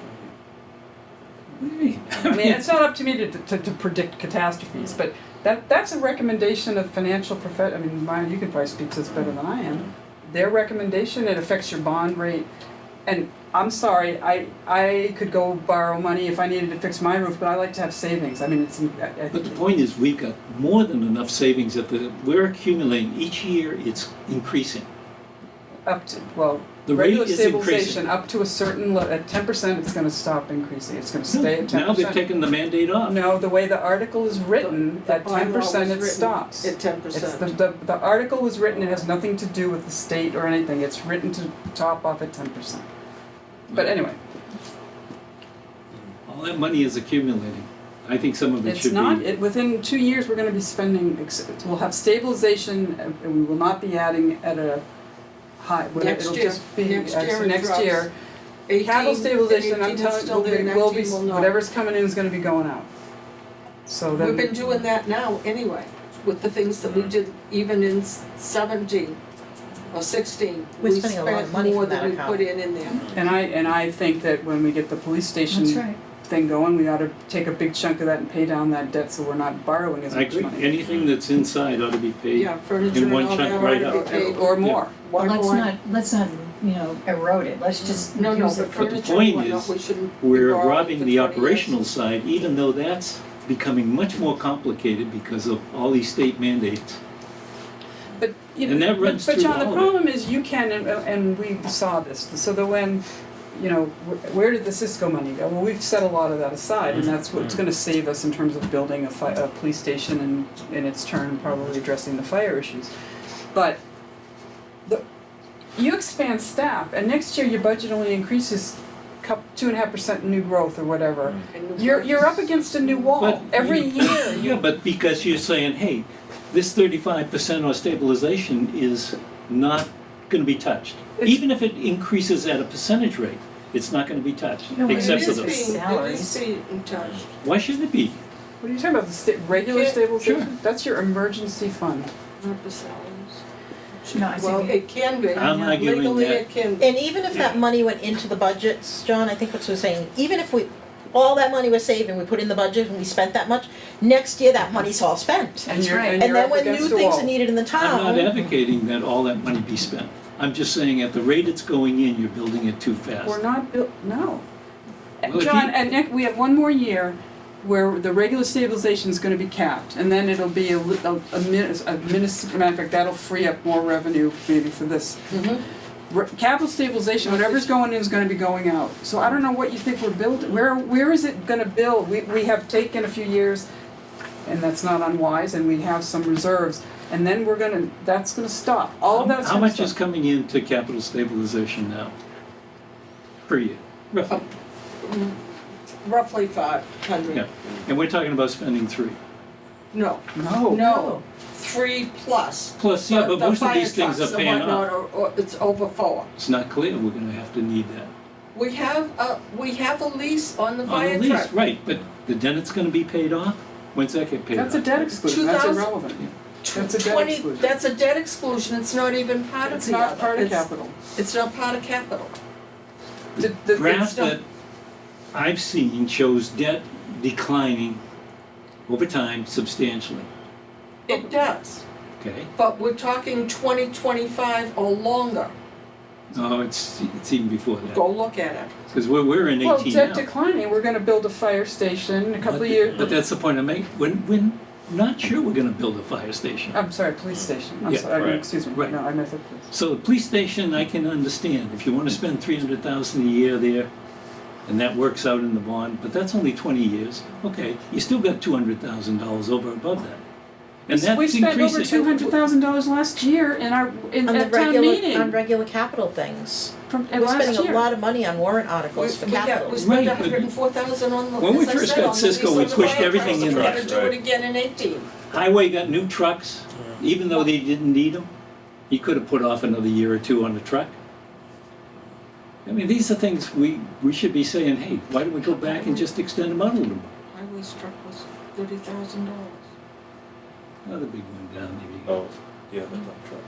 What do you mean? I mean, it's not up to me to predict catastrophes, but that's a recommendation of financial I mean, Maya, you can probably speak to this better than I am. Their recommendation, it affects your bond rate, and I'm sorry, I could go borrow money if I needed to fix my roof, but I like to have savings. I mean, But the point is, we've got more than enough savings we're accumulating. Each year, it's increasing. up to, well, The rate regular is stabilization, increasing. up to a certain, at 10%, it's gonna stop increasing, it's gonna stay at 10%. Now they've taken the mandate off. No, the way the article is written, The at 10% bylaw was it written stops. At 10%. It's the article was written, it has nothing to do with the state or anything, it's written to top off at 10%. But anyway, All that money is accumulating. I think some of it it's should not, be. within 2 years, we're gonna be spending, we'll have stabilization, and we will not be adding at a high, Next it'll year. just be, Next year it next drops. year. 18, Capital stabilization, and I'm 18 is telling still there, you, will be, 19 will not. whatever's coming in is gonna be going out. So then. We've been doing that now anyway, with the things that we did even in 17 or 16. We're spending a lot of money We from that spent more account. than we put in there. And I think that when we get the police station That's right. thing going, we ought to take a big chunk of that and pay down that debt so we're not borrowing as I much agree. money. Anything that's inside ought to be paid. Yeah, furniture In and one all chunk that right ought to up. be paid. Or more. Well, One let's not, erode it, let's just No, use but it. But the furniture point and whatnot, is, we shouldn't be We're borrowing robbing for the 20 years. operational side, even though that's becoming much more complicated because of all these state mandates. But, you know, And that runs but through John, all the of it. problem is you can, and we saw this, so that when, where did the Cisco money go? Well, we've set a lot of that aside, and that's what's gonna save us in terms of building a police station and in its turn probably addressing the fire issues. But you expand staff, and next year your budget only increases 2.5% new growth or whatever. And You're up against a new wall But every you- year. Yeah, but because you're saying, hey, this 35% or stabilization is not gonna be touched. It's- Even if it increases at a percentage rate, it's not gonna be touched, No, it except for is the. being- It is being touched. Why shouldn't it be? What are you talking about, regular Can't- stabilization? Sure. That's your emergency fund. Not the salaries. No, I Well, think it can be. I'm arguing Legally, that- it can be. And even if that money went into the budgets, John, I think what we're saying, even if all that money we're saving, we put in the budget and we spent that much, next year that money's all spent. And That's you're, right. and And you're then up when new against a things wall. are needed in the I'm town. not advocating that all that money be spent. I'm just saying at the rate it's going in, you're building it too fast. We're not, no. Well, if John, you- and Nick, we have one more year where the regular stabilization is gonna be capped, and then it'll be matter of fact, that'll free up more revenue maybe for this. Capital stabilization, whatever's going in is gonna be going out. So I don't know what you think we're building, where is it gonna build? We have taken a few years, and that's not unwise, and we have some reserves, and then that's gonna stop. All of that's How gonna much is stop. coming into capital stabilization now? Per year, roughly. roughly 500. Yeah, and we're talking about spending 3. No, No. no, 3 plus. Plus, yeah, but The most of fire these things trucks are and paying whatnot off. are- it's over 4. It's not clear we're gonna have to need that. We have a lease on the On fire the truck. lease, right, but the debt's gonna be paid off? When's that get paid off? That's a debt exclusion, that's 2000 irrelevant. That's a debt 20 exclusion. That's a debt exclusion, it's not even part of It's the not other. part of It's- capital. It's not part of capital. The graph it's not- that I've seen shows debt declining over time substantially, It does, okay? but we're talking 2025 or longer. No, it's even before that, Go look at it. because we're in 18 now. Well, debt declining, we're gonna build a fire station in a couple of years. But that's the point I make, we're not sure we're gonna build a fire station. I'm sorry, police station, I'm Yeah, sorry, right. excuse me, Right. no, I meant it, please. So the police station, I can understand, if you wanna spend 300,000 a year there, and that works out in the bond, but that's only 20 years, okay, you still got $200,000 over above that. And that's We spent over increasing. $200,000 last year in our, On the at town meeting. on regular capital things. From, We're last spending a year. lot of money on warrant articles for We capital. spent Right, but 104,000 on the, when we as I first said, got on the Cisco, lease we on the pushed fire everything trucks. in We're there. gonna do Right. it again in 18. Highway got new trucks, even though they didn't need them, he could have put off another year or 2 on the truck. I mean, these are things we should be saying, hey, why don't we go back and just extend them out a little more? Highway truck was $30,000. Another big one down there. You go. Oh, yeah, the dump truck.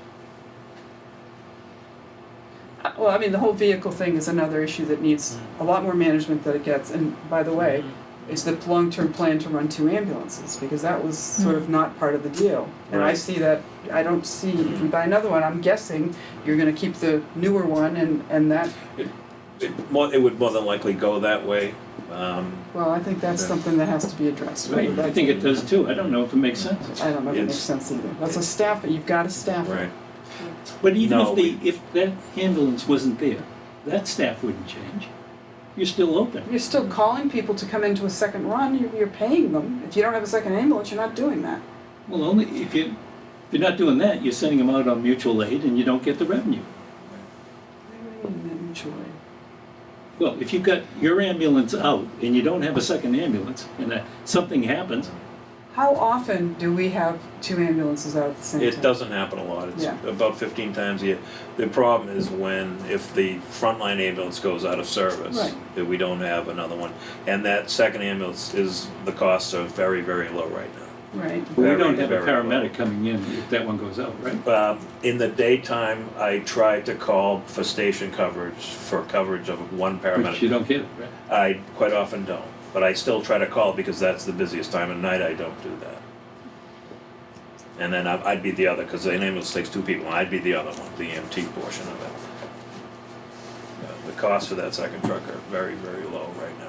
Well, I mean, the whole vehicle thing is another issue that needs a lot more management than it gets. And by the way, is the long-term plan to run 2 ambulances? Because that was sort of not part of the deal. And I Right. see that, I don't see, if we buy another one, I'm guessing you're gonna keep the newer one and that, It would more than likely go that way. well, I think that's Yeah. something that has to be addressed. Right, I think it does too. I don't know if it makes sense. I don't know if it makes It's- sense either. That's a staff, you've gotta staff it. Right. But even No, if that ambulance wasn't there, that staff wouldn't change. You're still open. You're still calling people to come into a second run, you're paying them. If you don't have a second ambulance, you're not doing that. Well, only if you're not doing that, you're sending them out on mutual aid and you don't get the revenue. What do you mean, mutual aid? Well, if you've got your ambulance out and you don't have a second ambulance and something happens, How often do we have 2 ambulances out at the same time? It doesn't happen a lot, it's Yeah. about 15 times a year. The problem is if the frontline ambulance goes out of service, Right. that we don't have another one. And that second ambulance the costs are very, very low right now. Right. we Very, don't have a very low. paramedic coming in if that one goes out, right? In the daytime, I try to call for station coverage, for coverage of one But paramedic. you don't get it, right? I quite often don't, but I still try to call because that's the busiest time at night. I don't do that. And then I'd be the other, because the ambulance takes 2 people, and I'd be the other one, the EMT portion of it. The costs for that second truck are very, very low right now.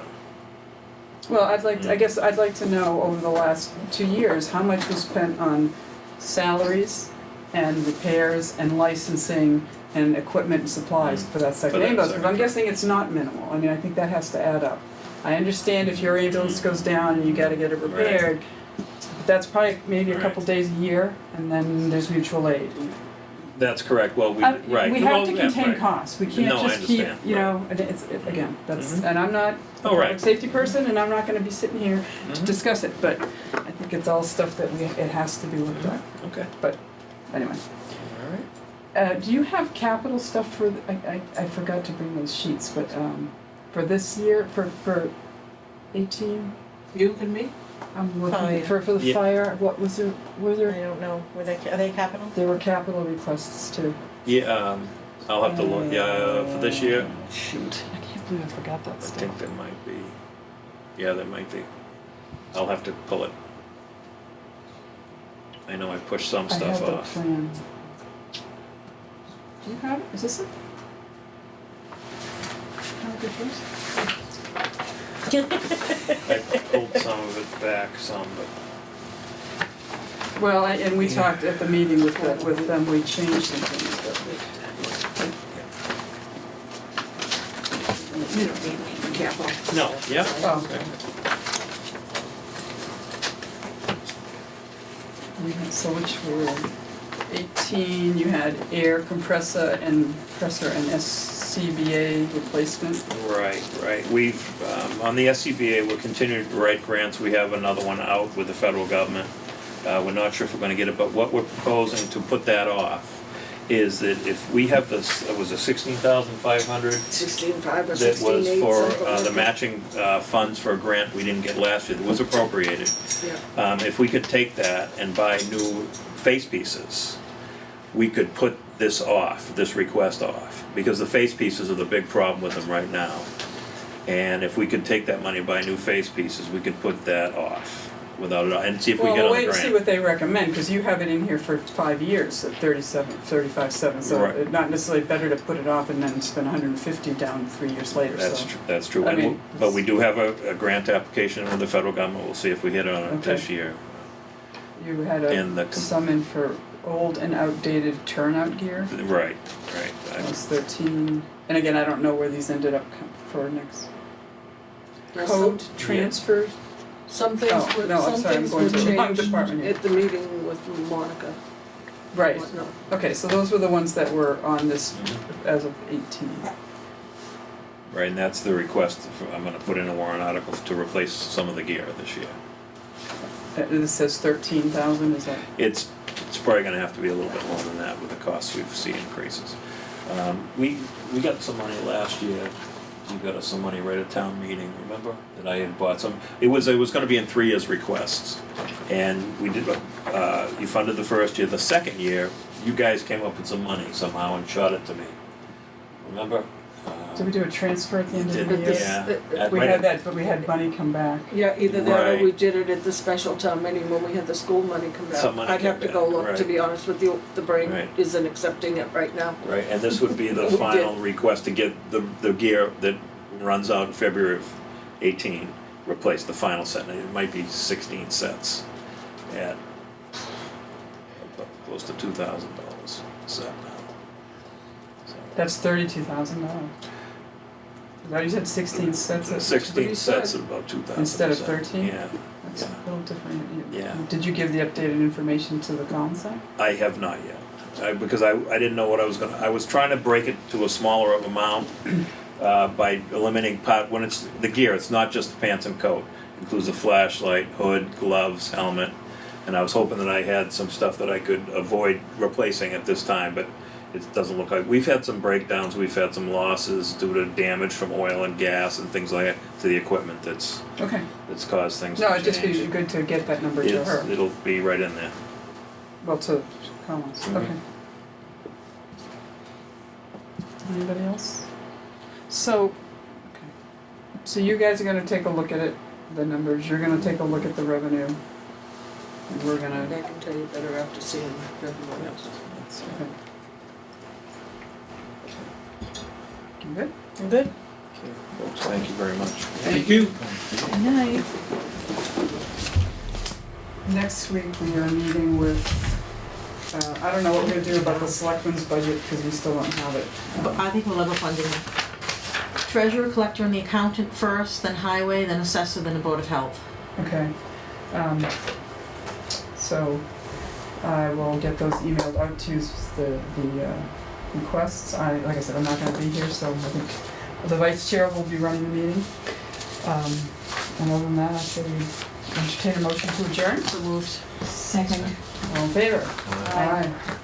Well, I guess I'd like to know over the last 2 years, how much was spent on salaries and repairs and licensing and equipment and supplies for that second For that ambulance? Because I'm second truck. guessing it's not minimal. I mean, I think that has to add up. I understand if your ambulance goes down and you gotta get it repaired, but that's probably maybe a couple days a year, and then there's mutual aid. That's correct, well, We have Well, to yeah, contain right. costs, we can't No, I just keep, understand, you right. know, and again, that's, and I'm not a Oh, right. public safety person, and I'm not gonna be sitting here to Mhm. discuss it, but I think it's all stuff that it has to be looked at, Okay. but anyway. Alright. Do you have capital stuff for, I forgot to bring those sheets, but, for this year, for 18? You and me? I'm looking, Oh, yeah. for the Yeah. fire, what was there, were I there, don't know, are they capital? there were capital requests too. Yeah, I'll have to look, for this year, Shoot, I can't believe I forgot that I stuff. think there might be, there might be. I'll have to pull it. I know I pushed some I stuff have the off. plan. Do you have it? Is this it? Can I go first? I pulled some of it back, but. Well, and we talked at the meeting with them, we changed some things, You don't need me for capital. No, yeah. but, oh. We had so much for 18, you had air compressor and SCBA replacement. Right. We've, on the SCBA, we're continuing to write grants. We have another one out with the federal government. We're not sure if we're gonna get it, but what we're proposing to put that off is that if we have this, it was a 16,500 16.5 or that was 16.8, for something like the that. matching funds for a grant we didn't get last year, that was appropriated. Yeah. If we could take that and buy new face pieces, we could put this off, this request off, because the face pieces are the big problem with them right now. And if we could take that money and buy new face pieces, we could put that off without it, and see if we Well, get we'll on the wait and see grant. what they recommend, because you have it in here for 5 years at 35.7, so Right. it's not necessarily better to put it off and then spend 150 down 3 years later, so. That's true, I and mean, but we do have a grant application with the federal government, we'll see if we hit on it Okay. this year. You had And the some in for old and outdated turnout gear, Right. that was 13, and again, I don't know where these ended up for next. There's Code some- transfer, Some things Oh, were, no, I'm some sorry, I'm things going were to the wrong changed department here. at the meeting with Monica. right, Whatnot. okay, so those were the ones that were on this Mhm. as of 18. Right, and that's the request, I'm gonna put in a warrant article to replace some of the gear this year. This says 13,000, is that? It's probably gonna have to be a little bit more than that with the costs we've seen increases. We got some money last year, you got us some money right at town meeting, remember? That I had bought some, it was gonna be in 3 years requests. And we did, you funded the first year, the second year, you guys came up with some money somehow and shot it to me. Remember? Did we do a transfer at the end of Did the we? year? Yeah. We had that, but we had money come back. Yeah, either that or Right. we did it at the special town meeting when we had the school money come back. Some money I'd have came to go back, look, to right. be honest with you, the brain Right. isn't accepting it right now. Right, and this would be the We did. final request to get the gear that runs out in February of 18, replace the final set, and it might be 16 sets at close to $2,000 a set now. So, That's $32,000. Now you said 16 sets of. 16 you sets said. at about 2,000. Instead of a set. 13? Yeah, That's yeah. a little different. Yeah. Did you give the updated information to the COMSAC? I have not yet, because I didn't know what I was gonna, I was trying to break it to a smaller of amount by eliminating part, when it's the gear, it's not just the pants and coat. It includes a flashlight, hood, gloves, helmet, and I was hoping that I had some stuff that I could avoid replacing at this time, but it doesn't look like, we've had some breakdowns, we've had some losses due to damage from oil and gas and things like that to the equipment that's Okay. caused things to change. No, it'd just be good to get that number to her. It'll be right in there. Well, to Collins, Mhm. okay. Anybody else? So, okay. So you guys are gonna take a look at it, the numbers, you're gonna take a look at the revenue. And we're And gonna, I can tell you better after seeing everyone else. okay. You good? You good? Okay, folks, thank you very much. Thank you. Good night. Next week, we are meeting with, I don't know what we're gonna do about the selectmen's budget, because we still don't have it. But I think we'll level funding. Treasurer, collector, and the accountant first, then highway, then assessor, then the board of health. Okay, so I will get those emailed out to you, the requests. Like I said, I'm not gonna be here, so I think the vice chair will be running the meeting. And other than that, I say we entertain a motion to adjourn. So moved. Second. All in favor? Aye. Aye.